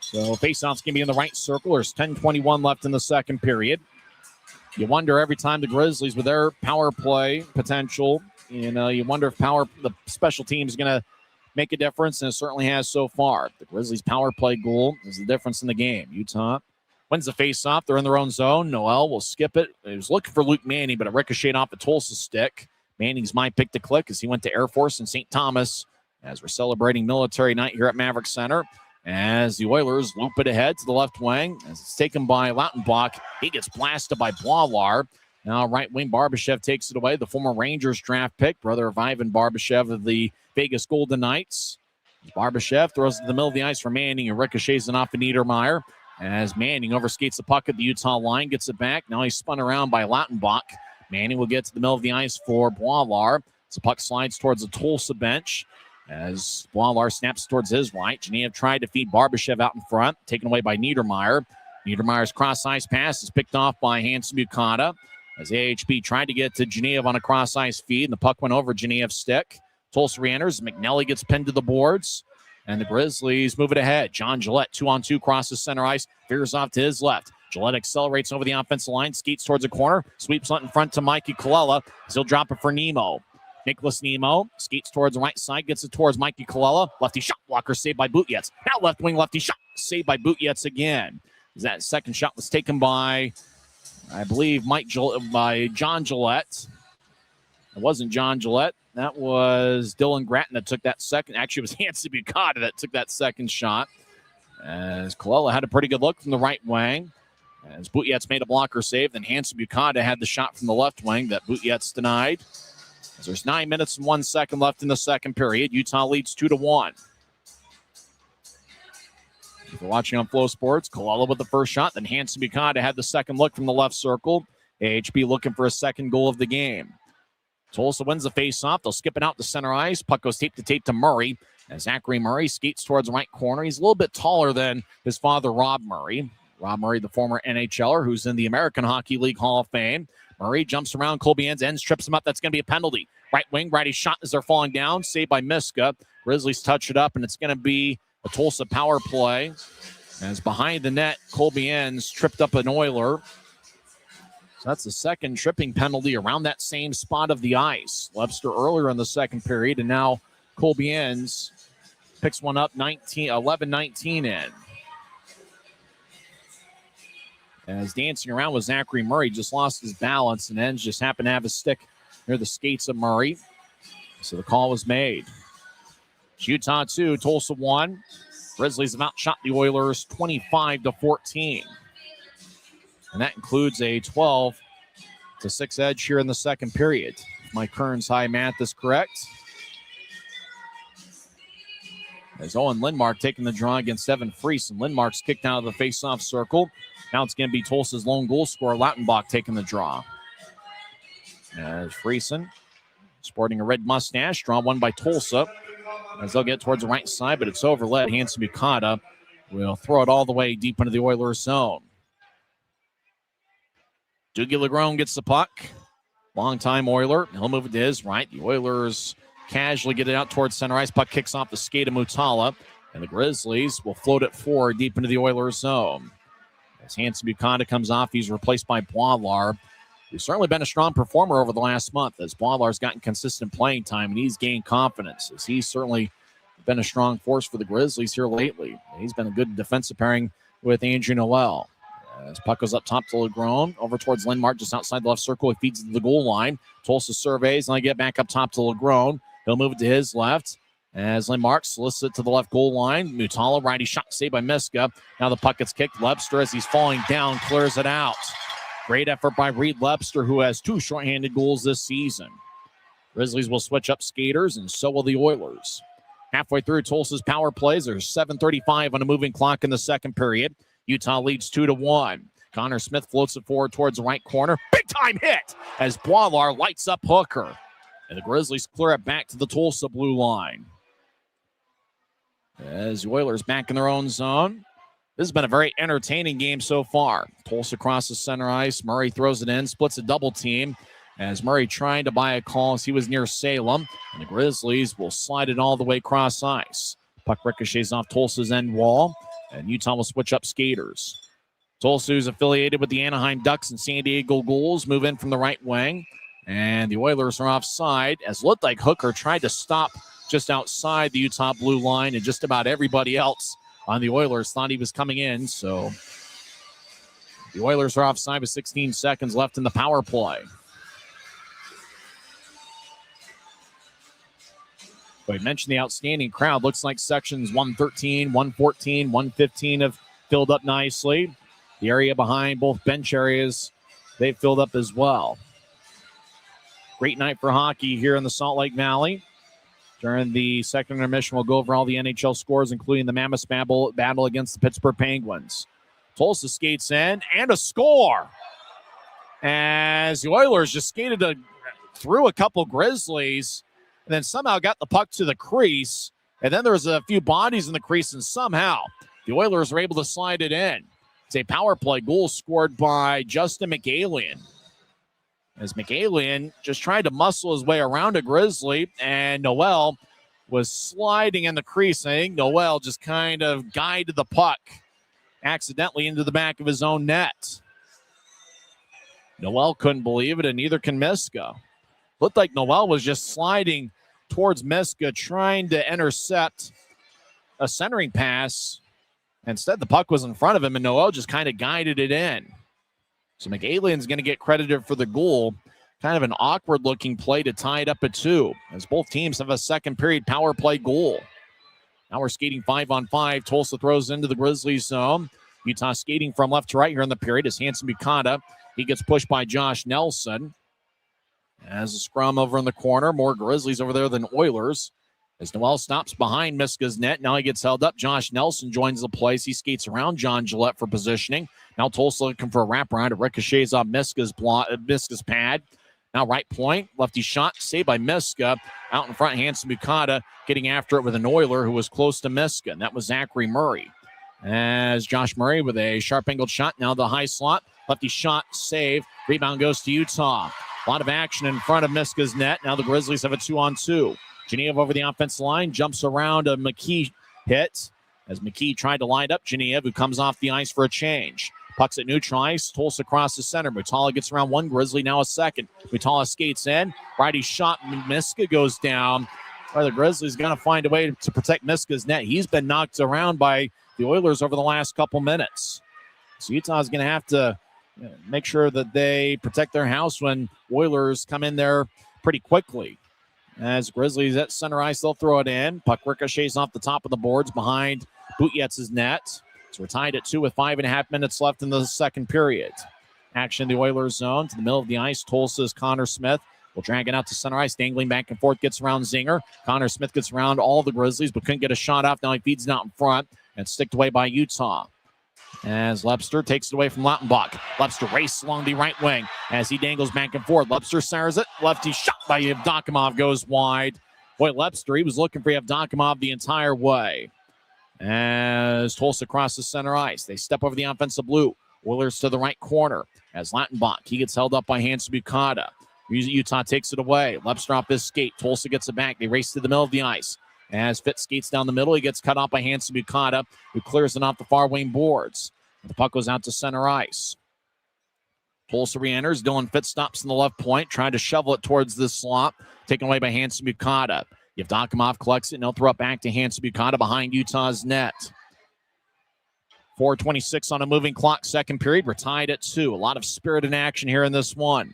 So faceoff's going to be in the right circle. There's 10:21 left in the second period. You wonder every time the Grizzlies with their power play potential, you wonder if the special team is going to make a difference, and it certainly has so far. The Grizzlies' power play goal is the difference in the game. Utah wins the faceoff. They're in their own zone. Noel will skip it. He was looking for Luke Manning, but it ricocheted off the Tulsa stick. Manning's my pick to click as he went to Air Force in St. Thomas as we're celebrating Military Night here at Maverik Center. As the Oilers loop it ahead to the left wing. As it's taken by Lautenbach. He gets blasted by Boilar. Now right wing Barbashev takes it away. The former Rangers draft pick, brother of Ivan Barbashev of the Vegas Golden Knights. Barbashev throws it to the middle of the ice for Manning and ricochets it off of Niedermeyer. As Manning overskates the puck at the Utah line, gets it back. Now he's spun around by Lautenbach. Manning will get to the middle of the ice for Boilar. The puck slides towards the Tulsa bench. As Boilar snaps towards his right. Genev tried to feed Barbashev out in front, taken away by Niedermeyer. Niedermeyer's cross-ice pass is picked off by Hansen-Bukata. as AHB tried to get to Genev on a cross-ice feed, and the puck went over Genev's stick. Tulsa re-enters. McNelly gets pinned to the boards, and the Grizzlies move it ahead. John Gillette, 2-on-2, crosses center ice, veers off to his left. Gillette accelerates over the offensive line, skates towards the corner, sweeps it in front to Mikey Colella. He'll drop it for Nemo. Nicholas Nemo skates towards the right side, gets it towards Mikey Colella. Lefty shot blocker saved by Bootyets. Now left wing lefty shot saved by Bootyets again. That second shot was taken by, I believe, by John Gillette. It wasn't John Gillette. That was Dylan Gratton that took that second. Actually, it was Hanson Bukata that took that second shot. As Colella had a pretty good look from the right wing. As Bootyets made a blocker save, then Hanson Bukata had the shot from the left wing that Bootyets denied. As there's 9 minutes and 1 second left in the second period, Utah leads 2-1. If you're watching on Flow Sports, Colella with the first shot, then Hanson Bukata had the second look from the left circle. AHB looking for a second goal of the game. Tulsa wins the face-off. They'll skip it out to center ice. Puck goes tape to tape to Murray. As Zachary Murray skates towards the right corner. He's a little bit taller than his father, Rob Murray. Rob Murray, the former NHLer, who's in the American Hockey League Hall of Fame. Murray jumps around Colby ends, trips him up. That's going to be a penalty. Right wing, righty shot as they're falling down. Saved by Miska. Grizzlies touch it up, and it's going to be a Tulsa power play. As behind the net, Colby ends tripped up an Oiler. So that's the second tripping penalty around that same spot of the ice. Webster earlier in the second period, and now Colby ends picks one up, 11-19 in. As dancing around with Zachary Murray, just lost his balance, and ends just happened to have his stick near the skates of Murray. So the call was made. It's Utah 2, Tulsa 1. Grizzlies have outshot the Oilers 25-14. And that includes a 12-6 edge here in the second period. If my Kearns high math is correct. As Owen Lindmark taking the draw against Evan Freese, and Lindmark's kicked out of the face-off circle. Now it's going to be Tulsa's lone goal scorer, Lautenbach, taking the draw. As Friesen, sporting a red mustache, draw one by Tulsa. As they'll get towards the right side, but it's overled. Hanson Bukata will throw it all the way deep into the Oilers zone. Dougie Legrone gets the puck. Long-time Oiler. He'll move it to his right. The Oilers casually get it out towards center ice. Puck kicks off the skate of Mutala. And the Grizzlies will float it forward deep into the Oilers zone. As Hanson Bukata comes off, he's replaced by Boilar, who's certainly been a strong performer over the last month. As Boilar's gotten consistent playing time, and he's gained confidence. As he's certainly been a strong force for the Grizzlies here lately. He's been a good defensive pairing with Andrew Noel. As puck goes up top to Legrone, over towards Lindmark, just outside the left circle. He feeds to the goal line. Tulsa surveys, and I get back up top to Legrone. He'll move it to his left. As Lindmark solicits it to the left goal line. Mutala, righty shot saved by Miska. Now the puck gets kicked. Webster, as he's falling down, clears it out. Great effort by Reed Webster, who has 2 shorthanded goals this season. Grizzlies will switch up skaters, and so will the Oilers. Halfway through Tulsa's power plays, there's 7:35 on a moving clock in the second period. Utah leads 2-1. Connor Smith floats it forward towards the right corner. Big-time hit as Boilar lights up Hooker. And the Grizzlies clear it back to the Tulsa blue line. As the Oilers back in their own zone. This has been a very entertaining game so far. Tulsa crosses center ice. Murray throws it in, splits a double team. As Murray trying to buy a call as he was near Salem. And the Grizzlies will slide it all the way cross ice. Puck ricochets off Tulsa's end wall. And Utah will switch up skaters. Tulsa, who's affiliated with the Anaheim Ducks and San Diego Gulls, move in from the right wing. And the Oilers are offside, as looked like Hooker tried to stop just outside the Utah blue line, and just about everybody else on the Oilers thought he was coming in. So the Oilers are offside with 16 seconds left in the power play. But I mentioned the outstanding crowd. Looks like sections 113, 114, 115 have filled up nicely. The area behind both bench areas, they've filled up as well. Great night for hockey here in the Salt Lake Valley. During the second intermission, we'll go over all the NHL scores, including the Mammoth battle against the Pittsburgh Penguins. Tulsa skates in, and a score. As the Oilers just skated through a couple Grizzlies, and then somehow got the puck to the crease. And then there was a few bodies in the crease, and somehow the Oilers were able to slide it in. It's a power play goal scored by Justin McAlien. as McAlien just tried to muscle his way around a Grizzly, and Noel was sliding in the crease. I think Noel just kind of guided the puck accidentally into the back of his own net. Noel couldn't believe it, and neither can Miska. Looked like Noel was just sliding towards Miska, trying to intercept a centering pass. Instead, the puck was in front of him, and Noel just kind of guided it in. So McAlien's going to get credited for the goal. Kind of an awkward-looking play to tie it up at 2, as both teams have a second-period power play goal. Now we're skating 5-on-5. Tulsa throws into the Grizzlies zone. Utah skating from left to right here in the period is Hanson Bukata. He gets pushed by Josh Nelson. As a scrum over in the corner, more Grizzlies over there than Oilers. As Noel stops behind Miska's net, now he gets held up. Josh Nelson joins the play. He skates around John Gillette for positioning. Now Tulsa looking for a wraparound. It ricochets off Miska's pad. Now right point, lefty shot, saved by Miska. Out in front, Hanson Bukata getting after it with an Oiler who was close to Miska, and that was Zachary Murray. As Josh Murray with a sharp angled shot, now the high slot. Lefty shot, save. Rebound goes to Utah. A lot of action in front of Miska's net. Now the Grizzlies have a 2-on-2. Genev over the offensive line, jumps around a McKee hit. As McKee tried to line up Genev, who comes off the ice for a change. Pucks at neutral ice. Tulsa across the center. Mutala gets around one Grizzly, now a second. Mutala skates in. Righty shot. Miska goes down. Well, the Grizzlies going to find a way to protect Miska's net. He's been knocked around by the Oilers over the last couple minutes. So Utah's going to have to make sure that they protect their house when Oilers come in there pretty quickly. As Grizzlies at center ice, they'll throw it in. Puck ricochets off the top of the boards behind Butyetz's net. So we're tied at 2 with 5.5 minutes left in the second period. Action in the Oilers zone to the middle of the ice. Tulsa's Connor Smith will drag it out to center ice, dangling back and forth, gets around Zinger. Connor Smith gets around all the Grizzlies, but couldn't get a shot off. Now he feeds it out in front and sticked away by Utah. As Lepster takes it away from Lautenbach. Lepster races along the right wing as he dangles back and forth. Lepster centers it. Lefty shot by Yevdokimov goes wide. Boy, Lepster, he was looking for Yevdokimov the entire way. As Tulsa crosses center ice, they step over the offensive blue. Oilers to the right corner as Lautenbach. He gets held up by Hanson Bukata. Utah takes it away. Lepster off his skate. Tulsa gets it back. They race to the middle of the ice. As Fitz skates down the middle, he gets cut off by Hanson Bukata, who clears it off the far wing boards. The puck goes out to center ice. Tulsa re-enters. Dylan Fitz stops in the left point, trying to shovel it towards this slot, taken away by Hanson Bukata. Yevdokimov collects it, and he'll throw it back to Hanson Bukata behind Utah's net. 4:26 on a moving clock, second period. We're tied at 2. A lot of spirit and action here in this one,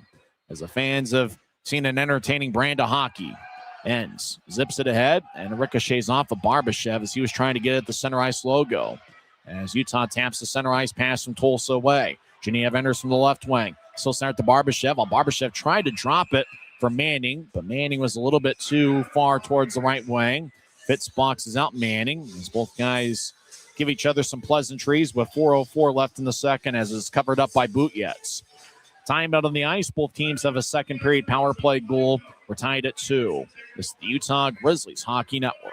as the fans have seen an entertaining brand of hockey. Ends, zips it ahead, and ricochets off of Barbashev as he was trying to get at the center ice logo. As Utah taps the center ice pass from Tulsa away. Genev enters from the left wing. Still start to Barbashev, while Barbashev tried to drop it for Manning, but Manning was a little bit too far towards the right wing. Fitz boxes out Manning as both guys give each other some pleasantries with 4:04 left in the second as it's covered up by Butyets. Time out on the ice. Both teams have a second period power play goal. We're tied at 2. This is the Utah Grizzlies Hockey Network.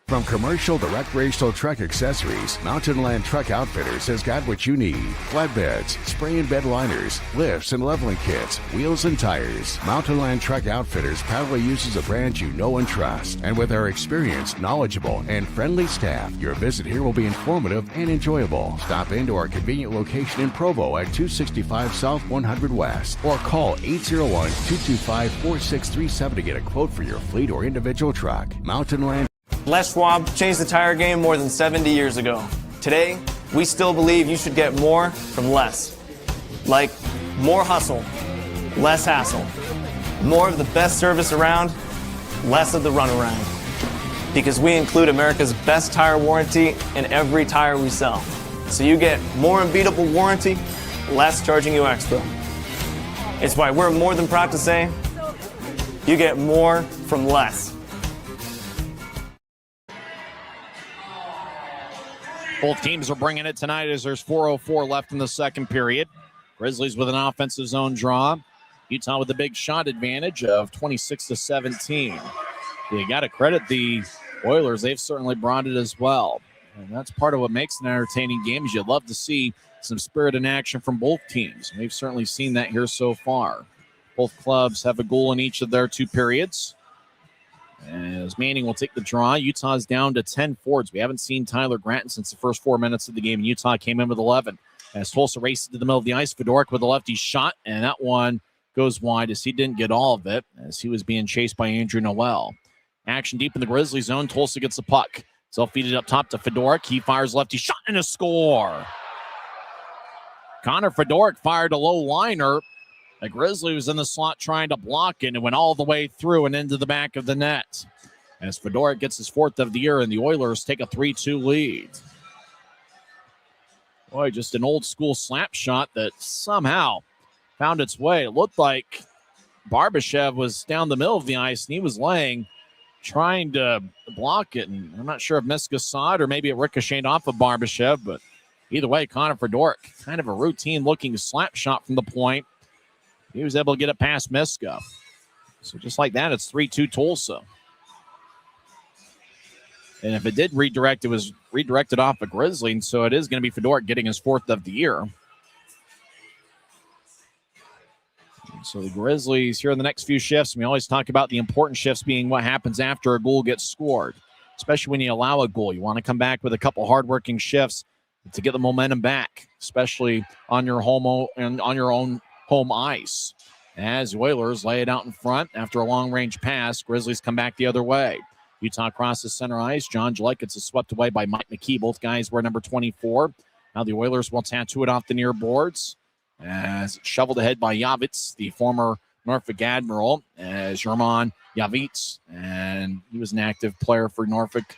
From commercial to recreational truck accessories, Mountain Land Truck Outfitters has got what you need. Flatbeds, spray and bed liners, lifts and leveling kits, wheels and tires. Mountain Land Truck Outfitters proudly uses a brand you know and trust. And with our experienced, knowledgeable, and friendly staff, your visit here will be informative and enjoyable. Stop into our convenient location in Provo at 265 South 100 West or call 801-225-4637 to get a quote for your fleet or individual truck. Mountain Land. Les Schwab changed the tire game more than 70 years ago. Today, we still believe you should get more from less. Like more hustle, less hassle. More of the best service around, less of the runaround. Because we include America's best tire warranty in every tire we sell. So you get more unbeatable warranty, less charging you extra. It's why we're more than proud to say, you get more from less. Both teams are bringing it tonight as there's 4:04 left in the second period. Grizzlies with an offensive zone draw. Utah with a big shot advantage of 26-17. You got to credit the Oilers. They've certainly brought it as well. And that's part of what makes an entertaining game is you'd love to see some spirit and action from both teams. We've certainly seen that here so far. Both clubs have a goal in each of their 2 periods. As Manning will take the draw, Utah's down to 10 forwards. We haven't seen Tyler Gratton since the first 4 minutes of the game. Utah came in with 11. As Tulsa races to the middle of the ice, Fedorik with a lefty shot, and that one goes wide as he didn't get all of it as he was being chased by Andrew Noel. Action deep in the Grizzly zone. Tulsa gets the puck. So feed it up top to Fedorik. He fires lefty shot and a score. Connor Fedorik fired a low liner. The Grizzly was in the slot trying to block it, and it went all the way through and into the back of the net. As Fedorik gets his 4th of the year, and the Oilers take a 3-2 lead. Boy, just an old school slap shot that somehow found its way. It looked like Barbashev was down the middle of the ice, and he was laying, trying to block it. And I'm not sure if Miska saw it or maybe it ricocheted off of Barbashev, but either way, Connor Fedorik, kind of a routine-looking slap shot from the point. He was able to get it past Miska. So just like that, it's 3-2 Tulsa. And if it did redirect, it was redirected off a Grizzly, and so it is going to be Fedorik getting his 4th of the year. So the Grizzlies here in the next few shifts, we always talk about the important shifts being what happens after a goal gets scored, especially when you allow a goal. You want to come back with a couple hardworking shifts to get the momentum back, especially on your own home ice. As the Oilers lay it out in front after a long-range pass, Grizzlies come back the other way. Utah crosses center ice. John Gillette gets it swept away by Mike McKee. Both guys wear number 24. Now the Oilers will tattoo it off the near boards. As shoveled ahead by Javits, the former Norfolk Admiral, as German Javits. And he was an active player for Norfolk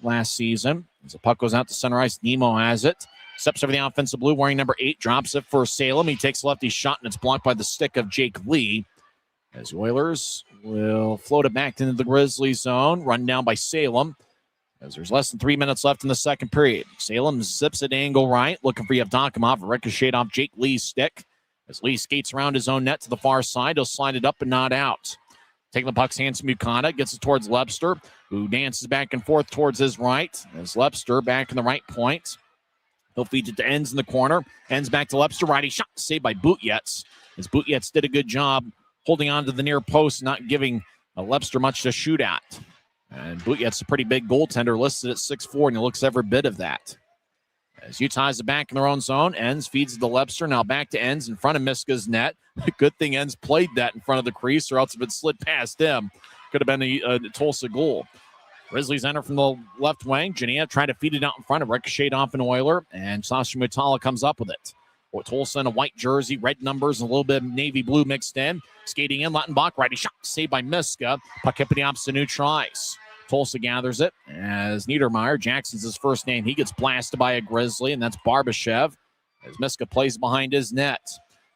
last season. As the puck goes out to center ice, Nemo has it. Steps over the offensive blue, wearing number 8, drops it for Salem. He takes a lefty shot, and it's blocked by the stick of Jake Lee. As the Oilers will float it back into the Grizzly zone, run down by Salem. As there's less than 3 minutes left in the second period. Salem zips it angle right, looking for Yevdokimov. A ricochet off Jake Lee's stick. As Lee skates around his own net to the far side, he'll slide it up and not out. Taking the puck's hands from Mukana, gets it towards Lebster, who dances back and forth towards his right. As Lebster back in the right point. He'll feed it to Enns in the corner. Enns back to Lebster. Righty shot saved by Butjetz. As Butjetz did a good job holding on to the near post, not giving Lebster much to shoot at. And Butjetz, a pretty big goaltender, listed at 6'4", and he looks every bit of that. As Utah is back in their own zone, Enns feeds to Lebster. Now back to Enns in front of Miska's net. Good thing Enns played that in front of the crease, or else if it slid past him, could have been a Tulsa goal. Grizzlies enter from the left wing. Janea trying to feed it out in front of ricocheted off an Oiler, and Sasha Mutala comes up with it. Tulsa in a white jersey, red numbers, and a little bit of navy blue mixed in. Skating in, Lattenbach, righty shot, saved by Miska. Puck hit the opposite neutral ice. Tulsa gathers it as Niedermeyer, Jackson's his first name, he gets blasted by a Grizzly, and that's Barbashev as Miska plays behind his net.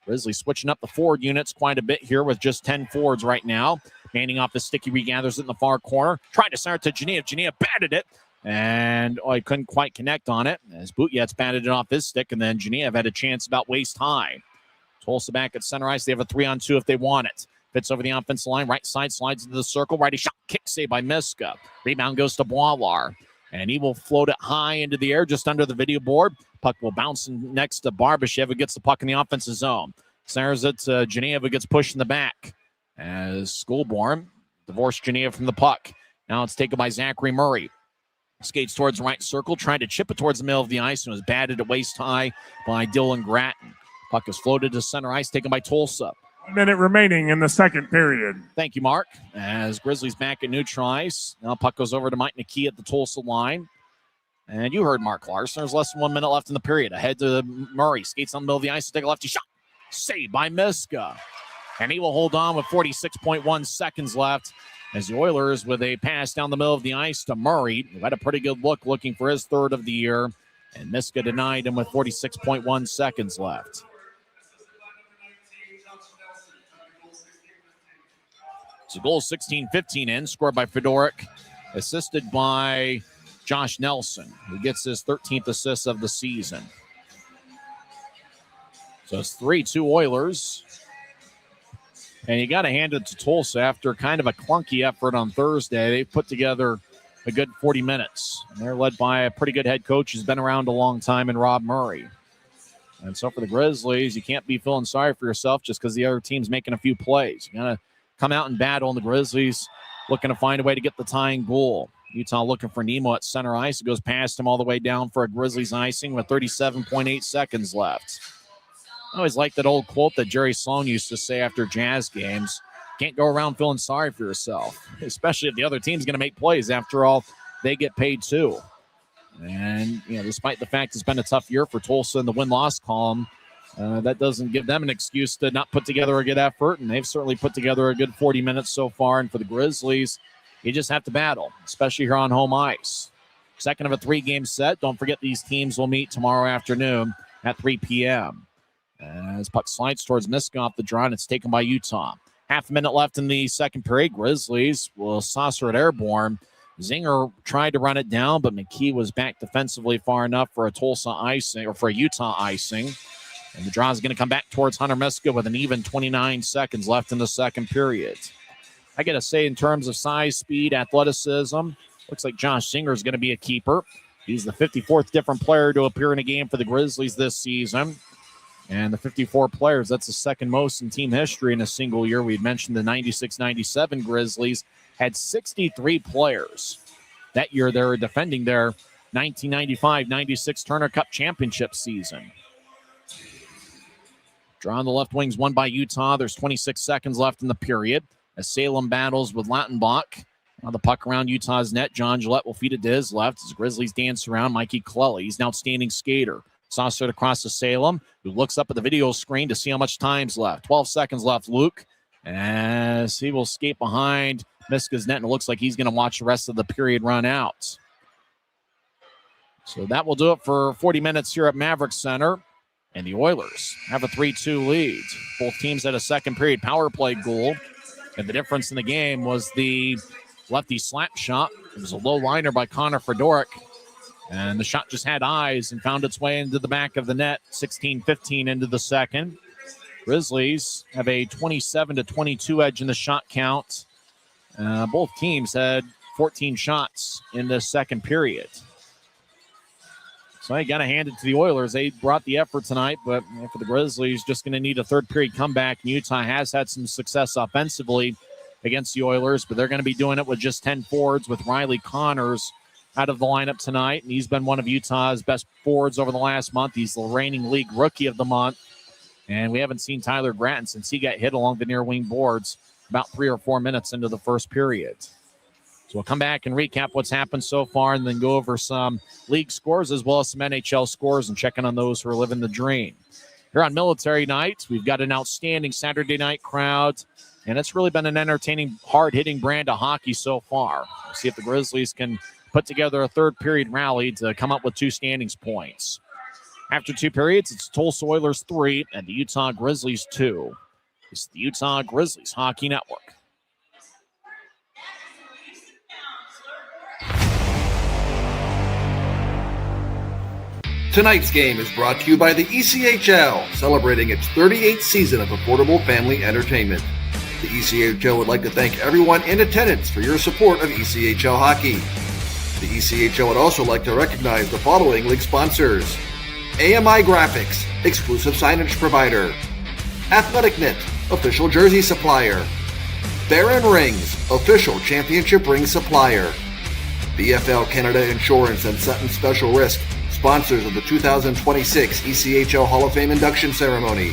Grizzlies switching up the forward units quite a bit here with just 10 forwards right now. Manning off the stick, he regathers it in the far corner. Tried to center it to Geneva. Geneva batted it, and he couldn't quite connect on it as Butjetz batted it off his stick, and then Geneva had a chance about waist high. Tulsa back at center ice. They have a 3-on-2 if they want it. Fits over the offensive line. Right side slides into the circle. Righty shot. Kick save by Miska. Rebound goes to Boilar. And he will float it high into the air just under the video board. Puck will bounce next to Barbashev, who gets the puck in the offensive zone. Centers it to Geneva, who gets pushed in the back. As Schoolborn divorced Geneva from the puck. Now it's taken by Zachary Murray. Skates towards the right circle, trying to chip it towards the middle of the ice, and was batted at waist high by Dylan Gratton. Puck is floated to center ice, taken by Tulsa. 1 minute remaining in the second period. Thank you, Mark. As Grizzlies back at neutral ice. Now puck goes over to Mike McKee at the Tulsa line. And you heard Mark Larson. There's less than 1 minute left in the period. Ahead to Murray. Skates on the middle of the ice to take a lefty shot. Saved by Miska. And he will hold on with 46.1 seconds left. As the Oilers with a pass down the middle of the ice to Murray, who had a pretty good look looking for his 3rd of the year. And Miska denied him with 46.1 seconds left. So goal 16-15 in, scored by Fedorik, assisted by Josh Nelson, who gets his 13th assist of the season. So it's 3-2 Oilers. And you got to hand it to Tulsa after kind of a clunky effort on Thursday. They put together a good 40 minutes. And they're led by a pretty good head coach who's been around a long time in Rob Murray. And so for the Grizzlies, you can't be feeling sorry for yourself just because the other team's making a few plays. You got to come out and battle, and the Grizzlies looking to find a way to get the tying goal. Utah looking for Nemo at center ice. It goes past him all the way down for a Grizzlies icing with 37.8 seconds left. I always like that old quote that Jerry Sloan used to say after Jazz games. Can't go around feeling sorry for yourself, especially if the other team's going to make plays. After all, they get paid too. And, despite the fact it's been a tough year for Tulsa in the win-loss column, that doesn't give them an excuse to not put together a good effort, and they've certainly put together a good 40 minutes so far. And for the Grizzlies, you just have to battle, especially here on home ice. Second of a 3-game set. Don't forget these teams will meet tomorrow afternoon at 3 p.m. As puck slides towards Miskov, the draw, and it's taken by Utah. Half a minute left in the second period. Grizzlies will saucer it airborne. Zinger tried to run it down, but McKee was back defensively far enough for a Tulsa icing, or for a Utah icing. And the draw is going to come back towards Hunter Miska with an even 29 seconds left in the second period. I got to say, in terms of size, speed, athleticism, looks like Josh Zinger is going to be a keeper. He's the 54th different player to appear in a game for the Grizzlies this season. And the 54 players, that's the second most in team history in a single year. We had mentioned the 96-97 Grizzlies had 63 players. That year they were defending their 1995-96 Turner Cup championship season. Draw on the left wing's won by Utah. There's 26 seconds left in the period as Salem battles with Lattenbach. On the puck around Utah's net, John Gillette will feed it to his left as Grizzlies dance around Mikey Clelly. He's an outstanding skater. Saucer it across to Salem, who looks up at the video screen to see how much time's left. 12 seconds left, Luke, as he will skate behind Miska's net, and it looks like he's going to watch the rest of the period run out. So that will do it for 40 minutes here at Maverik Center, and the Oilers have a 3-2 lead. Both teams had a second period power play goal, and the difference in the game was the lefty slap shot. It was a low liner by Connor Fedoruk. And the shot just had eyes and found its way into the back of the net. 16-15 into the second. Grizzlies have a 27-22 edge in the shot count. Both teams had 14 shots in the second period. So I got to hand it to the Oilers. They brought the effort tonight, but for the Grizzlies, just going to need a third period comeback. And Utah has had some success offensively against the Oilers, but they're going to be doing it with just 10 forwards with Riley Connors out of the lineup tonight, and he's been one of Utah's best forwards over the last month. He's the reigning league rookie of the month, and we haven't seen Tyler Gratton since he got hit along the near wing boards about 3 or 4 minutes into the first period. So we'll come back and recap what's happened so far and then go over some league scores as well as some NHL scores and check in on those who are living the dream. Here on Military Night, we've got an outstanding Saturday night crowd, and it's really been an entertaining, hard-hitting brand of hockey so far. We'll see if the Grizzlies can put together a third period rally to come up with 2 standings points. After 2 periods, it's Tulsa Oilers 3 and the Utah Grizzlies 2. It's the Utah Grizzlies Hockey Network. Tonight's game is brought to you by the ECHL, celebrating its 38th season of affordable family entertainment. The ECHL would like to thank everyone in attendance for your support of ECHL hockey. The ECHL would also like to recognize the following league sponsors: AMI Graphics, exclusive signage provider; Athletic Knit, official jersey supplier; Baron Rings, official championship ring supplier; BFL Canada Insurance and Sutton Special Risk, sponsors of the 2026 ECHL Hall of Fame induction ceremony;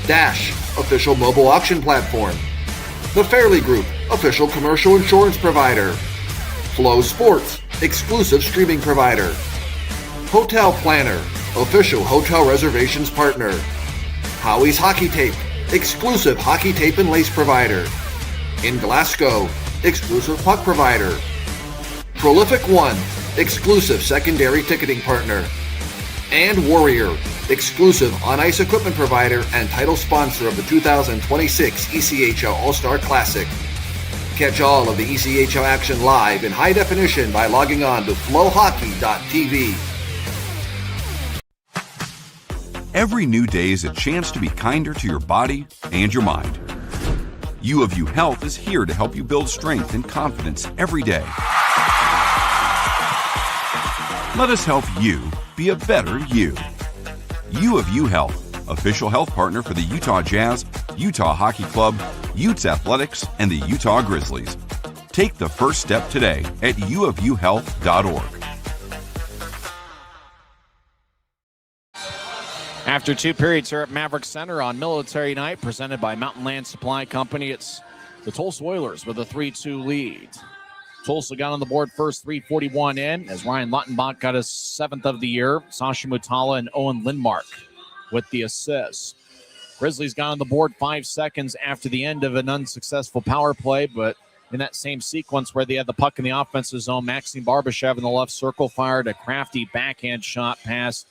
Dash, official mobile auction platform; The Fairley Group, official commercial insurance provider; Flow Sports, exclusive streaming provider; Hotel Planner, official hotel reservations partner; Howie's Hockey Tape, exclusive hockey tape and lace provider; In Glasgow, exclusive puck provider; Prolific One, exclusive secondary ticketing partner; and Warrior, exclusive on-ice equipment provider and title sponsor of the 2026 ECHL All-Star Classic. Catch all of the ECHL action live in high definition by logging on to flowhockey.tv. Every new day is a chance to be kinder to your body and your mind. U of U Health is here to help you build strength and confidence every day. Let us help you be a better you. U of U Health, official health partner for the Utah Jazz, Utah Hockey Club, Utes Athletics, and the Utah Grizzlies. Take the first step today at uofuhealth.org. After 2 periods here at Maverik Center on Military Night, presented by Mountain Land Supply Company, it's the Tulsa Oilers with a 3-2 lead. Tulsa got on the board first, 3:41 in, as Ryan Luttenbach got his 7th of the year. Sasha Mutala and Owen Lindmark with the assists. Grizzlies got on the board 5 seconds after the end of an unsuccessful power play, but in that same sequence where they had the puck in the offensive zone, Maxim Barbashev in the left circle fired a crafty backhand shot past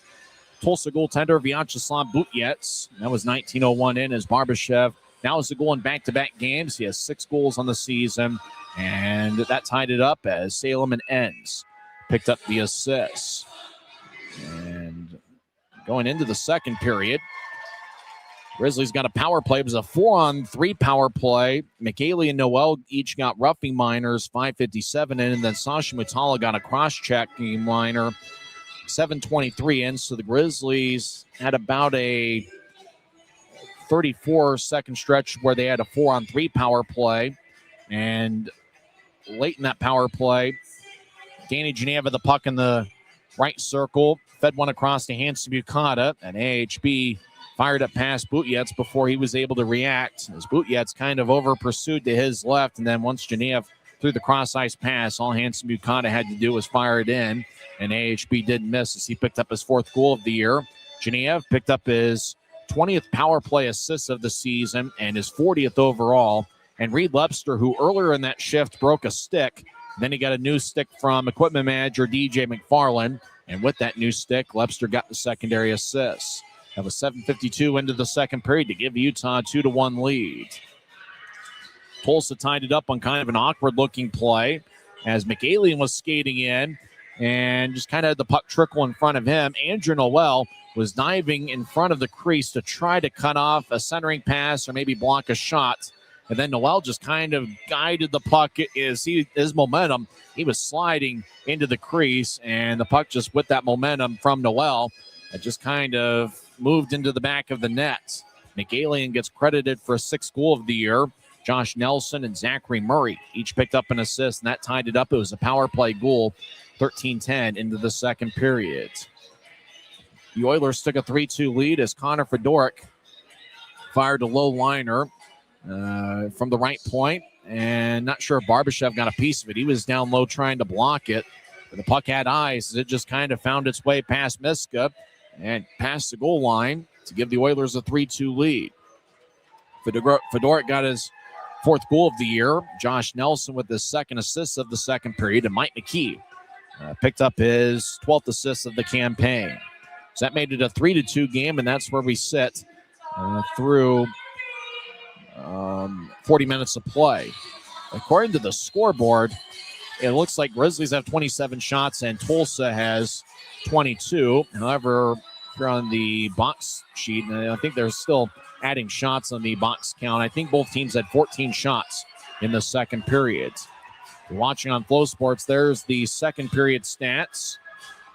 Tulsa goaltender Vyacheslav Butyets. That was 19:01 in, as Barbashev now has a goal in back-to-back games. He has 6 goals on the season, and that tied it up as Salem and Enns picked up the assists. And going into the second period, Grizzlies got a power play. It was a 4-on-3 power play. McAley and Noel each got roughing minors, 5:57 in, and then Sasha Mutala got a cross-checking minor, 7:23 in. So the Grizzlies had about a 34-second stretch where they had a 4-on-3 power play. And late in that power play, Danny Geneva had the puck in the right circle, fed one across to Hanson Bukata, and AHB fired up past Butyets before he was able to react, as Butyets kind of over-pursued to his left, and then once Geneva threw the cross-ice pass, all Hanson Bukata had to do was fire it in, and AHB didn't miss as he picked up his 4th goal of the year. Geneva picked up his 20th power play assist of the season and his 40th overall. And Reed Lepster, who earlier in that shift broke a stick, then he got a new stick from equipment manager DJ McFarland. And with that new stick, Lepster got the secondary assist. That was 7:52 into the second period to give Utah a 2-1 lead. Tulsa tied it up on kind of an awkward-looking play as McAlien was skating in and just kind of had the puck trickle in front of him. Andrew Noel was diving in front of the crease to try to cut off a centering pass or maybe block a shot. And then Noel just kind of guided the puck. His momentum, he was sliding into the crease, and the puck just with that momentum from Noel, it just kind of moved into the back of the net. McAlien gets credited for a 6th goal of the year. Josh Nelson and Zachary Murray each picked up an assist, and that tied it up. It was a power play goal, 13-10 into the second period. The Oilers took a 3-2 lead as Connor Fedoruk fired a low liner from the right point, and not sure if Barbashev got a piece of it. He was down low trying to block it, but the puck had eyes as it just kind of found its way past Miska and past the goal line to give the Oilers a 3-2 lead. Fedoruk got his 4th goal of the year. Josh Nelson with his 2nd assist of the second period, and Mike McKee picked up his 12th assist of the campaign. So that made it a 3-2 game, and that's where we sit through 40 minutes of play. According to the scoreboard, it looks like Grizzlies have 27 shots and Tulsa has 22. However, if you're on the box sheet, and I think they're still adding shots on the box count, I think both teams had 14 shots in the second period. If you're watching on Flow Sports, there's the second period stats.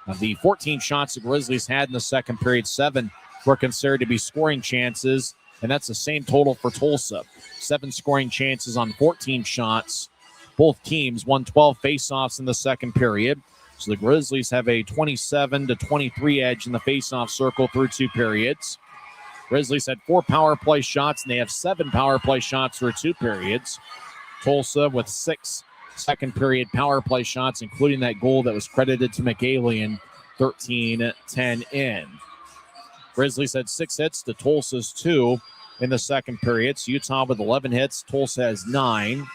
Of the 14 shots the Grizzlies had in the second period, 7 were considered to be scoring chances, and that's the same total for Tulsa. 7 scoring chances on 14 shots. Both teams won 12 faceoffs in the second period. So the Grizzlies have a 27-23 edge in the faceoff circle through 2 periods. Grizzlies had 4 power play shots, and they have 7 power play shots through 2 periods. Tulsa with 6 second period power play shots, including that goal that was credited to McAlien, 13-10 in. Grizzlies had 6 hits to Tulsa's 2 in the second period. So Utah with 11 hits, Tulsa has 9.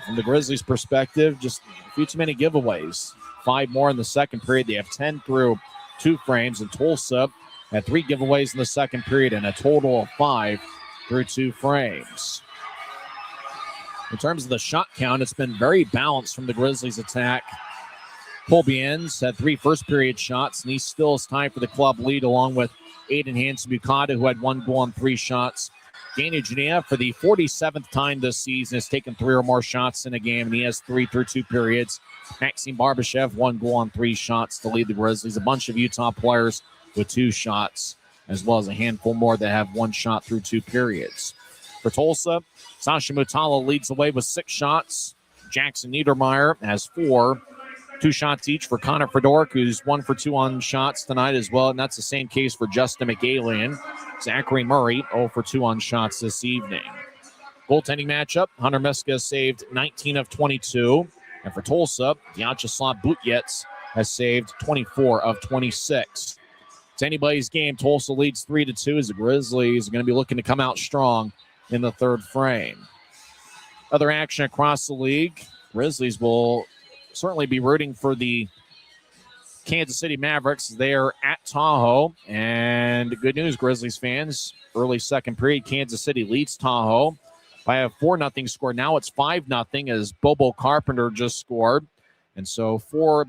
From the Grizzlies' perspective, just a few too many giveaways. 5 more in the second period. They have 10 through 2 frames, and Tulsa had 3 giveaways in the second period and a total of 5 through 2 frames. In terms of the shot count, it's been very balanced from the Grizzlies' attack. Colby Enns had 3 first-period shots, and he still is tied for the club lead, along with Aiden Hanson-Bukata, who had 1 goal on 3 shots. Danny Geneva, for the 47th time this season, has taken 3 or more shots in a game, and he has 3 through 2 periods. Maxim Barbashev, 1 goal on 3 shots to lead the Grizzlies. A bunch of Utah players with 2 shots, as well as a handful more that have 1 shot through 2 periods. For Tulsa, Sasha Mutala leads the way with 6 shots. Jackson Niedermeyer has 4. 2 shots each for Connor Fedoruk, who's 1 for 2 on shots tonight as well. And that's the same case for Justin McAlien. Zachary Murray, 0 for 2 on shots this evening. Goaltending matchup, Hunter Miska saved 19 of 22. And for Tulsa, Vyacheslav Butyets has saved 24 of 26. It's anybody's game. Tulsa leads 3-2 as the Grizzlies are going to be looking to come out strong in the third frame. Other action across the league, Grizzlies will certainly be rooting for the Kansas City Mavericks. They're at Tahoe. And good news, Grizzlies fans. Early second period, Kansas City leads Tahoe by a 4-0 score. Now it's 5-0 as Bobo Carpenter just scored. And so we're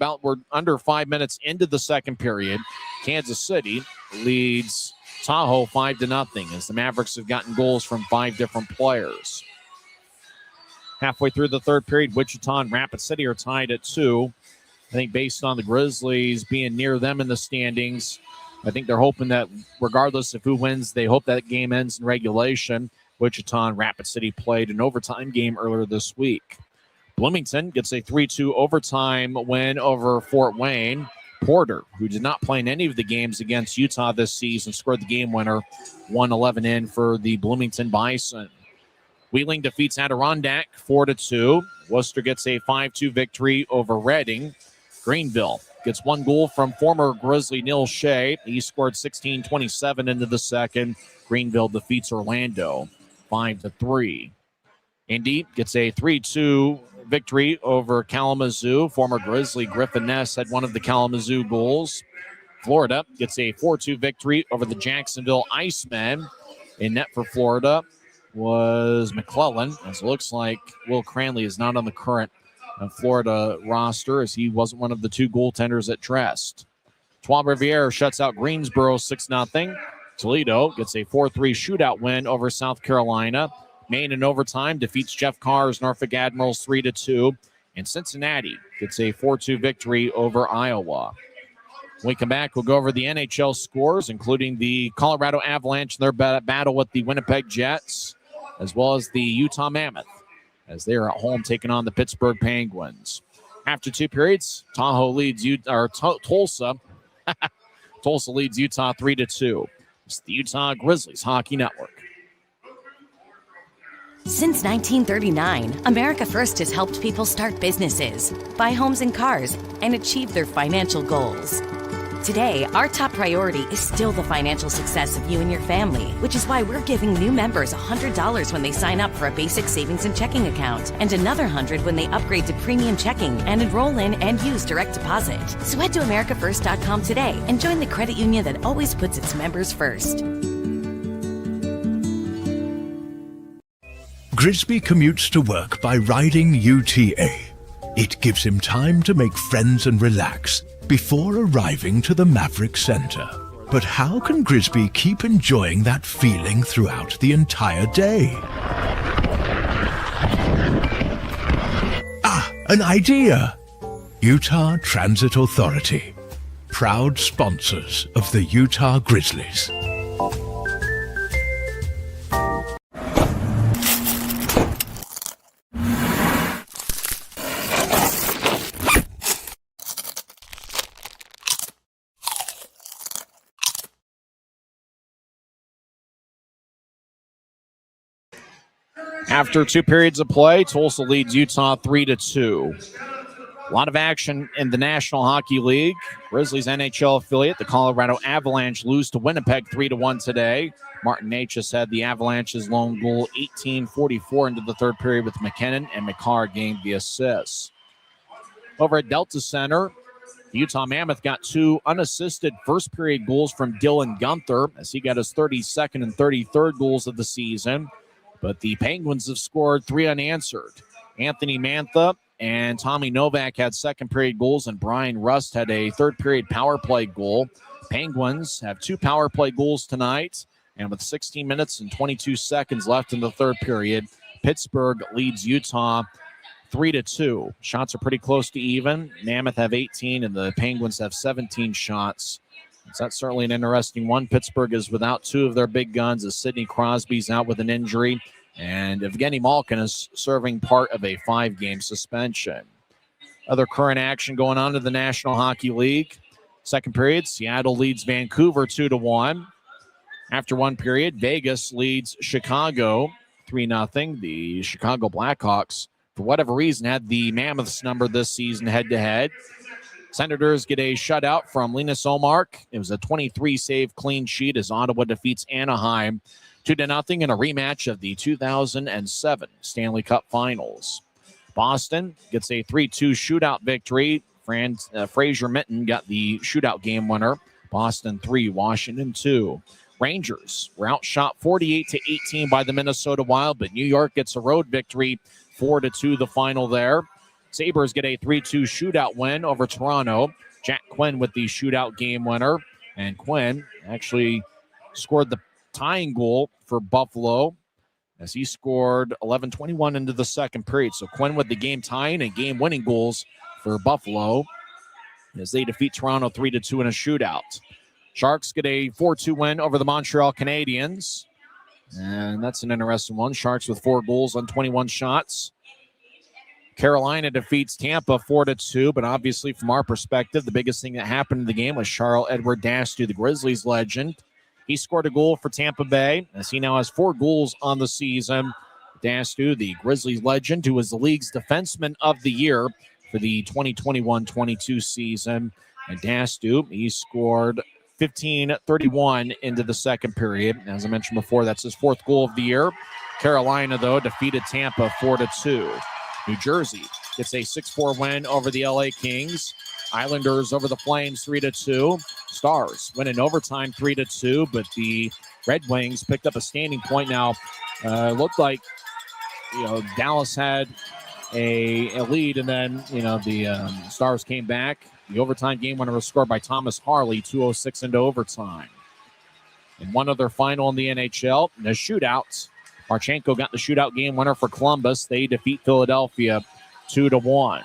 under 5 minutes into the second period. Kansas City leads Tahoe 5-0 as the Mavericks have gotten goals from 5 different players. Halfway through the third period, Wichita and Rapid City are tied at 2. I think based on the Grizzlies being near them in the standings, I think they're hoping that regardless of who wins, they hope that game ends in regulation. Wichita and Rapid City played an overtime game earlier this week. Bloomington gets a 3-2 overtime win over Fort Wayne. Porter, who did not play in any of the games against Utah this season, scored the game winner, 1-11 in for the Bloomington Bison. Wheeling defeats Adirondack 4-2. Worcester gets a 5-2 victory over Reading. Greenville gets 1 goal from former Grizzly Neil Shea. He scored 16-27 into the second. Greenville defeats Orlando 5-3. Indy gets a 3-2 victory over Kalamazoo. Former Grizzly Griffin Ness had one of the Kalamazoo goals. Florida gets a 4-2 victory over the Jacksonville Icemen. In net for Florida was McClellan, as it looks like Will Cranley is not on the current Florida roster as he wasn't one of the 2 goaltenders at Trest. Trois-Rivières shuts out Greensboro 6-0. Toledo gets a 4-3 shootout win over South Carolina. Maine in overtime defeats Jeff Carr's Norfolk Admirals 3-2. And Cincinnati gets a 4-2 victory over Iowa. When we come back, we'll go over the NHL scores, including the Colorado Avalanche and their battle with the Winnipeg Jets, as well as the Utah Mammoth, as they are at home taking on the Pittsburgh Penguins. After 2 periods, Tulsa leads Utah 3-2. It's the Utah Grizzlies Hockey Network. Since 1939, America First has helped people start businesses, buy homes and cars, and achieve their financial goals. Today, our top priority is still the financial success of you and your family, which is why we're giving new members $100 when they sign up for a basic savings and checking account, and another $100 when they upgrade to premium checking and enroll in and use direct deposit. So head to AmericaFirst.com today and join the credit union that always puts its members first. Grisby commutes to work by riding UTA. It gives him time to make friends and relax before arriving to the Maverik Center. But how can Grisby keep enjoying that feeling throughout the entire day? An idea! Utah Transit Authority, proud sponsors of the Utah Grizzlies. After 2 periods of play, Tulsa leads Utah 3-2. A lot of action in the National Hockey League. Grizzlies NHL affiliate, the Colorado Avalanche, lose to Winnipeg 3-1 today. Martin Necas had the Avalanche's lone goal, 18:44 into the third period with McKinnon, and McCarr gained the assists. Over at Delta Center, the Utah Mammoth got 2 unassisted first period goals from Dylan Gunther as he got his 32nd and 33rd goals of the season. But the Penguins have scored 3 unanswered. Anthony Mantha and Tommy Novak had second period goals, and Brian Rust had a third period power play goal. Penguins have 2 power play goals tonight, and with 16 minutes and 22 seconds left in the third period, Pittsburgh leads Utah 3-2. Shots are pretty close to even. Mammoth have 18, and the Penguins have 17 shots. So that's certainly an interesting one. Pittsburgh is without two of their big guns as Sidney Crosby's out with an injury. And Evgeny Malkin is serving part of a 5-game suspension. Other current action going on in the National Hockey League. Second period, Seattle leads Vancouver 2-1. After one period, Vegas leads Chicago 3-0. The Chicago Blackhawks, for whatever reason, had the Mammoths number this season head-to-head. Senators get a shutout from Linus Ullmark. It was a 23-save clean sheet as Ottawa defeats Anaheim 2-0 in a rematch of the 2007 Stanley Cup Finals. Boston gets a 3-2 shootout victory. Fraser Minton got the shootout game winner. Boston 3, Washington 2. Rangers were outshot 48-18 by the Minnesota Wild, but New York gets a road victory 4-2 the final there. Sabres get a 3-2 shootout win over Toronto. Jack Quinn with the shootout game winner. And Quinn actually scored the tying goal for Buffalo as he scored 11:21 into the second period. So Quinn with the game tying and game winning goals for Buffalo as they defeat Toronto 3-2 in a shootout. Sharks get a 4-2 win over the Montreal Canadiens. And that's an interesting one. Sharks with 4 goals on 21 shots. Carolina defeats Tampa 4-2, but obviously from our perspective, the biggest thing that happened in the game was Charles-Edouard Dastu, the Grizzlies legend. He scored a goal for Tampa Bay as he now has 4 goals on the season. Dastu, the Grizzlies legend, who was the league's defenseman of the year for the 2021-22 season. And Dastu, he scored 15:31 into the second period. As I mentioned before, that's his 4th goal of the year. Carolina, though, defeated Tampa 4-2. New Jersey gets a 6-4 win over the LA Kings. Islanders over the Flames 3-2. Stars win in overtime 3-2, but the Red Wings picked up a standing point. Now, looked like Dallas had a lead, and then the Stars came back. The overtime game winner was scored by Thomas Harley, 2:06 into overtime. And one other final in the NHL, in a shootout. Marchenko got the shootout game winner for Columbus. They defeat Philadelphia 2-1.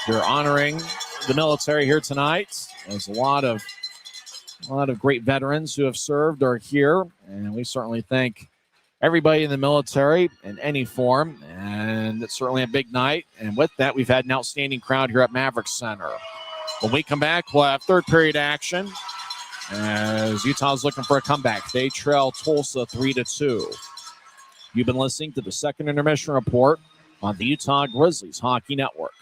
They're honoring the military here tonight. There's a lot of great veterans who have served are here, and we certainly thank everybody in the military in any form, and it's certainly a big night. And with that, we've had an outstanding crowd here at Maverik Center. When we come back, we'll have third period action as Utah's looking for a comeback. They trail Tulsa 3-2. You've been listening to the second intermission report on the Utah Grizzlies Hockey Network.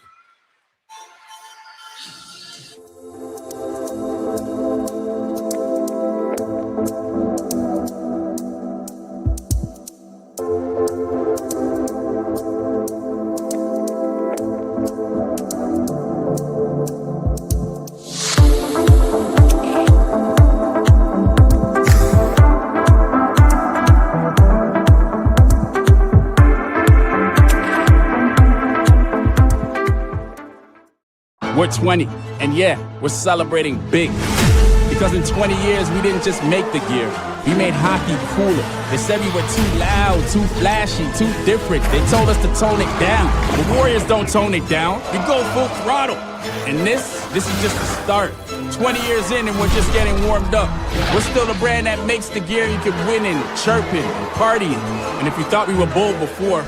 We're 20, and yeah, we're celebrating big. Because in 20 years, we didn't just make the gear. We made hockey cooler. They said we were too loud, too flashy, too different. They told us to tone it down. The Warriors don't tone it down. We go full throttle. And this is just the start. 20 years in and we're just getting warmed up. We're still the brand that makes the gear you can win in, chirping, and partying. And if you thought we were bold before,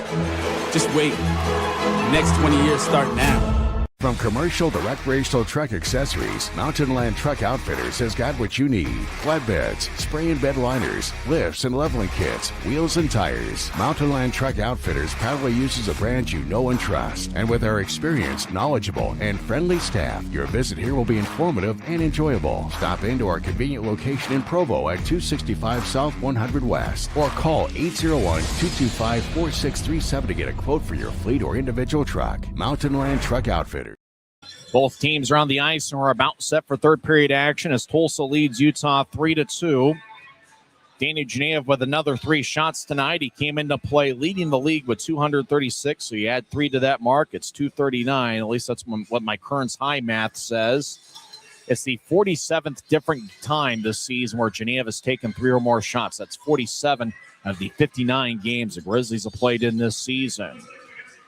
just wait. The next 20 years start now. From commercial to recreational truck accessories, Mountain Land Truck Outfitters has got what you need. Flatbeds, spray and bed liners, lifts and leveling kits, wheels and tires. Mountain Land Truck Outfitters proudly uses a brand you know and trust. And with our experienced, knowledgeable, and friendly staff, your visit here will be informative and enjoyable. Stop into our convenient location in Provo at 265 South 100 West or call 801-225-4637 to get a quote for your fleet or individual truck. Mountain Land Truck Outfitters. Both teams are on the ice and we're about set for third period action as Tulsa leads Utah 3-2. Danny Genev with another 3 shots tonight. He came into play leading the league with 236, so you add 3 to that mark. It's 239. At least that's what my Kearns High math says. It's the 47th different time this season where Genev has taken 3 or more shots. That's 47 of the 59 games the Grizzlies have played in this season.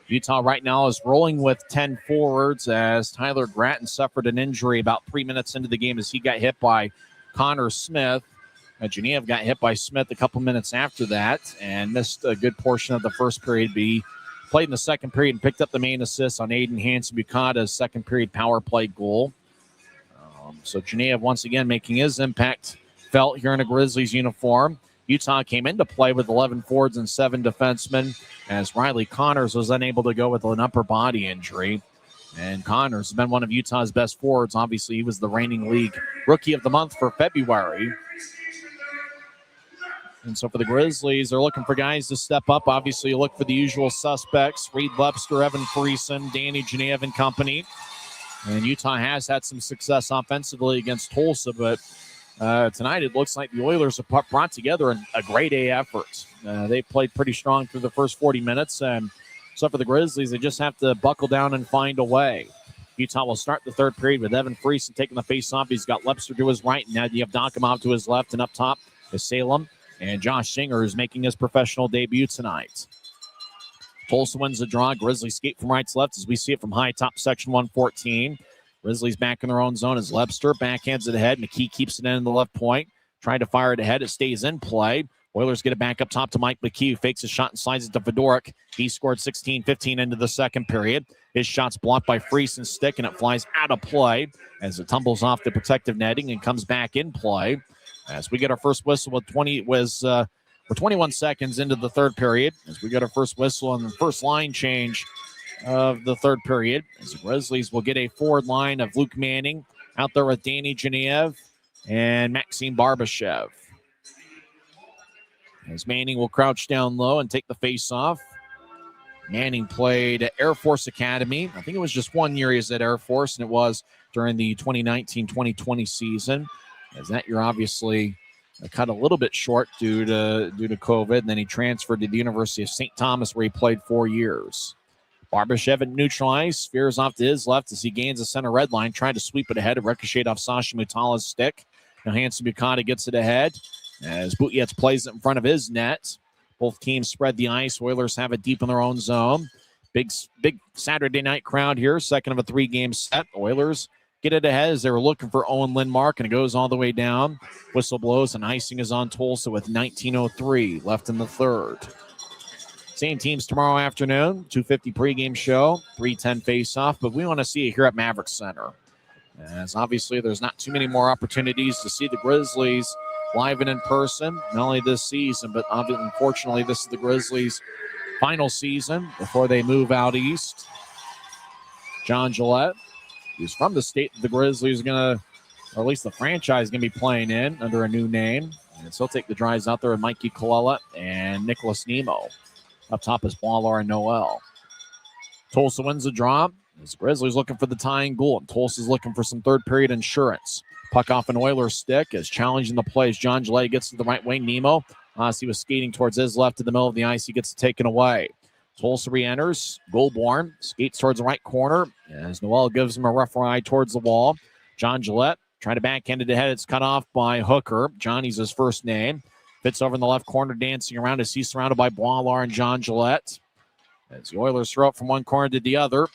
Utah right now is rolling with 10 forwards as Tyler Gratton suffered an injury about 3 minutes into the game as he got hit by Connor Smith. Geneva got hit by Smith a couple minutes after that and missed a good portion of the first period. But he played in the second period and picked up the main assist on Aiden Hansen-Bukata's second period power play goal. So Geneva once again making his impact felt here in a Grizzlies uniform. Utah came into play with 11 forwards and 7 defensemen as Riley Connors was unable to go with an upper body injury. And Connors has been one of Utah's best forwards. Obviously, he was the reigning league rookie of the month for February. And so for the Grizzlies, they're looking for guys to step up. Obviously, you look for the usual suspects, Reed Webster, Evan Friesen, Danny Geneva and company. And Utah has had some success offensively against Tulsa, but tonight it looks like the Oilers have brought together a grade A effort. They played pretty strong through the first 40 minutes, and so for the Grizzlies, they just have to buckle down and find a way. Utah will start the third period with Evan Friesen taking the face-off. He's got Lepster to his right, and now you have Donkamov to his left, and up top is Salem. And Josh Singer is making his professional debut tonight. Tulsa wins the draw. Grizzlies skate from right to left as we see it from high top section 114. Grizzlies back in their own zone as Lepster backhands it ahead. McKee keeps it in the left point. Trying to fire it ahead. It stays in play. Oilers get it back up top to Mike McKee, who fakes a shot and slides it to Fedoruk. He scored 16-15 into the second period. His shot's blocked by Friesen's stick, and it flies out of play as it tumbles off the protective netting and comes back in play. As we get our first whistle with 21 seconds into the third period, as we get our first whistle on the first line change of the third period, as the Grizzlies will get a forward line of Luke Manning out there with Danny Genev and Maxime Barbashev. As Manning will crouch down low and take the face-off. Manning played at Air Force Academy. I think it was just 1 year he was at Air Force, and it was during the 2019-2020 season. As that year obviously cut a little bit short due to COVID, and then he transferred to the University of St. Thomas where he played 4 years. Barbashev at neutral ice, veers off to his left as he gains the center red line, trying to sweep it ahead, ricocheted off Sasha Mutala's stick. Now Hansen-Bukata gets it ahead as Butjetz plays it in front of his net. Both teams spread the ice. Oilers have it deep in their own zone. Big Saturday night crowd here, second of a 3-game set. Oilers get it ahead as they were looking for Owen Lindmark, and it goes all the way down. Whistle blows, and icing is on Tulsa with 19:03 left in the third. Same teams tomorrow afternoon, 2:50 pregame show, 3:10 face-off, but we want to see you here at Maverik Center. As obviously there's not too many more opportunities to see the Grizzlies live and in person, not only this season, but unfortunately this is the Grizzlies' final season before they move out east. John Gillette, who's from the state that the Grizzlies are going to, or at least the franchise is going to be playing in under a new name. And so he'll take the drives out there with Mikey Colella and Nicholas Nemo. Up top is Ballar and Noel. Tulsa wins the draw. As the Grizzlies looking for the tying goal, and Tulsa's looking for some third period insurance. Puck off an Oilers stick as challenging the play as John Gillette gets to the right wing. Nemo, as he was skating towards his left in the middle of the ice, he gets it taken away. Tulsa re-enters. Goldborn skates towards the right corner as Noel gives him a rough ride towards the wall. John Gillette trying to backhand it ahead. It's cut off by Hooker. Johnny's his first name. Fits over in the left corner, dancing around as he's surrounded by Boilar and John Gillette. As the Oilers throw it from one corner to the other.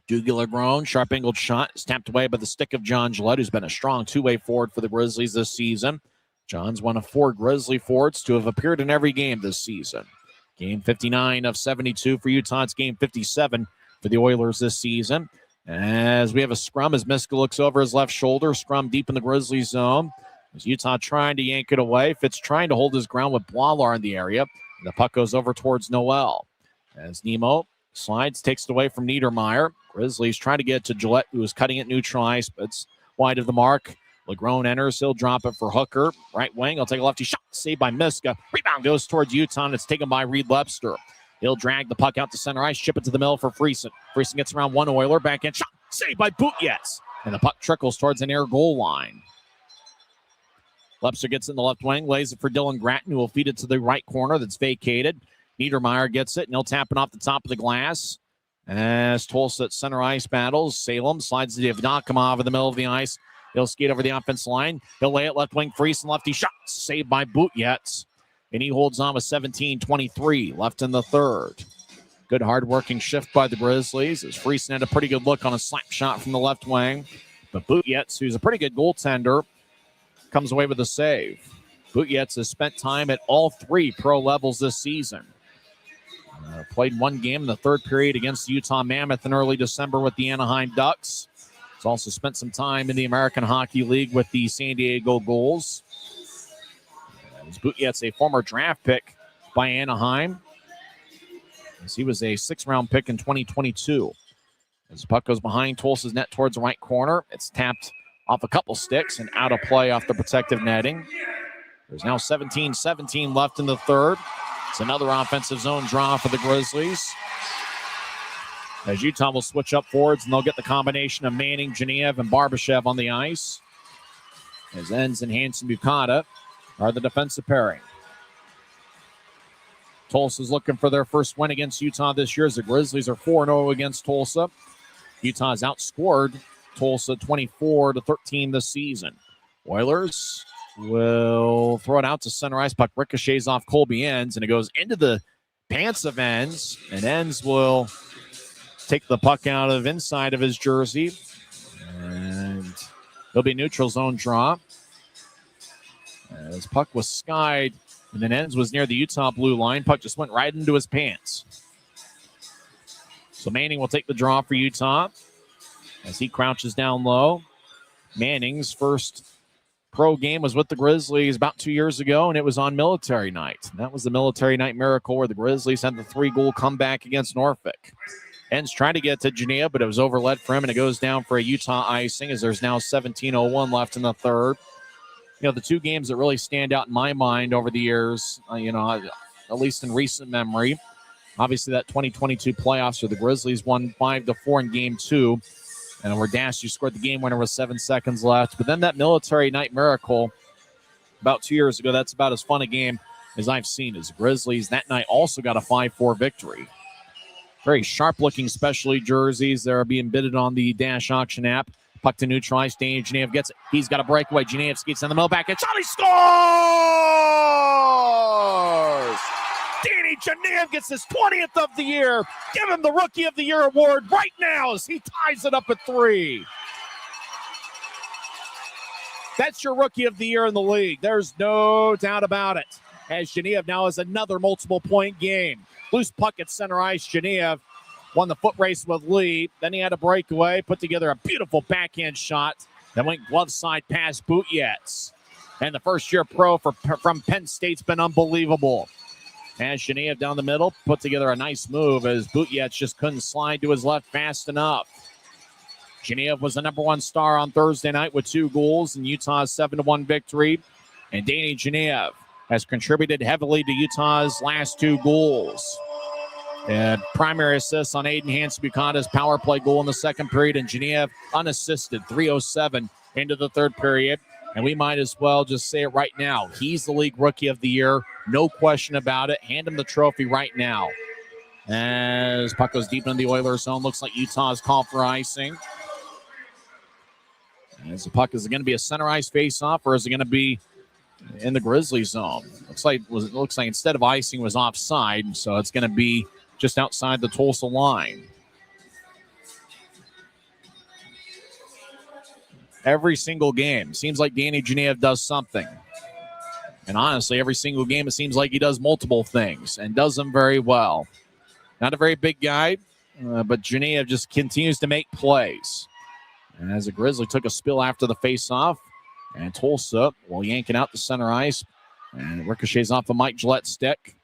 Dugular grown, sharp-angled shot is tapped away by the stick of John Gillette, who's been a strong two-way forward for the Grizzlies this season. John's one of 4 Grizzly forwards to have appeared in every game this season. Game 59 of 72 for Utah. It's game 57 for the Oilers this season. As we have a scrum as Miska looks over his left shoulder, scrum deep in the Grizzlies zone. As Utah trying to yank it away. Fitz trying to hold his ground with Boilar in the area. And the puck goes over towards Noel. As Nemo slides, takes it away from Niedermeyer. Grizzlies trying to get to Gillette, who is cutting it neutral ice, but it's wide of the mark. LeGrone enters. He'll drop it for Hooker. Right wing. He'll take a lefty shot. Saved by Miska. Rebound goes towards Utah, and it's taken by Reed Webster. He'll drag the puck out to center ice, chip it to the middle for Friesen. Friesen gets around one Oiler. Backhand shot. Saved by Butjetz. And the puck trickles towards an air goal line. Webster gets in the left wing, lays it for Dylan Gratton, who will feed it to the right corner that's vacated. Niedermeyer gets it, and he'll tap it off the top of the glass. As Tulsa at center ice battles, Salem slides to Yevdokimov in the middle of the ice. He'll skate over the offense line. He'll lay it left wing, Friesen, lefty shot, saved by Butjetz. And he holds on with 17:23 left in the third. Good hard-working shift by the Grizzlies as Friesen had a pretty good look on a slap shot from the left wing. But Butjetz, who's a pretty good goaltender, comes away with a save. Butjetz has spent time at all 3 pro levels this season. Played 1 game in the third period against the Utah Mammoth in early December with the Anaheim Ducks. He's also spent some time in the American Hockey League with the San Diego Gulls. Butjetz, a former draft pick by Anaheim, as he was a 6th-round pick in 2022. As the puck goes behind Tulsa's net towards the right corner, it's tapped off a couple sticks and out of play off the protective netting. There's now 17-17 left in the third. It's another offensive zone draw for the Grizzlies. As Utah will switch up forwards, and they'll get the combination of Manning, Genev, and Barbashev on the ice. As Enns and Hansen-Bukata are the defensive pairing. Tulsa's looking for their first win against Utah this year as the Grizzlies are 4-0 against Tulsa. Utah's outscored Tulsa 24-13 this season. Oilers will throw it out to center ice. Puck ricochets off Colby Enns, and it goes into the pants of Enns. And Enns will take the puck out of inside of his jersey. And it'll be neutral zone draw. As puck was skied, and then Enns was near the Utah blue line. Puck just went right into his pants. So Manning will take the draw for Utah as he crouches down low. Manning's first pro game was with the Grizzlies about 2 years ago, and it was on Military Night. And that was the Military Night miracle where the Grizzlies had the 3-goal comeback against Norfolk. Enns tried to get to Geneva, but it was overlet for him, and it goes down for a Utah icing as there's now 17:01 left in the third. You know, the 2 games that really stand out in my mind over the years, at least in recent memory, obviously that 2022 playoffs where the Grizzlies won 5-4 in Game 2, and where Dashy scored the game winner with 7 seconds left. But then that Military Night miracle about 2 years ago, that's about as fun a game as I've seen as the Grizzlies that night also got a 5-4 victory. Very sharp-looking specialty jerseys that are being bidded on the Dash auction app. Puck to neutral ice. Danny Genev gets it. He's got a breakaway. Genev skates down the middle back, and Charlie scores! Danny Genev gets his 20th of the year. Give him the Rookie of the Year award right now as he ties it up at 3. That's your Rookie of the Year in the league. There's no doubt about it. As Genev now has another multiple-point game. Loose puck at center ice. Genev won the foot race with Lee. Then he had a breakaway, put together a beautiful backhand shot that went glove side past Butjetz. And the first-year pro from Penn State's been unbelievable. As Genev down the middle, put together a nice move as Butjetz just couldn't slide to his left fast enough. Genev was the number 1 star on Thursday night with 2 goals in Utah's 7-1 victory. And Danny Genev has contributed heavily to Utah's last 2 goals. And primary assists on Aiden Hansen-Bukata's power play goal in the second period, and Genev unassisted, 3:07 into the third period. And we might as well just say it right now. He's the league Rookie of the Year. No question about it. Hand him the trophy right now. As puck goes deep into the Oilers zone. Looks like Utah's called for icing. As the puck, is it going to be a center ice face-off, or is it going to be in the Grizzlies zone? Looks like instead of icing was offside, so it's going to be just outside the Tulsa line. Every single game, seems like Danny Genev does something. And honestly, every single game, it seems like he does multiple things and does them very well. Not a very big guy, but Genev just continues to make plays. And as the Grizzly took a spill after the face-off, and Tulsa will yank it out to center ice, and it ricochets off the Mike Gillette stick.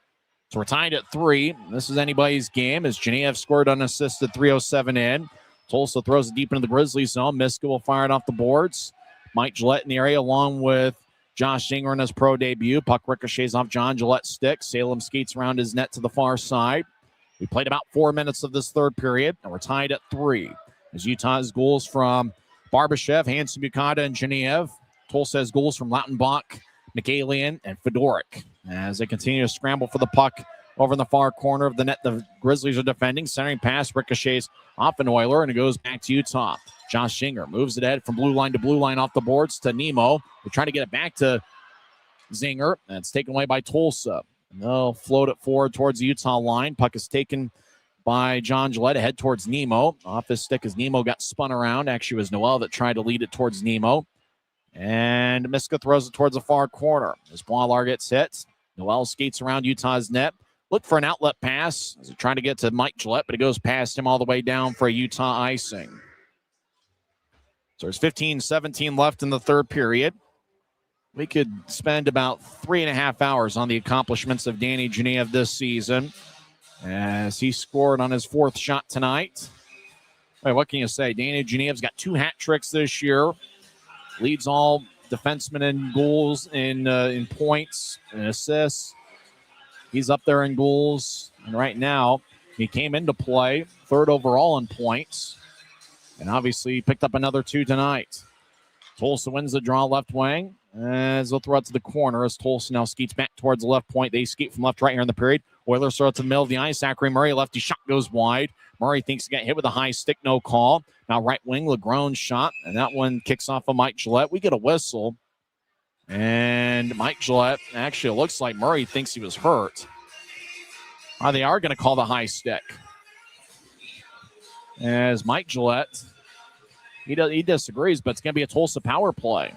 So we're tied at 3. This is anybody's game as Genev scored unassisted, 3:07 in. Tulsa throws it deep into the Grizzlies zone. Miska will fire it off the boards. Mike Gillette in the area along with Josh Zinger in his pro debut. Puck ricochets off John Gillette's stick. Salem skates around his net to the far side. We played about 4 minutes of this third period, and we're tied at 3. As Utah has goals from Barbashev, Hansen-Bukata, and Genev. Tulsa has goals from Lautenbach, McAlian, and Fedoruk. As they continue to scramble for the puck over in the far corner of the net, the Grizzlies are defending. Centering pass ricochets off an Oiler, and it goes back to Utah. Josh Zinger moves it ahead from blue line to blue line off the boards to Nemo. They're trying to get it back to Zinger, and it's taken away by Tulsa. And they'll float it forward towards the Utah line. Puck is taken by John Gillette ahead towards Nemo. Off his stick as Nemo got spun around. Actually, it was Noel that tried to lead it towards Nemo. And Miska throws it towards the far corner. As Boilar gets hit, Noel skates around Utah's net. Look for an outlet pass as he trying to get to Mike Gillette, but it goes past him all the way down for a Utah icing. So there's 15-17 left in the third period. We could spend about 3.5 hours on the accomplishments of Danny Genev this season as he scored on his 4th shot tonight. Wait, what can you say? Danny Genev's got 2 hat tricks this year. Leads all defensemen in goals, in points and assists. He's up there in goals. And right now, he came into play 3rd overall in points. And obviously, he picked up another 2 tonight. Tulsa wins the draw left wing. As they'll throw it to the corner as Tulsa now skates back towards the left point. They skate from left to right here in the period. Oilers throw it to the middle of the ice. Zachary Murray, lefty shot goes wide. Murray thinks he got hit with a high stick, no call. Now right wing, Legron's shot, and that one kicks off of Mike Gillette. We get a whistle, and Mike Gillette, actually it looks like Murray thinks he was hurt. They are going to call the high stick. As Mike Gillette, he disagrees, but it's going to be a Tulsa power play.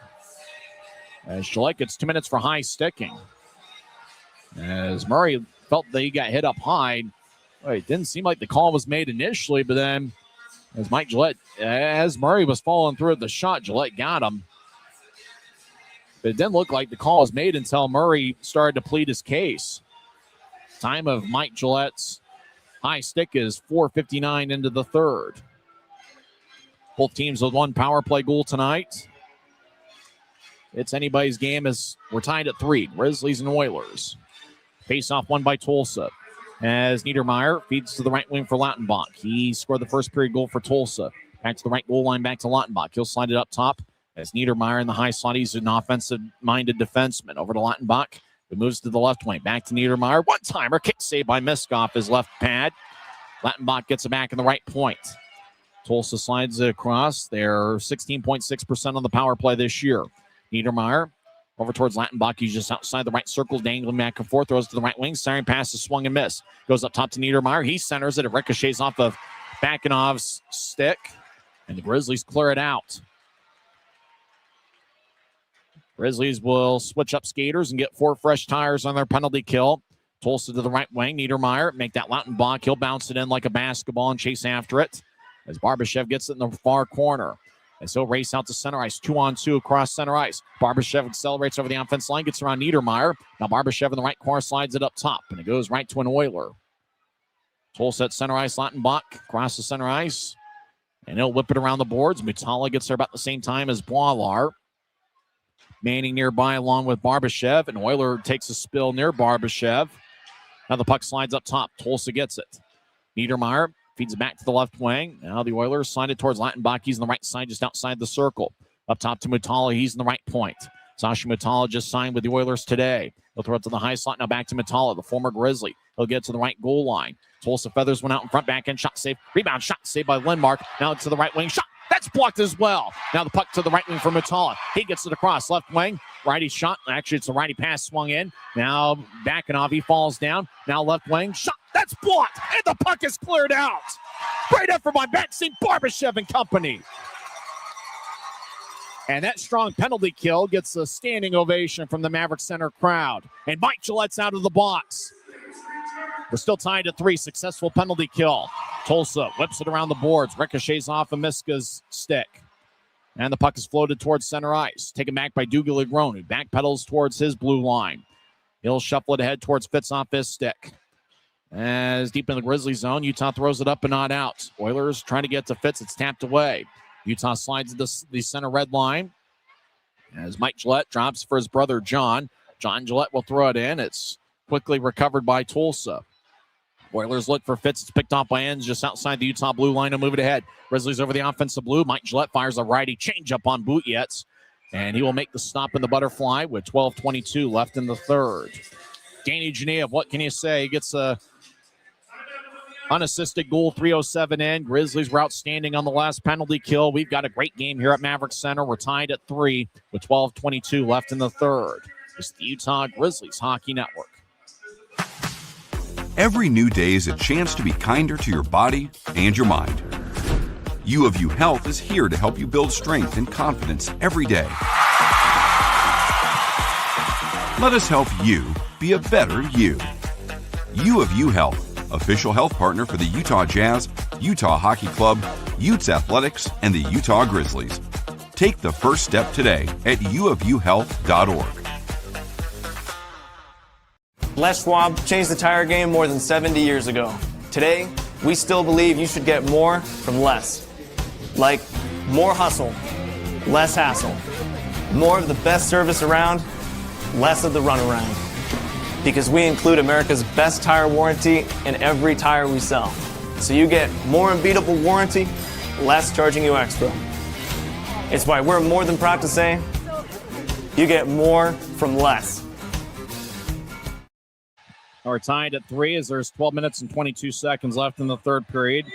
As Gillette gets 2 minutes for high sticking. As Murray felt that he got hit up high. It didn't seem like the call was made initially, but then as Mike Gillette, as Murray was falling through the shot, Gillette got him. But it didn't look like the call was made until Murray started to plead his case. Time of Mike Gillette's high stick is 4:59 into the third. Both teams with 1 power play goal tonight. It's anybody's game as we're tied at 3. Grizzlies and Oilers. Face-off won by Tulsa. As Niedermeyer feeds to the right wing for Lautenbach. He scored the first period goal for Tulsa. Back to the right goal line, back to Lautenbach. He'll slide it up top as Niedermeyer in the high slot. He's an offensive-minded defenseman. Over to Lautenbach. He moves to the left wing. Back to Niedermeyer. One-timer. Kick save by Miskoff, his left pad. Lautenbach gets it back in the right point. Tulsa slides it across. They're 16.6% on the power play this year. Niedermeyer over towards Lautenbach. He's just outside the right circle, dangling back and forth. Throws to the right wing. Siren pass is swung and missed. Goes up top to Niedermeyer. He centers it. It ricochets off of Bakinov's stick. And the Grizzlies clear it out. Grizzlies will switch up skaters and get 4 fresh tires on their penalty kill. Tulsa to the right wing. Niedermeyer make that Lautenbach. He'll bounce it in like a basketball and chase after it. As Barbashev gets it in the far corner. As he'll race out to center ice, 2-on-2 across center ice. Barbashev accelerates over the offense line, gets around Niedermeyer. Now Barbashev in the right corner slides it up top, and it goes right to an Oiler. Tulsa at center ice, Lautenbach across the center ice, and he'll whip it around the boards. Mutala gets there about the same time as Boilar. Manning nearby along with Barbashev, and Oiler takes a spill near Barbashev. Now the puck slides up top. Tulsa gets it. Niedermeyer feeds it back to the left wing. Now the Oilers slide it towards Lautenbach. He's on the right side, just outside the circle. Up top to Mutala. He's in the right point. Sasha Mutala just signed with the Oilers today. He'll throw it to the high slot. Now back to Mutala, the former Grizzly. He'll get to the right goal line. Tulsa feathers one out in front. Back end shot save. Rebound shot save by Lindmark. Now to the right wing. Shot. That's blocked as well. Now the puck to the right wing for Mutala. He gets it across left wing. Righty shot. Actually, it's a righty pass swung in. Now Bakinov, he falls down. Now left wing. Shot. That's blocked. And the puck is cleared out. Great effort by Maxime Barbashev and company. And that strong penalty kill gets a standing ovation from the Maverik Center crowd. And Mike Gillette's out of the box. We're still tied at 3. Successful penalty kill. Tulsa whips it around the boards. Ricochets off of Miska's stick. And the puck is floated towards center ice. Taken back by Dougal Legron, who backpedals towards his blue line. He'll shuffle it ahead towards Fitz off his stick. As deep in the Grizzly zone, Utah throws it up and not out. Oilers trying to get to Fitz. It's tapped away. Utah slides the center red line. As Mike Gillette drops for his brother John. John Gillette will throw it in. It's quickly recovered by Tulsa. Oilers look for Fitz. It's picked off by ends just outside the Utah blue line to move it ahead. Grizzlies over the offensive blue. Mike Gillette fires a righty changeup on Butjetz. And he will make the stop in the butterfly with 12:22 left in the third. Danny Genev, what can you say? He gets a unassisted goal, 3:07 in. Grizzlies were outstanding on the last penalty kill. We've got a great game here at Maverik Center. We're tied at 3 with 12:22 left in the third. It's the Utah Grizzlies Hockey Network. Every new day is a chance to be kinder to your body and your mind. U of U Health is here to help you build strength and confidence every day. Let us help you be a better you. U of U Health, official health partner for the Utah Jazz, Utah Hockey Club, Utes Athletics, and the Utah Grizzlies. Take the first step today at uofuhealth.org. Les Schwab changed the tire game more than 70 years ago. Today, we still believe you should get more from less. Like more hustle, less hassle. More of the best service around, less of the runaround. Because we include America's best tire warranty in every tire we sell. So you get more unbeatable warranty, less charging you extra. It's why we're more than proud to say, you get more from less. We're tied at 3 as there's 12 minutes and 22 seconds left in the third period.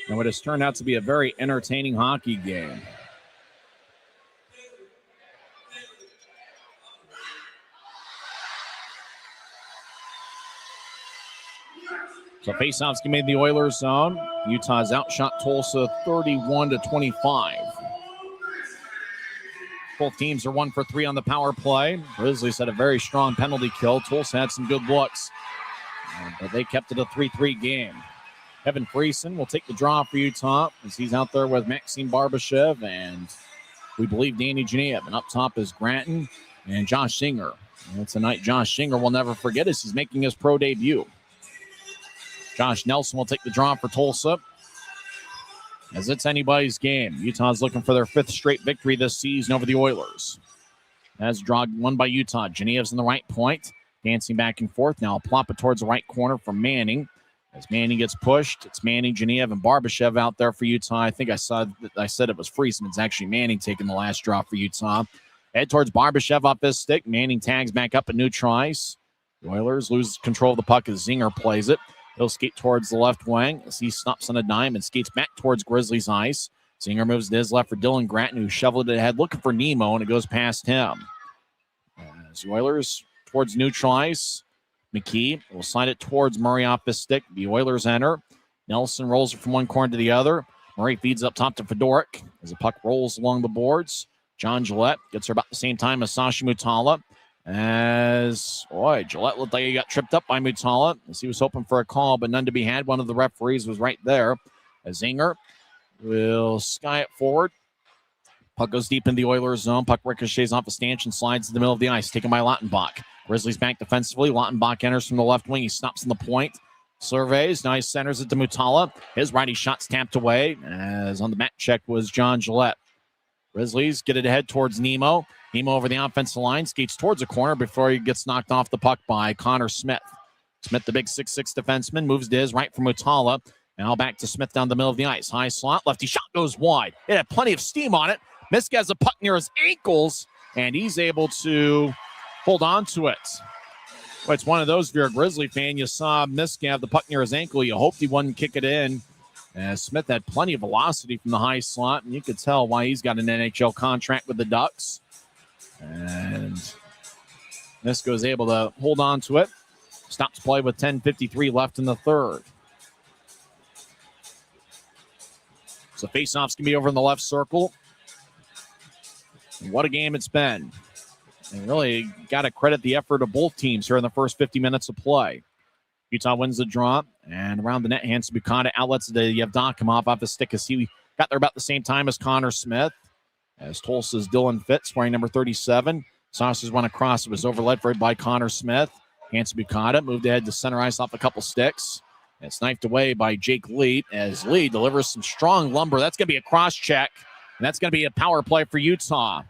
And what has turned out to be a very entertaining hockey game. So faceoffs can made the Oilers zone. Utah's outshot Tulsa 31-25. Both teams are 1 for 3 on the power play. Grizzlies had a very strong penalty kill. Tulsa had some good looks, but they kept it a 3-3 game. Kevin Friesen will take the draw for Utah as he's out there with Maxime Barbashev and we believe Danny Genev. And up top is Granton and Josh Singer. And it's a night Josh Singer will never forget as he's making his pro debut. Josh Nelson will take the draw for Tulsa as it's anybody's game. Utah's looking for their 5th straight victory this season over the Oilers. That's draw won by Utah. Genev's in the right point, dancing back and forth. Now plop it towards the right corner for Manning. As Manning gets pushed, it's Manning, Genev, and Barbashev out there for Utah. I think I said it was Friesen. It's actually Manning taking the last draw for Utah. Head towards Barbashev off his stick. Manning tags back up at neutral ice. The Oilers lose control of the puck as Zinger plays it. He'll skate towards the left wing as he stops on a dime and skates back towards Grizzlies ice. Zinger moves to his left for Dylan Granton, who shoveled it ahead looking for Nemo, and it goes past him. As the Oilers towards neutral ice, McKee will slide it towards Murray off his stick. The Oilers enter. Nelson rolls it from one corner to the other. Murray feeds up top to Fedoruk as the puck rolls along the boards. John Gillette gets her about the same time as Sasha Mutala. Gillette looked like he got tripped up by Mutala as he was hoping for a call, but none to be had. One of the referees was right there. As Zinger will sky it forward. Puck goes deep in the Oilers zone. Puck ricochets off a stanchion, slides to the middle of the ice, taken by Lautenbach. Grizzlies back defensively. Lautenbach enters from the left wing. He stops in the point. Surveys. Now he centers it to Mutala. His righty shot's tapped away, as on the back check was John Gillette. Grizzlies get it ahead towards Nemo. Nemo over the offensive line, skates towards a corner before he gets knocked off the puck by Connor Smith. Smith, the big 6'6 defenseman, moves to his right for Mutala. Now back to Smith down the middle of the ice. High slot, lefty shot goes wide. It had plenty of steam on it. Miska has a puck near his ankles, and he's able to hold on to it. Well, it's one of those, if you're a Grizzly fan, you saw Miska have the puck near his ankle. You hoped he wouldn't kick it in. Smith had plenty of velocity from the high slot, and you could tell why he's got an NHL contract with the Ducks. And Miska is able to hold on to it. Stops play with 10:53 left in the third. So faceoffs can be over in the left circle. And what a game it's been. And really got to credit the effort of both teams here in the first 50 minutes of play. Utah wins the draw, and around the net, hands to Bukata. Outlets to Yevdokimov off the stick as he got there about the same time as Connor Smith. As Tulsa's Dylan Fitz, wearing number 37. Saucers went across. It was overled by Connor Smith. Hands to Bukata. Moved ahead to center ice off a couple sticks. And it's knifed away by Jake Lee as Lee delivers some strong lumber. That's going to be a cross check, and that's going to be a power play for Utah.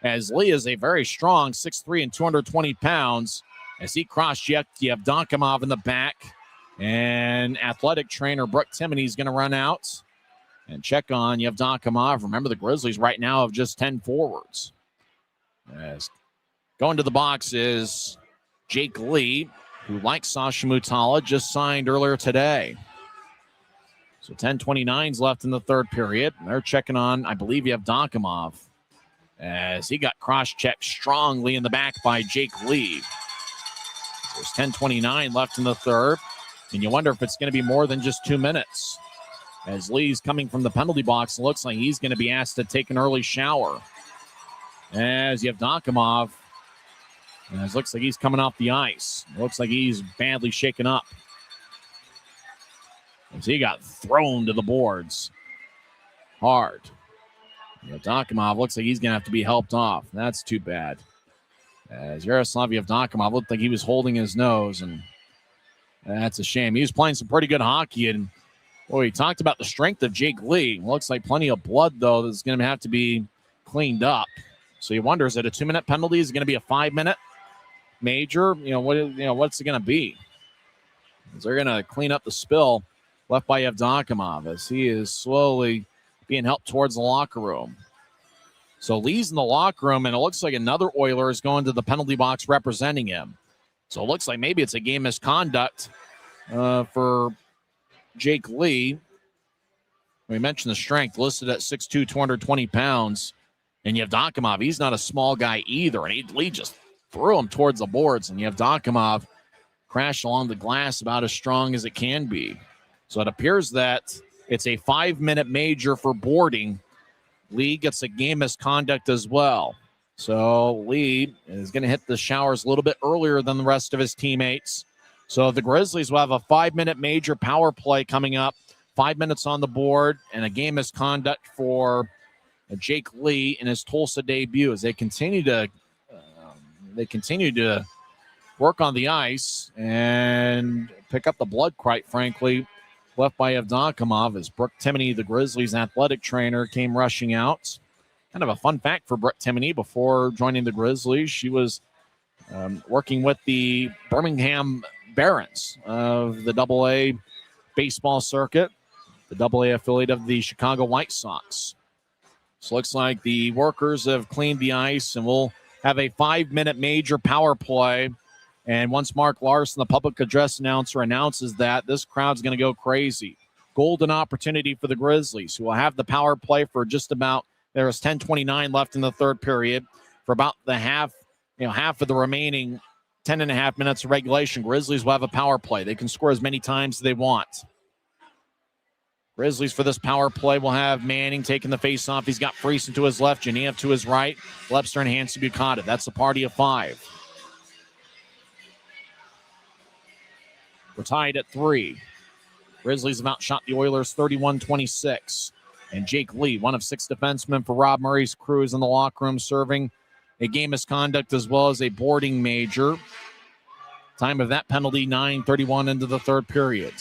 As Lee is a very strong 6'3" and 220 pounds. As he cross-checked Yevdokimov in the back. And athletic trainer Brooke Timoney is going to run out and check on Yevdokimov. Remember, the Grizzlies right now have just 10 forwards. As going to the box is Jake Lee, who, like Sasha Mutala, just signed earlier today. So 10:29's left in the third period. They're checking on, I believe, Yevdokimov, as he got cross-checked strongly in the back by Jake Lee. There's 10:29 left in the third. And you wonder if it's going to be more than just 2 minutes. As Lee's coming from the penalty box, it looks like he's going to be asked to take an early shower. As Yevdokimov, it looks like he's coming off the ice. It looks like he's badly shaken up. As he got thrown to the boards hard. Yevdokimov looks like he's going to have to be helped off. That's too bad. As Yaroslav Yevdokimov looked like he was holding his nose, and that's a shame. He was playing some pretty good hockey, and he talked about the strength of Jake Lee. Looks like plenty of blood, though, that's going to have to be cleaned up. So you wonder, is it a 2-minute penalty? Is it going to be a 5-minute major? What's it going to be? Is they're going to clean up the spill left by Yevdokimov as he is slowly being helped towards the locker room. So Lee's in the locker room, and it looks like another Oiler is going to the penalty box representing him. So it looks like maybe it's a game misconduct for Jake Lee. We mentioned the strength, listed at 6'2", 220 pounds. And Yevdokimov, he's not a small guy either. And Lee just threw him towards the boards, and Yevdokimov crashed along the glass about as strong as it can be. So it appears that it's a 5-minute major for boarding. Lee gets a game misconduct as well. So Lee is going to hit the showers a little bit earlier than the rest of his teammates. So the Grizzlies will have a 5-minute major power play coming up, 5 minutes on the board, and a game misconduct for Jake Lee in his Tulsa debut as they continue to work on the ice and pick up the blood, quite frankly, left by Yevdokimov as Brooke Timoney, the Grizzlies athletic trainer, came rushing out. Kind of a fun fact for Brooke Timoney before joining the Grizzlies. She was working with the Birmingham Barons of the AA baseball circuit, the AA affiliate of the Chicago White Sox. So looks like the workers have cleaned the ice, and we'll have a 5-minute major power play. And once Mark Larson, the public address announcer, announces that, this crowd's going to go crazy. Golden opportunity for the Grizzlies, who will have the power play for just about, there's 10:29 left in the third period, for about the half of the remaining 10.5 minutes of regulation. Grizzlies will have a power play. They can score as many times as they want. Grizzlies for this power play will have Manning taking the face-off. He's got Friesen to his left, Genev to his right, Lepster and Hansen Bukata. That's a party of 5. We're tied at 3. Grizzlies have outshot the Oilers 31-26. And Jake Lee, one of 6 defensemen for Rob Murray's crew, is in the locker room serving a game misconduct as well as a boarding major. Time of that penalty, 9:31 into the third period.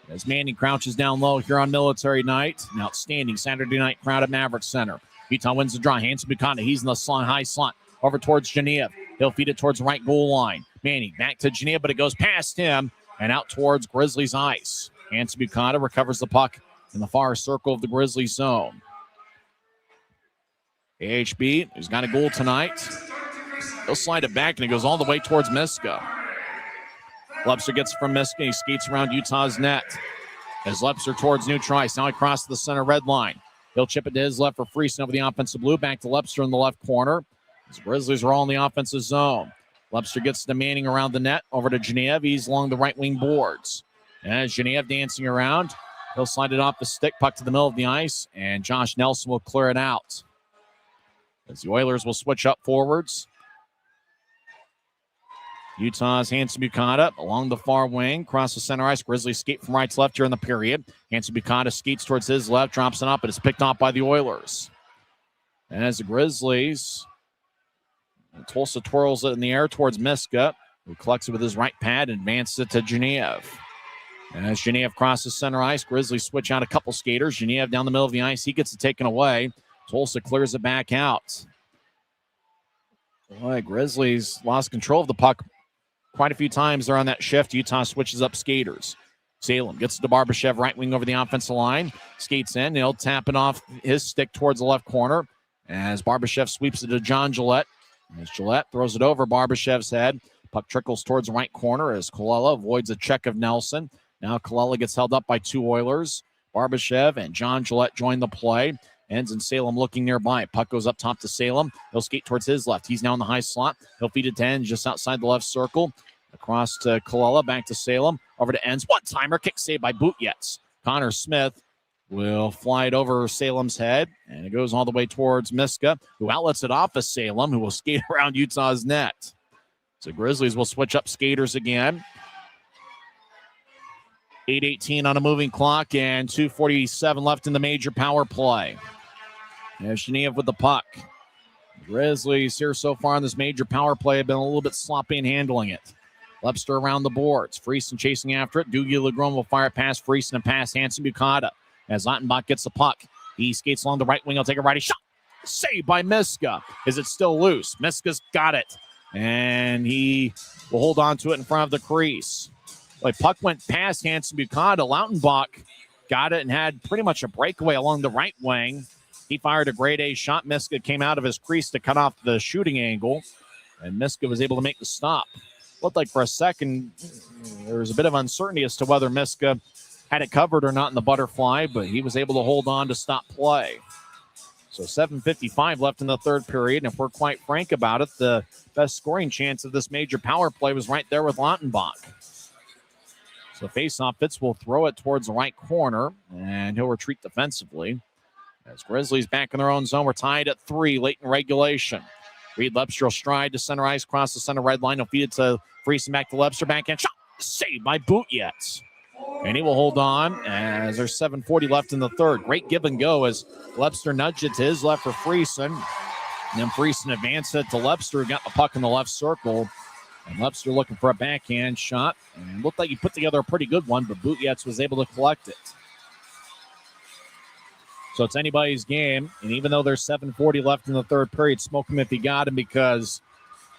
As Manning crouches down low here on Military Night, an outstanding Saturday night crowd at Maverik Center. Utah wins the draw. Hansen Bukata, he's in the slot, high slot, over towards Genev. He'll feed it towards the right goal line. Manning back to Genev, but it goes past him and out towards Grizzlies ice. Hansen Bukata recovers the puck in the far circle of the Grizzlies zone. AHB, who's got a goal tonight, he'll slide it back, and it goes all the way towards Miska. Lepster gets from Miska. He skates around Utah's net. As Lepster towards neutral ice. Now he crosses the center red line. He'll chip it to his left for Friesen over the offensive blue. Back to Lepster in the left corner. As Grizzlies are all in the offensive zone. Lepster gets to Manning around the net. Over to Genev. He's along the right wing boards. As Genev dancing around, he'll slide it off the stick. Puck to the middle of the ice. And Josh Nelson will clear it out. As the Oilers will switch up forwards. Utah's Hansen Bukata along the far wing, across the center ice. Grizzlies skate from right to left here in the period. Hansen Bukata skates towards his left, drops it up, and it's picked off by the Oilers. And as the Grizzlies, Tulsa twirls it in the air towards Miska, who collects it with his right pad and advances it to Genev. And as Genev crosses center ice, Grizzlies switch out a couple skaters. Genev down the middle of the ice, he gets it taken away. Tulsa clears it back out. Boy, Grizzlies lost control of the puck quite a few times there on that shift. Utah switches up skaters. Salem gets to Barbashev, right wing over the offensive line. Skates in. He'll tap it off his stick towards the left corner as Barbashev sweeps it to John Gillette. As Gillette throws it over Barbashev's head. Puck trickles towards the right corner as Colella avoids a check of Nelson. Now Colella gets held up by 2 Oilers. Barbashev and John Gillette join the play. Ends in Salem looking nearby. Puck goes up top to Salem. He'll skate towards his left. He's now in the high slot. He'll feed it to Ends just outside the left circle. Across to Kalala, back to Salem, over to Ends. One-timer, kick saved by Bootyets. Connor Smith will fly it over Salem's head, and it goes all the way towards Miska, who outlets it off of Salem, who will skate around Utah's net. So Grizzlies will switch up skaters again. 8:18 on a moving clock and 2:47 left in the major power play. There's Genev with the puck. Grizzlies here so far in this major power play have been a little bit sloppy in handling it. Lepster around the boards. Friesen chasing after it. Doogie Legron will fire it past Friesen and past Hansen Bukata. As Ottenbach gets the puck, he skates along the right wing. He'll take a righty shot. Saved by Miska. Is it still loose? Miska's got it. And he will hold on to it in front of the crease. The puck went past Hansen Bukata. Lautenbach got it and had pretty much a breakaway along the right wing. He fired a grade A shot. Miska came out of his crease to cut off the shooting angle. And Miska was able to make the stop. Looked like for a second there was a bit of uncertainty as to whether Miska had it covered or not in the butterfly, but he was able to hold on to stop play. So 7:55 left in the third period, and if we're quite frank about it, the best scoring chance of this major power play was right there with Lautenbach. So face-off, Fitz will throw it towards the right corner, and he'll retreat defensively. As Grizzlies back in their own zone, we're tied at 3 late in regulation. Reed Lepster will stride to center ice, cross the center red line. He'll feed it to Friesen, back to Lepster, backhand shot. Saved by Bootyets. And he will hold on as there's 7:40 left in the third. Great give and go as Lepster nudged it to his left for Friesen. And then Friesen advanced it to Lepster, who got the puck in the left circle. And Lepster looking for a backhand shot. And it looked like he put together a pretty good one, but Bootyets was able to collect it. So it's anybody's game. And even though there's 7:40 left in the third period, smoke him if you got him, because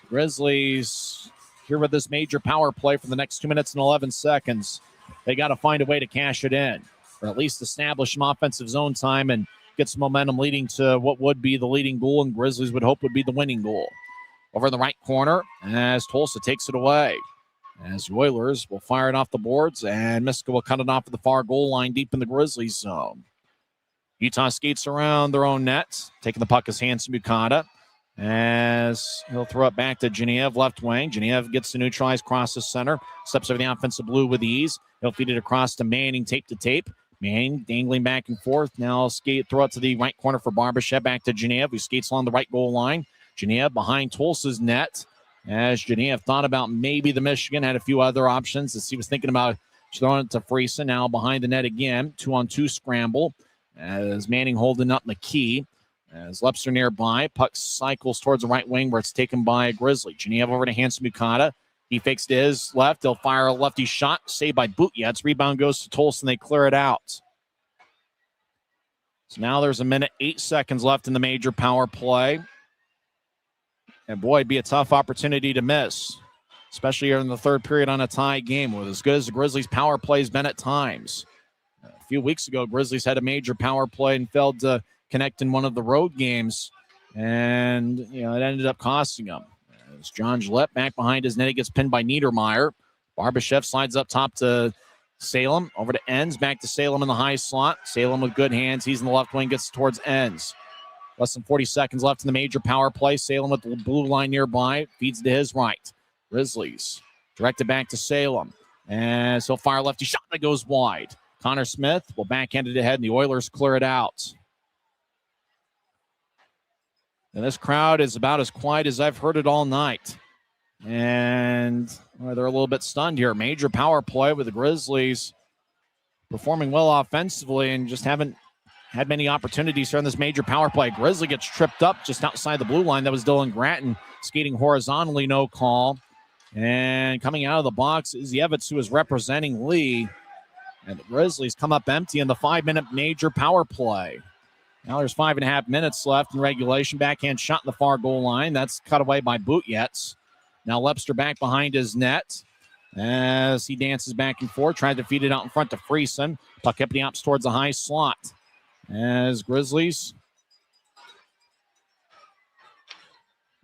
Grizzlies here with this major power play for the next 2 minutes and 11 seconds. They got to find a way to cash it in, or at least establish some offensive zone time and get some momentum leading to what would be the leading goal and Grizzlies would hope would be the winning goal. Over in the right corner as Tulsa takes it away. As the Oilers will fire it off the boards, and Miska will cut it off at the far goal line deep in the Grizzlies zone. Utah skates around their own net, taking the puck is Hansen Bukata. As he'll throw it back to Genev, left wing. Genev gets to neutralize, crosses center, steps over the offensive blue with ease. He'll feed it across to Manning, tape to tape. Manning dangling back and forth. Now throw it to the right corner for Barbashev, back to Genev, who skates along the right goal line. Genev behind Tulsa's net. As Genev thought about maybe the Michigan, had a few other options as he was thinking about throwing it to Friesen. Now behind the net again, 2-on-2 scramble. As Manning holding up the key. As Lepster nearby, puck cycles towards the right wing where it's taken by a Grizzly. Genev over to Hansen Bukata. He fakes to his left. They'll fire a lefty shot. Saved by Bootyets. Rebound goes to Tulsa, and they clear it out. So now there's 1:08 left in the major power play. And boy, it'd be a tough opportunity to miss, especially here in the third period on a tie game with as good as the Grizzlies' power play has been at times. A few weeks ago, Grizzlies had a major power play and failed to connect in one of the road games, and it ended up costing them. As John Gillette back behind his net, he gets pinned by Niedermeyer. Barbashev slides up top to Salem, over to Ends, back to Salem in the high slot. Salem with good hands. He's in the left wing, gets towards Ends. Less than 40 seconds left in the major power play. Salem with the blue line nearby, feeds to his right. Grizzlies directed back to Salem, and so fire lefty shot that goes wide. Connor Smith will backhand it ahead, and the Oilers clear it out. And this crowd is about as quiet as I've heard it all night. And they're a little bit stunned here. Major power play with the Grizzlies performing well offensively and just haven't had many opportunities here in this major power play. Grizzly gets tripped up just outside the blue line. That was Dylan Gratton skating horizontally, no call. And coming out of the box is Yevitz, who is representing Lee. And the Grizzlies come up empty in the 5-minute major power play. Now there's 5.5 minutes left in regulation. Backhand shot in the far goal line. That's cut away by Bootyets. Now Lepster back behind his net as he dances back and forth, tried to feed it out in front to Friesen. Puck up the ops towards the high slot. As Grizzlies.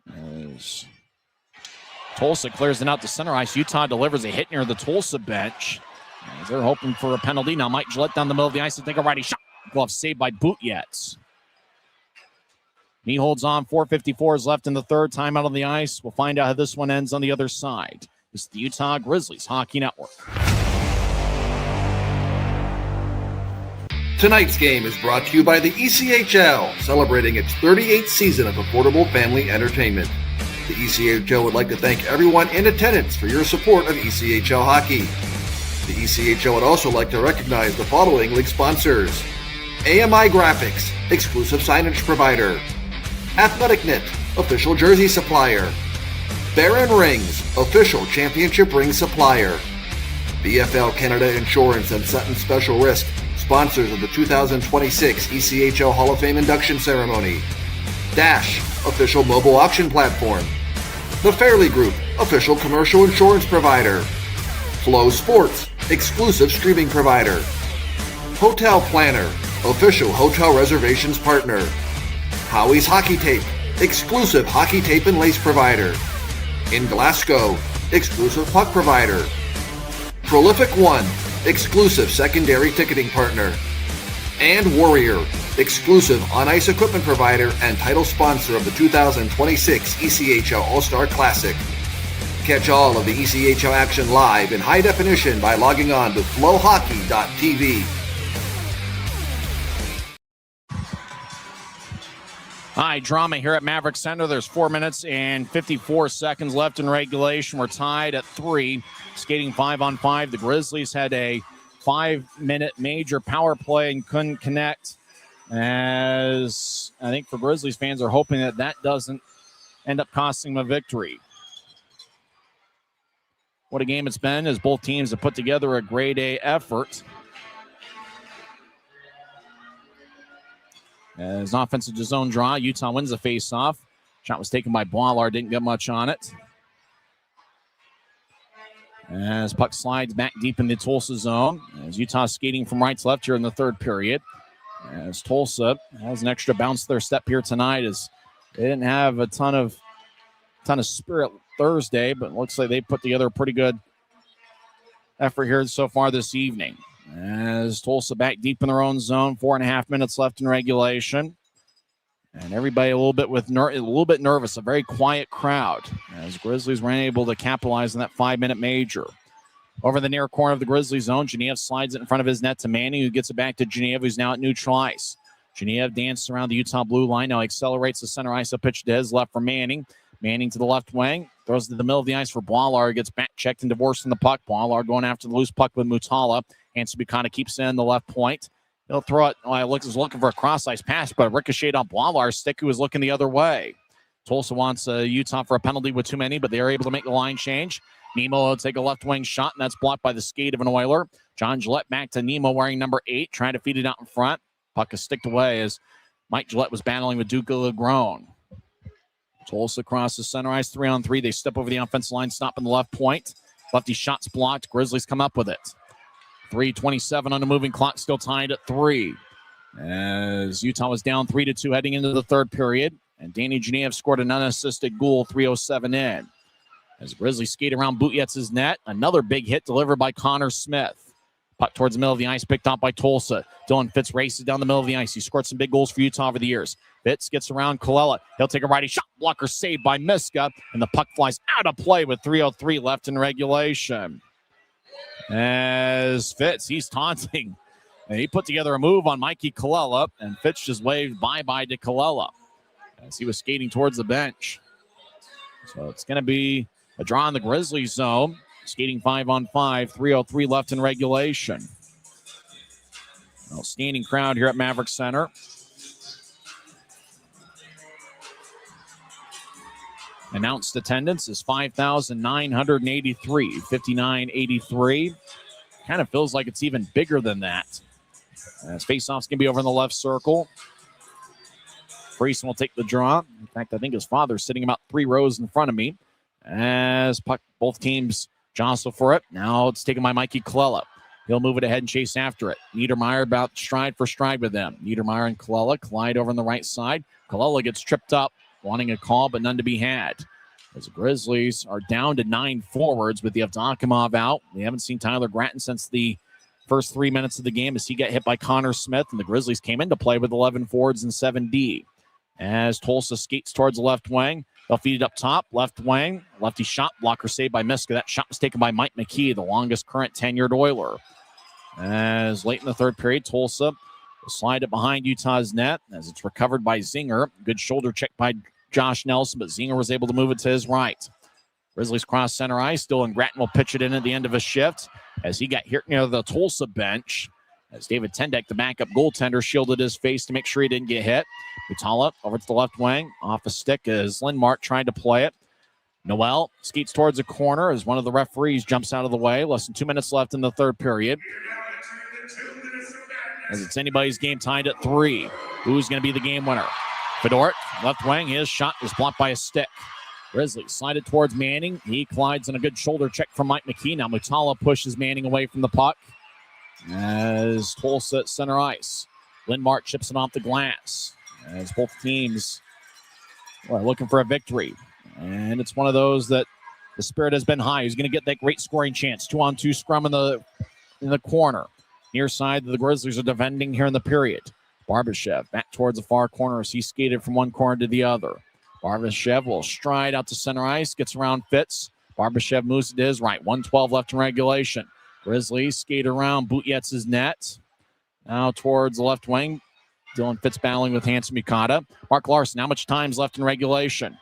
As Tulsa clears it out to center ice. Utah delivers a hit near the Tulsa bench. As they're hoping for a penalty. Now Mike Gillette down the middle of the ice to take a righty shot. Glove saved by Bootyets. He holds on. 4:54 is left in the third. Time out on the ice. We'll find out how this one ends on the other side. This is the Utah Grizzlies Hockey Network. Tonight's game is brought to you by the ECHL, celebrating its 38th season of affordable family entertainment. The ECHL would like to thank everyone in attendance for your support of ECHL hockey. The ECHL would also like to recognize the following league sponsors: AMI Graphics, exclusive signage provider; Athletic Knit, official jersey supplier; Baron Rings, official championship ring supplier; BFL Canada Insurance and Sutton Special Risk, sponsors of the 2026 ECHL Hall of Fame induction ceremony; Dash, official mobile auction platform; The Fairley Group, official commercial insurance provider; Flow Sports, exclusive streaming provider; Hotel Planner, official hotel reservations partner; Howie's Hockey Tape, exclusive hockey tape and lace provider; In Glasgow, exclusive puck provider; Prolific One, exclusive secondary ticketing partner; and Warrior, exclusive on-ice equipment provider and title sponsor of the 2026 ECHL All-Star Classic. Catch all of the ECHL action live in high definition by logging on to flowhockey.tv. Hi, drama here at Maverik Center. There's 4 minutes and 54 seconds left in regulation. We're tied at 3, skating 5-on-5. The Grizzlies had a 5-minute major power play and couldn't connect, as I think for Grizzlies fans are hoping that that doesn't end up costing them a victory. What a game it's been, as both teams have put together a grade A effort. As an offensive to zone draw, Utah wins the faceoff. Shot was taken by Boileau, didn't get much on it. As puck slides back deep in the Tulsa zone, as Utah skating from right to left here in the third period. As Tulsa has an extra bounce to their step here tonight, as they didn't have a ton of spirit Thursday, but it looks like they put together a pretty good effort here so far this evening. As Tulsa back deep in their own zone, 4.5 minutes left in regulation. And everybody a little bit nervous, a very quiet crowd, as Grizzlies were unable to capitalize on that 5-minute major. Over the near corner of the Grizzlies zone, Genev slides it in front of his net to Manning, who gets it back to Genev, who's now at neutral ice. Genev dances around the Utah blue line, now accelerates the center ice, a pitch to his left for Manning. Manning to the left wing, throws it to the middle of the ice for Boileau, gets back checked and divorced in the puck. Boileau going after the loose puck with Mutala. Hanson kind of keeps it in the left point. He'll throw it. Was looking for a cross-ice pass, but ricocheted on Boileau's stick, who was looking the other way. Tulsa wants Utah for a penalty with too many, but they are able to make the line change. Nemo will take a left wing shot, and that's blocked by the skate of an Oiler. John Gillette back to Nemo wearing number 8, trying to feed it out in front. Puck is sticked away as Mike Gillette was battling with Duca Legrone. Tulsa crosses center ice, 3-on-3. They step over the offensive line, stopping the left point. Lefty shots blocked. Grizzlies come up with it. 3:27 on the moving clock, still tied at 3. As Utah was down 3-2 heading into the third period. And Danny Genev scored an unassisted goal, 3:07 in. As Grizzlies skate around Butyetz's net, another big hit delivered by Connor Smith. Puck towards the middle of the ice, picked up by Tulsa. Dylan Fitz races down the middle of the ice. He scored some big goals for Utah over the years. Fitz gets around Colella. He'll take a righty shot. Blocker saved by Miska. And the puck flies out of play with 3:03 left in regulation. As Fitz, he's taunting. And he put together a move on Mikey Colella. And Fitz just waved bye-bye to Colella as he was skating towards the bench. So it's going to be a draw in the Grizzlies zone. Skating 5-on-5, 3:03 left in regulation. Outstanding crowd here at Maverik Center. Announced attendance is 5,983, 5983. Kind of feels like it's even bigger than that. As faceoff's going to be over in the left circle. Friesen will take the draw. In fact, I think his father's sitting about 3 rows in front of me. As puck, both teams jostle for it. Now it's taken by Mikey Colella. He'll move it ahead and chase after it. Niedermeyer about stride for stride with them. Niedermeyer and Colella collide over on the right side. Colella gets tripped up, wanting a call, but none to be had. As the Grizzlies are down to 9 forwards with the Avdokimov out. We haven't seen Tyler Gratton since the first 3 minutes of the game as he got hit by Connor Smith, and the Grizzlies came into play with 11 forwards and 7D. As Tulsa skates towards the left wing, They'll feed it up top, left wing. Lefty shot blocker saved by Miska. That shot was taken by Mike McKee, the longest current tenured Oiler. As late in the third period, Tulsa will slide it behind Utah's net as it's recovered by Zinger. Good shoulder check by Josh Nelson, but Zinger was able to move it to his right. Grizzlies cross center ice. Dylan Gratton will pitch it in at the end of his shift as he got hit near the Tulsa bench. As David Tendek, the backup goaltender, shielded his face to make sure he didn't get hit. Mutala over to the left wing. Off a stick as Lindmark tried to play it. Noel skates towards a corner as one of the referees jumps out of the way. Less than 2 minutes left in the third period. As it's anybody's game, tied at 3. Who's going to be the game winner? Fedoruk, left wing. His shot is blocked by a stick. Grizzlies slide it towards Manning. He collides on a good shoulder check from Mike McKee. Now Mutala pushes Manning away from the puck. As Tulsa at center ice. Lindmark chips it off the glass. As both teams are looking for a victory. And it's one of those that the spirit has been high. He's going to get that great scoring chance. 2-on-2 scrum in the corner. Near side, the Grizzlies are defending here in the period. Barbashev back towards the far corner as he skated from one corner to the other. Barbashev will stride out to center ice, gets around Fitz. Barbashev moves it to his right. 1:12 left in regulation. Grizzlies skate around Butyetz's net. Now towards the left wing. Dylan Fitz battling with Hanson Mikata. Mark Larson, how much time's left in regulation?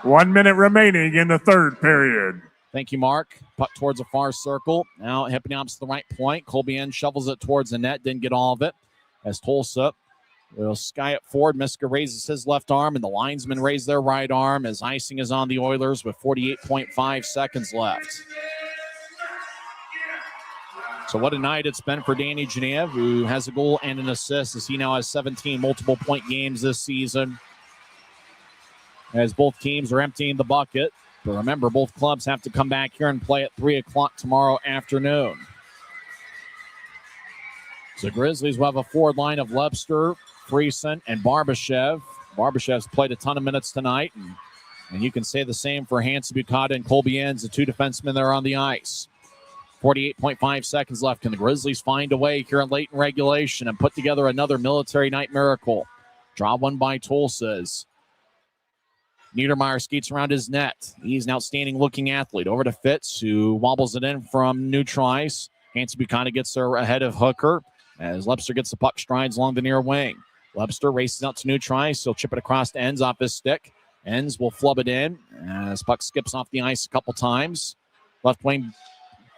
1 minute remaining in the third period. Thank you, Mark. Puck towards the far circle. Now hipping up to the right point. Colbien shovels it towards the net. Didn't get all of it. As Tulsa will sky it forward. Miska raises his left arm, and the linesmen raise their right arm as icing is on the Oilers with 48.5 seconds left. So what a night it's been for Danny Genev, who has a goal and an assist as he now has 17 multiple-point games this season. As both teams are emptying the bucket. But remember, both clubs have to come back here and play at 3 o'clock tomorrow afternoon. So the Grizzlies will have a forward line of Lebster, Friesen, and Barbashev. Barbashev's played a ton of minutes tonight. And you can say the same for Hanson Bukata and Colbiens, the two defensemen that are on the ice. 48.5 seconds left. Can the Grizzlies find a way here late in regulation and put together another military night miracle? Draw one by Tulsa's. Niedermeyer skates around his net. He's an outstanding looking athlete. Over to Fitz, who wobbles it in from neutral ice. Hanson Bukata gets there ahead of Hooker as Lebster gets the puck, strides along the near wing. Lebster races out to neutral ice. He'll chip it across to Enns off his stick. Enns will flub it in as puck skips off the ice a couple times. Left wing,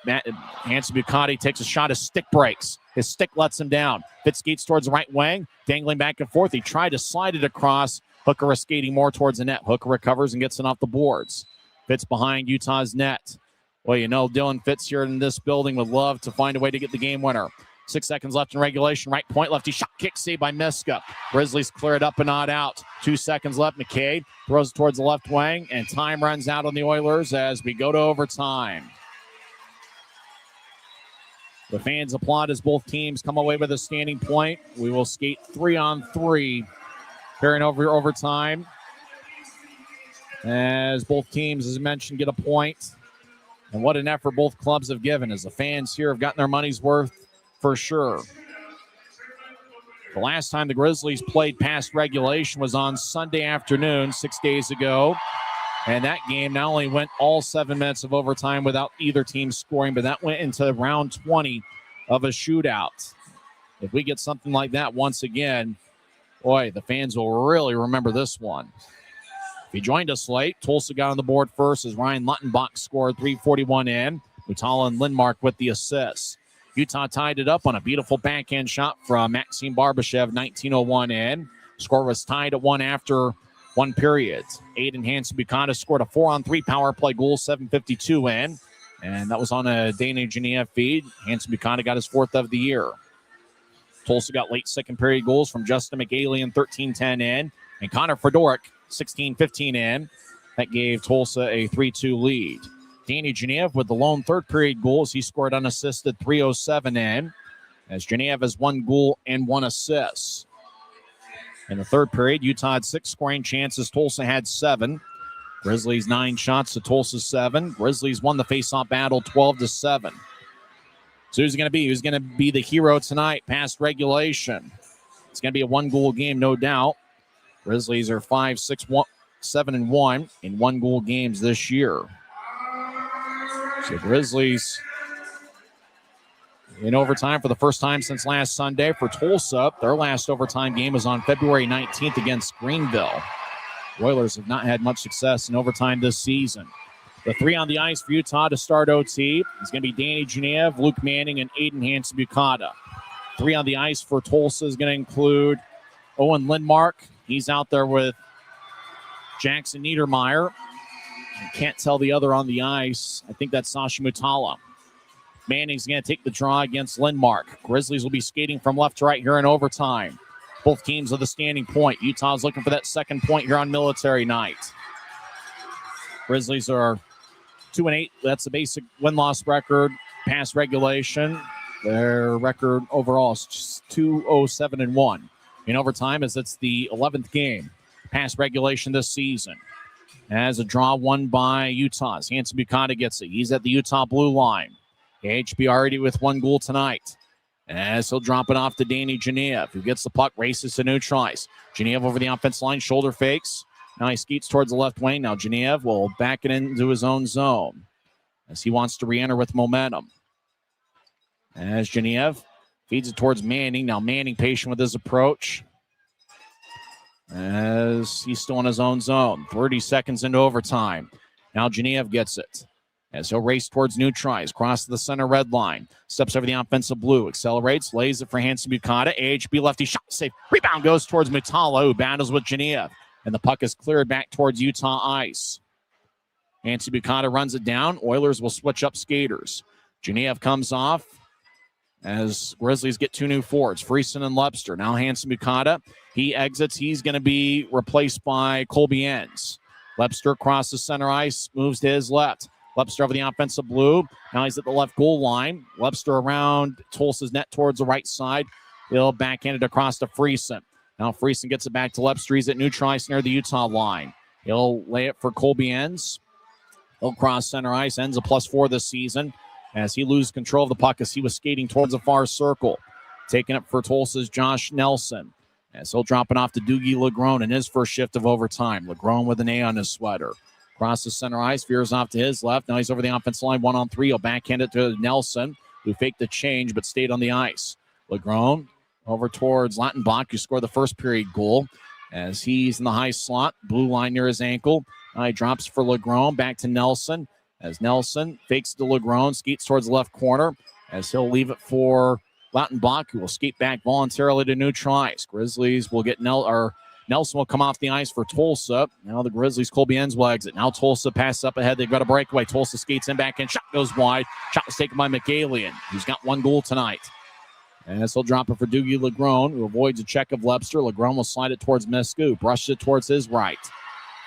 Hanson Bukata takes a shot. His stick breaks. His stick lets him down. Fitz skates towards the right wing, dangling back and forth. He tried to slide it across. Hooker is skating more towards the net. Hooker recovers and gets it off the boards. Fitz behind Utah's net. Well, you know, Dylan Fitz here in this building would love to find a way to get the game winner. 6 seconds left in regulation. Right point, lefty shot, kick saved by Miska. Grizzlies clear it up and not out. 2 seconds left. McCabe throws it towards the left wing, and time runs out on the Oilers as we go to overtime. The fans applaud as both teams come away with a standing point. We will skate 3-on-3 here in overtime. As both teams, as I mentioned, get a point. And what an effort both clubs have given as the fans here have gotten their money's worth for sure. The last time the Grizzlies played past regulation was on Sunday afternoon, 6 days ago. And that game not only went all 7 minutes of overtime without either team scoring, but that went into round 20 of a shootout. If we get something like that once again, boy, the fans will really remember this one. If you joined us late, Tulsa got on the board first as Ryan Luttenbach scored 3:41 in. Mutala and Lindmark with the assists. Utah tied it up on a beautiful backhand shot from Maxime Barbashev, 19:01 in. Score was tied at 1 after 1 period. Aiden Hanson Bukata scored a 4-on-3 power play goal, 7:52 in. And that was on a Dana Genev feed. Hanson Bukata got his 4th of the year. Tulsa got late second period goals from Justin McAlien, 13:10 in. And Connor Fedoruk, 16:15 in. That gave Tulsa a 3-2 lead. Danny Genev with the lone third period goals. He scored unassisted, 3:07 in. As Genev has 1 goal and 1 assist. In the third period, Utah had 6 scoring chances. Tulsa had 7. Grizzlies 9 shots to Tulsa 7. Grizzlies won the faceoff battle 12-7. So who's it going to be? Who's going to be the hero tonight past regulation? It's going to be a 1-goal game, no doubt. Grizzlies are 5-6-1 7-1 in one-goal games this year. So Grizzlies in overtime for the first time since last Sunday for Tulsa. Their last overtime game was on February 19th against Greenville. Oilers have not had much success in overtime this season. The three on the ice for Utah to start OT is going to be Danny Genev, Luke Manning, and Aiden Hansen-Bukata. Three on the ice for Tulsa is going to include Owen Lindmark. He's out there with Jackson Niedermeyer. I can't tell the other on the ice. I think that's Sasha Mutala. Manning's going to take the draw against Lindmark. Grizzlies will be skating from left to right here in overtime. Both teams are the standing point. Utah's looking for that second point here on Military Night. Grizzlies are 2-8. That's the basic win-loss record past regulation. Their record overall is just 2-0-7-1. In overtime, as it's the 11th game past regulation this season. As a draw won by Utah. Hansen-Bukata gets it. He's at the Utah blue line. HB already with one goal tonight. As he'll drop it off to Danny Genev, who gets the puck, races to neutralize. Genev over the offense line, shoulder fakes. Now he skates towards the left wing. Now Genev will back it into his own zone as he wants to re-enter with momentum. As Genev feeds it towards Manning. Now Manning patient with his approach as he's still in his own zone. 30 seconds into overtime. Now Genev gets it as he'll race towards neutralize. Cross to the center red line. Steps over the offensive blue. Accelerates. Lays it for Hansen-Bukata. AHB lefty shot safe. Rebound goes towards Mutala, who battles with Genev. And the puck is cleared back towards Utah ice. Hansen-Bukata runs it down. Oilers will switch up skaters. Genev comes off as Grizzlies get two new forwards, Friesen and Lepster. Now Hansen-Bukata. He exits. He's going to be replaced by Colby Enns. Lepster crosses center ice, moves to his left. Lepster over the offensive blue. Now he's at the left goal line. Lepster around Tulsa's net towards the right side. He'll backhand it across to Friesen. Now Friesen gets it back to Lepster. He's at neutral ice near the Utah line. He'll lay it for Colby Enns. He'll cross center ice. Enns a +4 this season as he loses control of the puck as he was skating towards the far circle. Taking it for Tulsa's Josh Nelson as he'll drop it off to Dougie Legrone in his first shift of overtime. Legrone with an A on his sweater. Crosses center ice, veers off to his left. Now he's over the offensive line, 1-on-3. He'll backhand it to Nelson, who faked the change but stayed on the ice. Legrone over towards Lattenbach, who scored the first period goal as he's in the high slot. Blue line near his ankle. Now he drops for Legrone, back to Nelson as Nelson fakes to Legrone, skates towards the left corner as he'll leave it for Lattenbach, who will skate back voluntarily to neutral ice. Grizzlies will get Nelson will come off the ice for Tulsa. Now the Grizzlies, Colby Enns will exit. Now Tulsa passes up ahead. They've got a breakaway. Tulsa skates in back in. Shot goes wide. Shot was taken by McGalian, who's got one goal tonight. As he'll drop it for Dougie Legrone, who avoids a check of Lepster. Legrone will slide it towards Miska, who brushes it towards his right.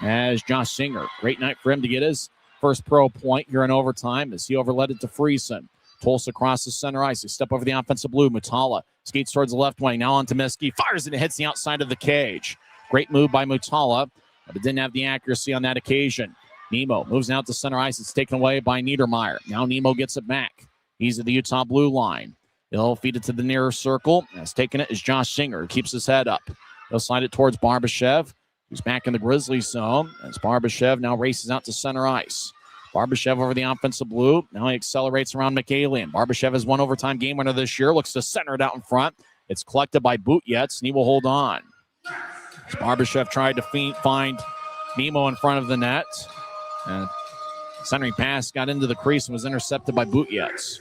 As Josh Singer, great night for him to get his first pro point here in overtime as he overled it to Friesen. Tulsa crosses center ice. They step over the offensive blue. Mutala skates towards the left wing. Now on to Miski. Fires it and hits the outside of the cage. Great move by Mutala, but didn't have the accuracy on that occasion. Nemo moves out to center ice. It's taken away by Niedermeyer. Now Nemo gets it back. He's at the Utah blue line. He'll feed it to the nearer circle. As taking it is Josh Singer, who keeps his head up. He'll slide it towards Barbashev, who's back in the Grizzlies zone. As Barbashev now races out to center ice. Barbashev over the offensive blue. Now he accelerates around McGalian. Barbashev has one overtime game winner this year. Looks to center it out in front. It's collected by Butjetz, and he will hold on. Barbashev tried to find Nemo in front of the net. And centering pass got into the crease and was intercepted by Butjetz.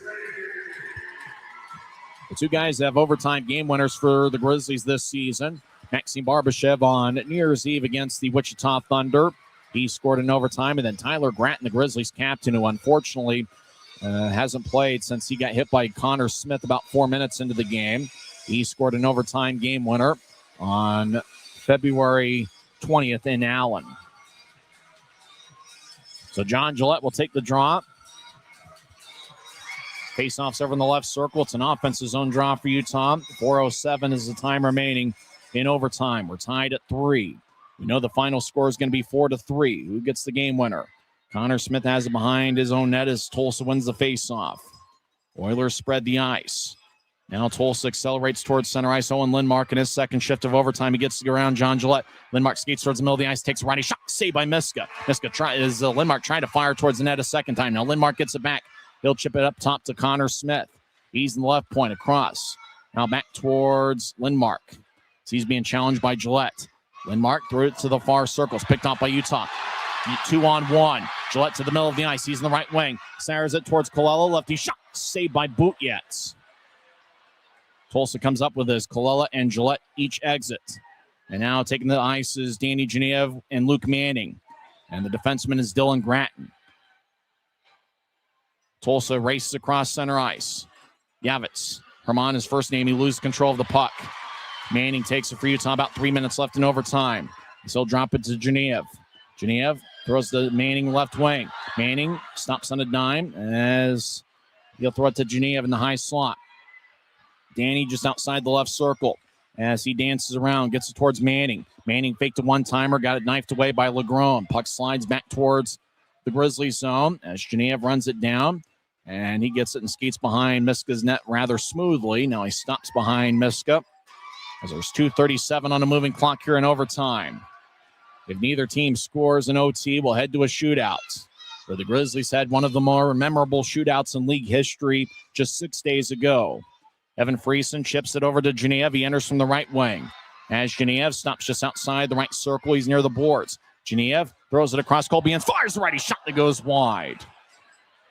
The two guys have overtime game winners for the Grizzlies this season. Maxime Barbashev on New Year's Eve against the Wichita Thunder. He scored in overtime. And then Tyler Gratton, the Grizzlies captain, who unfortunately hasn't played since he got hit by Connor Smith about 4 minutes into the game. He scored an overtime game winner on February 20th in Allen. So John Gillette will take the draw. Face-offs over in the left circle. It's an offensive zone draw for Utah. 4:07 is the time remaining in overtime. We're tied at 3. We know the final score is going to be 4-3. Who gets the game winner? Connor Smith has it behind his own net as Tulsa wins the face-off. Oilers spread the ice. Now Tulsa accelerates towards center ice. Owen Lindmark in his second shift of overtime. He gets to go around John Gillette. Lindmark skates towards the middle of the ice, takes a righty shot, saved by Miska. Lindmark trying to fire towards the net a second time. Now Lindmark gets it back. He'll chip it up top to Connor Smith. He's in the left point across. Now back towards Lindmark. He's being challenged by Gillette. Lindmark threw it to the far circles, picked off by Utah. 2-on-1. Gillette to the middle of the ice. He's in the right wing. Fires it towards Colella. Lefty shot, saved by Bootyets. Tulsa comes up with this. Colella and Gillette each exit. And now taking the ice is Danny Genev and Luke Manning. And the defenseman is Dylan Gratton. Tulsa races across center ice. Yavitz. Herman, his first name, he loses control of the puck. Manning takes it for Utah. About 3 minutes left in overtime. He'll drop it to Genev. Genev throws the Manning left wing. Manning stops on a dime as he'll throw it to Genev in the high slot. Danny just outside the left circle as he dances around, gets it towards Manning. Manning faked a one-timer, got it knifed away by Legron. Puck slides back towards the Grizzlies zone as Genev runs it down, and he gets it and skates behind Miska's net rather smoothly. Now he stops behind Miska as there's 2:37 on a moving clock here in overtime. If neither team scores an OT, we'll head to a shootout, where the Grizzlies had one of the more memorable shootouts in league history just 6 days ago. Evan Friesen chips it over to Genev. He enters from the right wing. As Genev stops just outside the right circle, he's near the boards. Genev throws it across Colby and fires the righty shot that goes wide.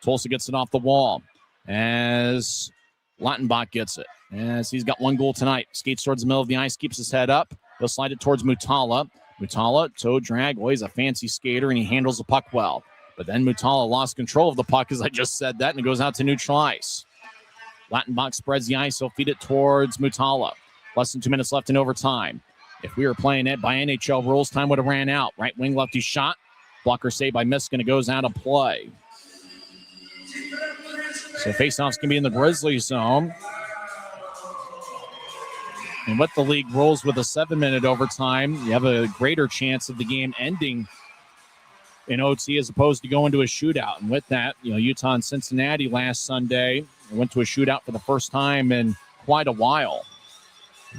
Tulsa gets it off the wall as Lautenbach gets it. As he's got one goal tonight. Skates towards the middle of the ice, keeps his head up. He'll slide it towards Mutala. Mutala, toe drag. Well, he's a fancy skater, and he handles the puck well. But then Mutala lost control of the puck, as I just said that, and it goes out to neutral ice. Lautenbach spreads the ice. He'll feed it towards Mutala. Less than 2 minutes left in overtime. If we were playing it by NHL rules, time would have ran out. Right wing lefty shot. Blocker saved by Miskin. It goes out of play. So faceoff's going to be in the Grizzlies zone. And with the league rules with a 7-minute overtime, you have a greater chance of the game ending in OT as opposed to going to a shootout. And with that, Utah and Cincinnati last Sunday went to a shootout for the first time in quite a while.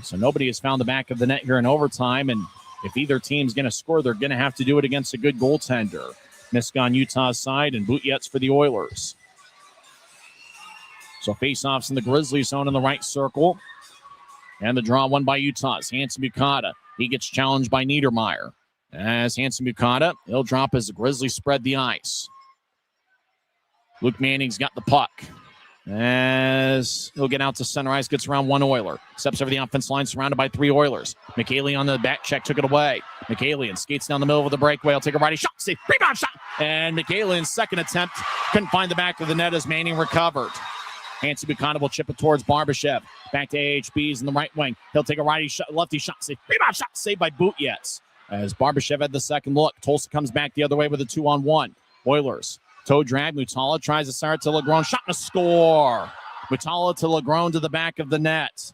So nobody has found the back of the net here in overtime. And if either team's going to score, they're going to have to do it against a good goaltender. Miska on Utah's side and Bootyets for the Oilers. So faceoffs in the Grizzlies zone in the right circle. And the draw won by Utah's Hansen Bukata. He gets challenged by Niedermeyer. As Hansen Bukata, he'll drop as the Grizzlies spread the ice. Luke Manning's got the puck. As he'll get out to center ice, gets around one Oiler. Steps over the offense line, surrounded by three Oilers. McKaylee on the back check, took it away. McKaylee skates down the middle of the breakaway. He'll take a righty shot. Save. Rebound shot. And McKaylee's second attempt couldn't find the back of the net as Manning recovered. Hansen Bukata will chip it towards Barbashev. Back to AHB's in the right wing. He'll take a righty shot, lefty shot. Save. Rebound shot. Saved by Bootyets. As Barbashev had the second look. Tulsa comes back the other way with a 2-on-1. Oilers. Toe drag. Mutala tries to start to Legron. Shot and a score. Mutala to Legron to the back of the net.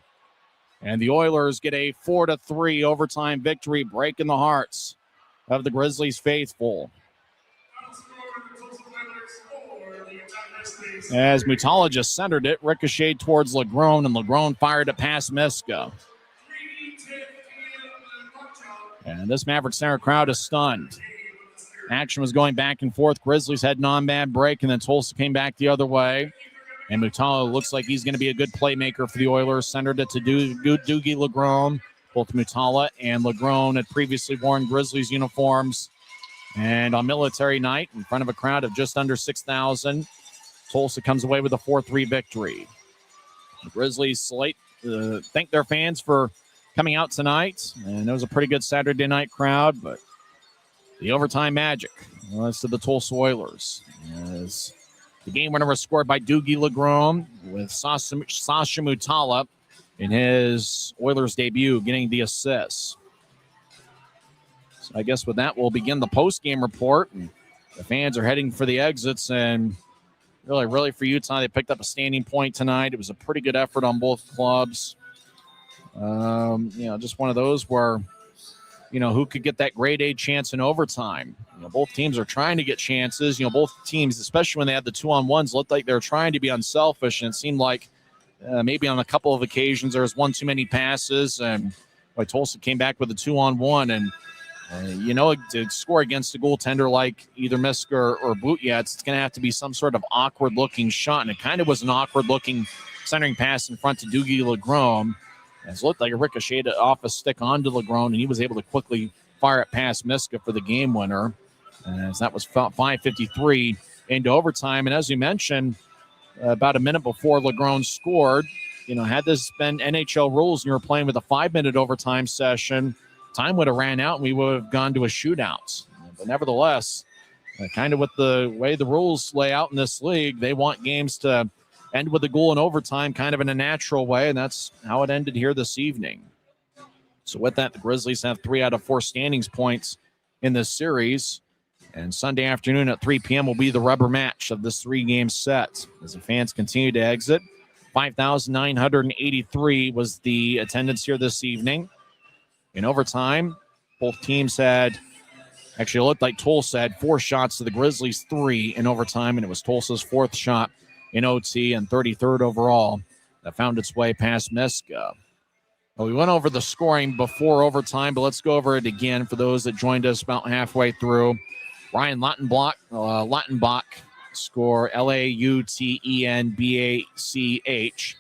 And the Oilers get a 4-3 overtime victory, breaking the hearts of the Grizzlies faithful. As Mutala just centered it, ricocheted towards Legron, and Legron fired it past Miska. And this Maverik Center crowd is stunned. Action was going back and forth. Grizzlies had non-bad break, and then Tulsa came back the other way. And Mutala looks like he's going to be a good playmaker for the Oilers. Centered it to Doogie Legron. Both Mutala and Legron had previously worn Grizzlies uniforms. And on military night, in front of a crowd of just under 6,000, Tulsa comes away with a 4-3 victory. The Grizzlies thank their fans for coming out tonight. And it was a pretty good Saturday night crowd, but the overtime magic was to the Tulsa Oilers. As the game winner was scored by Doogie Legron with Sasha Mutala in his Oilers debut getting the assist. So I guess with that, we'll begin the post-game report. And the fans are heading for the exits, and really for Utah, they picked up a standing point tonight. It was a pretty good effort on both clubs. Just one of those where, who could get that grade A chance in overtime? Both teams are trying to get chances. Both teams, especially when they had the 2-on-1s, looked like they were trying to be unselfish, and it seemed like maybe on a couple of occasions there was one too many passes, and Tulsa came back with a 2-on-1, and to score against a goaltender like either Miska or Butyets, it's going to have to be some sort of awkward-looking shot, and it kind of was an awkward-looking centering pass in front to Dougie Legrome. It looked like it ricocheted off a stick onto Legrome, and he was able to quickly fire it past Miska for the game winner. As that was 5:53 into overtime, and as we mentioned, about a minute before Legrome scored, had this been NHL rules and you were playing with a 5-minute overtime session, time would have ran out and we would have gone to a shootout. But nevertheless, kind of with the way the rules lay out in this league, they want games to end with a goal in overtime kind of in a natural way, and that's how it ended here this evening. So with that, the Grizzlies have 3 out of 4 standings points in this series. And Sunday afternoon at 3 p.m. will be the rubber match of this 3-game set as the fans continue to exit. 5,983 was the attendance here this evening. In overtime, both teams it looked like Tulsa had 4 shots to the Grizzlies' 3 in overtime, and it was Tulsa's 4th shot in OT and 33rd overall that found its way past Miska. Well, we went over the scoring before overtime, but let's go over it again for those that joined us about halfway through. Ryan Lautenbach score Lautenbach,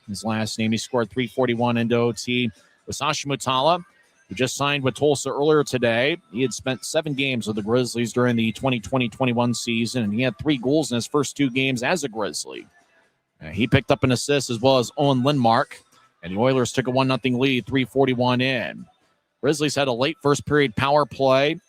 his last name. He scored 3:41 into OT. With Sasha Mutala, who just signed with Tulsa earlier today. He had spent 7 games with the Grizzlies during the 2020-21 season, and he had 3 goals in his first 2 games as a Grizzly. He picked up an assist as well as Owen Lindmark, and the Oilers took a 1-0 lead, 3:41 in. Grizzlies had a late first period power play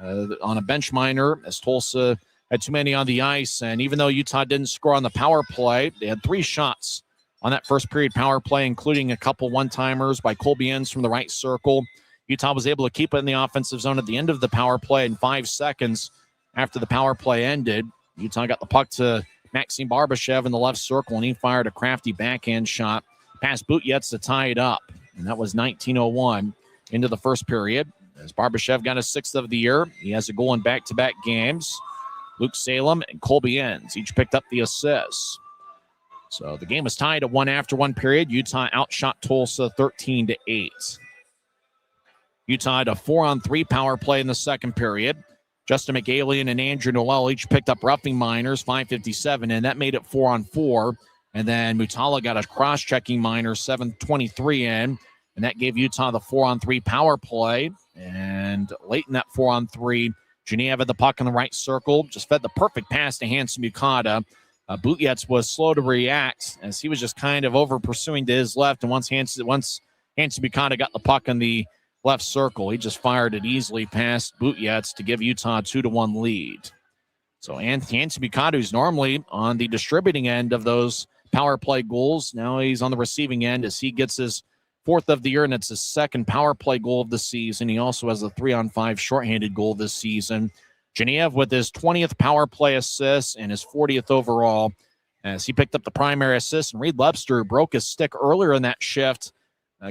on a bench minor as Tulsa had too many on the ice. And even though Utah didn't score on the power play, they had 3 shots on that first period power play, including a couple one-timers by Colby Enns from the right circle. Utah was able to keep it in the offensive zone at the end of the power play. In 5 seconds after the power play ended, Utah got the puck to Maxim Barbashev in the left circle, and he fired a crafty backhand shot past Butyets to tie it up. And that was 19:01 into the first period. As Barbashev got his 6th of the year, he has a goal in back-to-back games. Luke Salem and Colby Enns each picked up the assists. So the game was tied at 1 after 1 period. Utah outshot Tulsa 13-8. Utah had a 4-on-3 power play in the second period. Justin McAlien and Andrew Noel each picked up roughing minors, 5:57, and that made it 4-on-4. And then Mutala got a cross-checking minor, 7:23 in, and that gave Utah the 4-on-3 power play. And late in that 4-on-3, Geneva had the puck in the right circle, just fed the perfect pass to Hanson Bukata. Butyets was slow to react as he was just kind of over pursuing to his left. And once Hanson Bukata got the puck in the left circle, he just fired it easily past Butyets to give Utah a 2-1 lead. So Hanson Bukata, who's normally on the distributing end of those power play goals, now he's on the receiving end as he gets his 4th of the year, and it's his 2nd power play goal of the season. He also has a 3-on-5 shorthanded goal this season. Genev with his 20th power play assist and his 40th overall as he picked up the primary assist. And Reed Webster broke his stick earlier in that shift,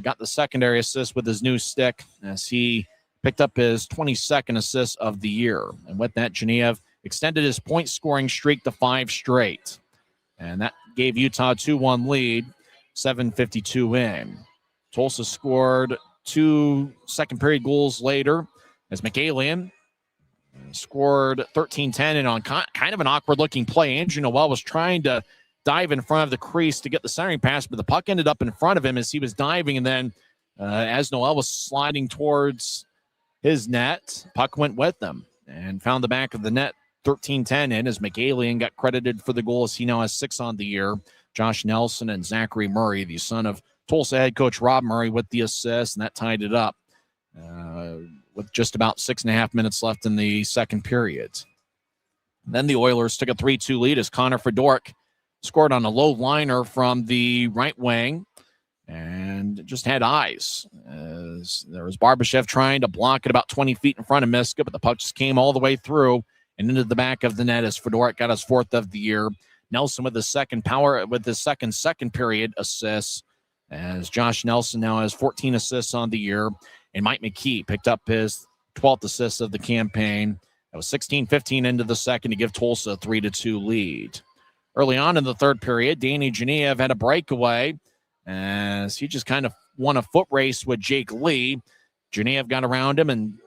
got the secondary assist with his new stick as he picked up his 22nd assist of the year. And with that, Genev extended his point-scoring streak to 5 straight. And that gave Utah a 2-1 lead, 7:52 in. Tulsa scored 2 second-period goals later as McAlien scored 13-10, and on kind of an awkward-looking play, Andrew Noel was trying to dive in front of the crease to get the centering pass, but the puck ended up in front of him as he was diving, and then as Noel was sliding towards his net, puck went with him and found the back of the net, 13-10 in, as McAlien got credited for the goal as he now has 6 on the year. Josh Nelson and Zachary Murray, the son of Tulsa head coach Rob Murray, with the assist, and that tied it up with just about 6.5 minutes left in the second period. And then the Oilers took a 3-2 lead as Connor Fedoruk scored on a low liner from the right wing and just had eyes. As there was Barbashev trying to block it about 20 feet in front of Miska, but the puck just came all the way through and into the back of the net as Fedoruk got his 4th of the year. Nelson with his second second period assists, as Josh Nelson now has 14 assists on the year. And Mike McKee picked up his 12th assist of the campaign. That was 16-15 into the second to give Tulsa a 3-2 lead. Early on in the third period, Danny Genev had a breakaway as he just kind of won a foot race with Jake Lee. Genev got around him and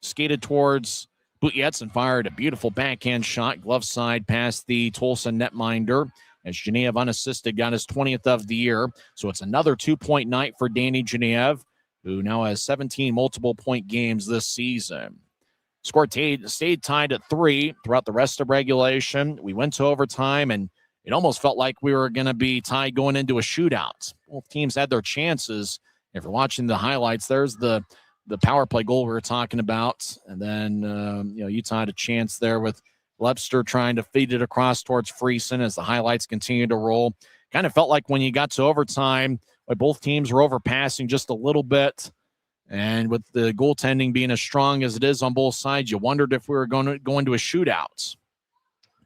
skated towards Butjetz and fired a beautiful backhand shot, glove side past the Tulsa netminder, as Genev unassisted got his 20th of the year. So it's another 2-point night for Danny Genev, who now has 17 multiple-point games this season. Score stayed tied at 3 throughout the rest of regulation. We went to overtime, and it almost felt like we were going to be tied going into a shootout. Both teams had their chances. If you're watching the highlights, there's the power play goal we were talking about. And then, Utah had a chance there with Lepster trying to feed it across towards Friesen as the highlights continue to roll. Kind of felt like when you got to overtime, like both teams were overpassing just a little bit. And with the goaltending being as strong as it is on both sides, you wondered if we were going to go into a shootout.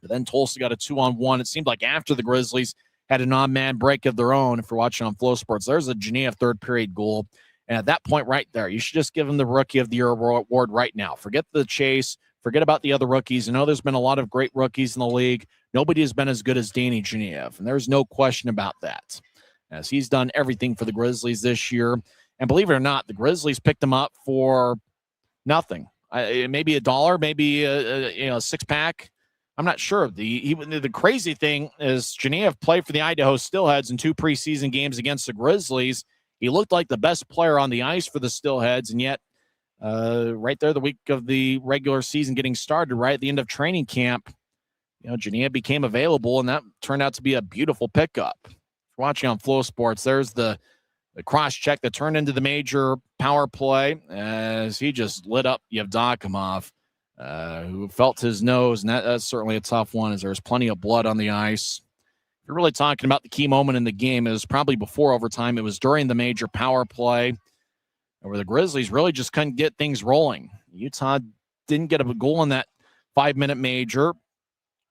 But then Tulsa got a 2-on-1. It seemed like after the Grizzlies had an odd-man break of their own. If you're watching on Flow Sports, there's a Genev third-period goal. And at that point right there, you should just give him the Rookie of the Year award right now. Forget the chase. Forget about the other rookies. I know there's been a lot of great rookies in the league. Nobody has been as good as Danny Genev, and there's no question about that, as he's done everything for the Grizzlies this year. And believe it or not, the Grizzlies picked him up for nothing. Maybe $1, maybe a six-pack. I'm not sure. The crazy thing is Genev played for the Idaho Steelheads in 2 preseason games against the Grizzlies. He looked like the best player on the ice for the Steelheads, and yet right there the week of the regular season getting started, right at the end of training camp, Genev became available, and that turned out to be a beautiful pickup. Watching on Flow Sports, there's the cross-check that turned into the major power play as he just lit up Yevdokimov, who felt his nose, and that's certainly a tough one as there's plenty of blood on the ice. If you're really talking about the key moment in the game, it was probably before overtime. It was during the major power play where the Grizzlies really just couldn't get things rolling. Utah didn't get a goal in that 5-minute major.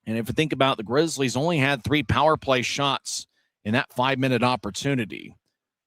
And if you think about it, the Grizzlies only had 3 power play shots in that 5-minute opportunity.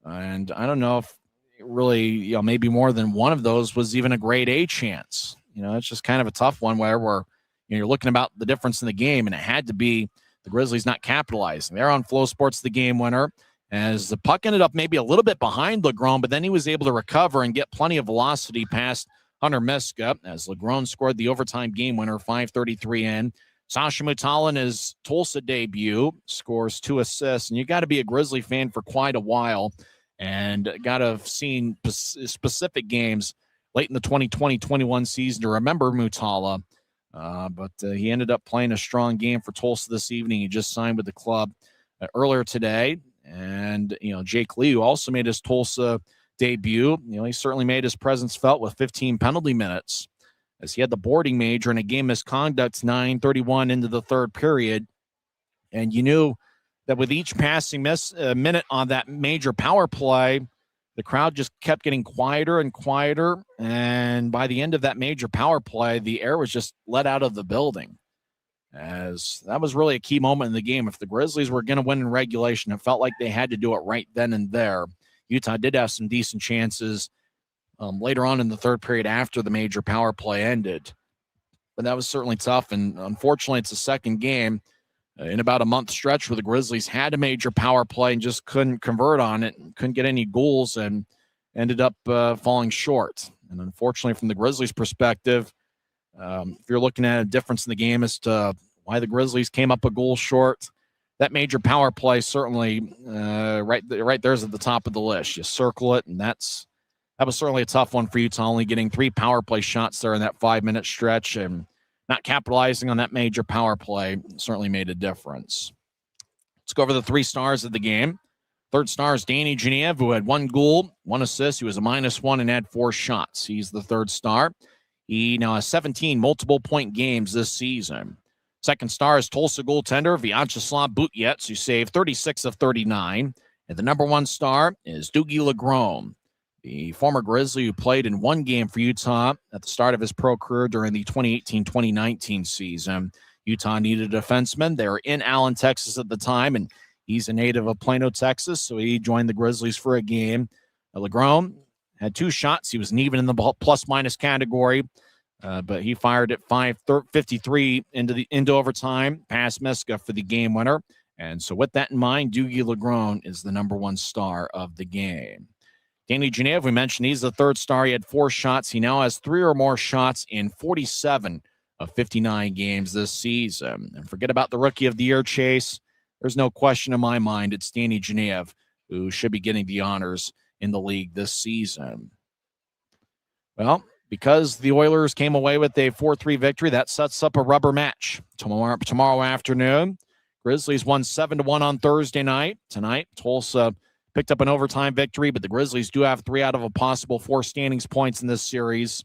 And I don't know if really, maybe more than one of those was even a grade A chance. It's just kind of a tough one where you're looking about the difference in the game, and it had to be the Grizzlies not capitalizing. They're on Flow Sports, the game winner, as the puck ended up maybe a little bit behind Legrone, but then he was able to recover and get plenty of velocity past Hunter Miska as Legrone scored the overtime game winner, 5:33 in. Sasha Mutala in his Tulsa debut scores 2 assists, and you got to be a Grizzly fan for quite a while and got to have seen specific games late in the 2020-21 season to remember Mutala. But he ended up playing a strong game for Tulsa this evening. He just signed with the club earlier today. And, Jake Lee, who also made his Tulsa debut, he certainly made his presence felt with 15 penalty minutes as he had the boarding major and a game misconduct 9:31 into the third period. And you knew that with each passing minute on that major power play, the crowd just kept getting quieter and quieter. And by the end of that major power play, the air was just let out of the building, as that was really a key moment in the game. If the Grizzlies were going to win in regulation, it felt like they had to do it right then and there. Utah did have some decent chances later on in the third period after the major power play ended. But that was certainly tough. And unfortunately, it's the second game in about a month stretch where the Grizzlies had a major power play and just couldn't convert on it, and couldn't get any goals, and ended up falling short. And unfortunately, from the Grizzlies' perspective, if you're looking at a difference in the game as to why the Grizzlies came up a goal short, that major power play certainly right there's at the top of the list. You circle it, and that was certainly a tough one for Utah, only getting 3 power play shots there in that 5-minute stretch, and not capitalizing on that major power play certainly made a difference. Let's go over the 3 stars of the game. Third star is Danny Genev, who had 1 goal, 1 assist. He was a -1 and had 4 shots. He's the third star. He now has 17 multiple-point games this season. Second star is Tulsa goaltender Vyacheslav Butjetz, who saved 36 of 39. And the number 1 star is Dougie Legrone, the former Grizzly who played in 1 game for Utah at the start of his pro career during the 2018-2019 season. Utah needed a defenseman. They were in Allen, Texas at the time, and he's a native of Plano, Texas, so he joined the Grizzlies for a game. Legrone had 2 shots. He was even in the plus-minus category. But he fired at 5:53 into overtime, past Miska for the game winner. And so with that in mind, Dougie Legron is the number one star of the game. Danny Genève, we mentioned he's the third star. He had 4 shots. He now has 3 or more shots in 47 of 59 games this season. And forget about the Rookie of the Year chase. There's no question in my mind it's Danny Genève who should be getting the honors in the league this season. Well, because the Oilers came away with a 4-3 victory, that sets up a rubber match tomorrow afternoon. Grizzlies won 7-1 on Thursday night. Tonight, Tulsa picked up an overtime victory, but the Grizzlies do have 3 out of a possible 4 standings points in this series.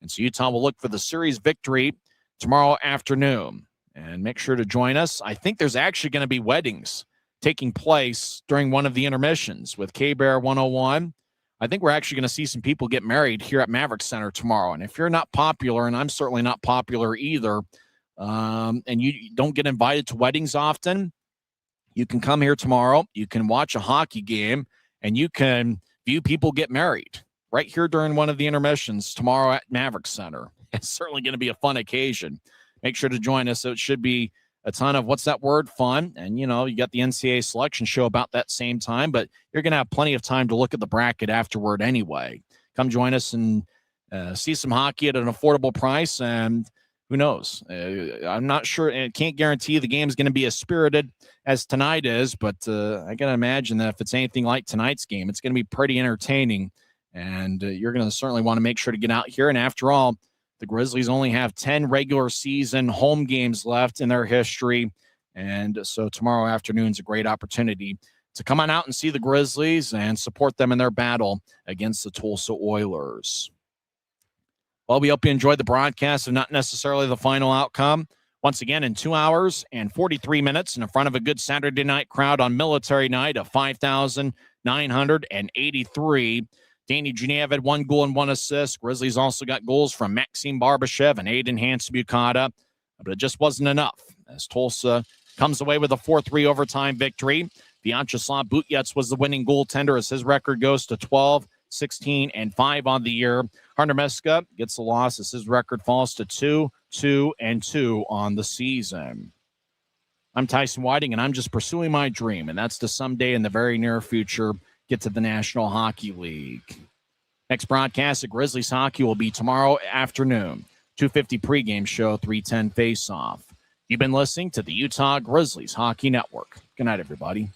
And so Utah will look for the series victory tomorrow afternoon. And make sure to join us. I think there's actually going to be weddings taking place during one of the intermissions with K-Bear 101. I think we're actually going to see some people get married here at Maverik Center tomorrow. And if you're not popular, and I'm certainly not popular either, and you don't get invited to weddings often, you can come here tomorrow. You can watch a hockey game, and you can view people get married right here during one of the intermissions tomorrow at Maverik Center. It's certainly going to be a fun occasion. Make sure to join us. So it should be a ton of, what's that word, fun. And, you got the NCAA selection show about that same time, but you're going to have plenty of time to look at the bracket afterward anyway. Come join us and see some hockey at an affordable price. And who knows? I'm not sure. I can't guarantee the game is going to be as spirited as tonight is, but I got to imagine that if it's anything like tonight's game, it's going to be pretty entertaining. And you're going to certainly want to make sure to get out here. And after all, the Grizzlies only have 10 regular season home games left in their history. And so tomorrow afternoon is a great opportunity to come on out and see the Grizzlies and support them in their battle against the Tulsa Oilers. Well, we hope you enjoyed the broadcast and not necessarily the final outcome. Once again, in 2 hours and 43 minutes in front of a good Saturday night crowd on military night of 5,983. Danny Genève had 1 goal and 1 assist. Grizzlies also got goals from Maxim Barbashev and Aiden Hansen-Bukata, but it just wasn't enough as Tulsa comes away with a 4-3 overtime victory. Vyacheslav Butyets was the winning goaltender as his record goes to 12, 16, and 5 on the year. Hunter Miska gets the loss as his record falls to 2, 2, and 2 on the season. I'm Tyson Whiting, and I'm just pursuing my dream, and that's to someday in the very near future get to the National Hockey League. Next broadcast of Grizzlies hockey will be tomorrow afternoon. 2:50 pregame show, 3:10 face-off. You've been listening to the Utah Grizzlies Hockey Network. Good night, everybody.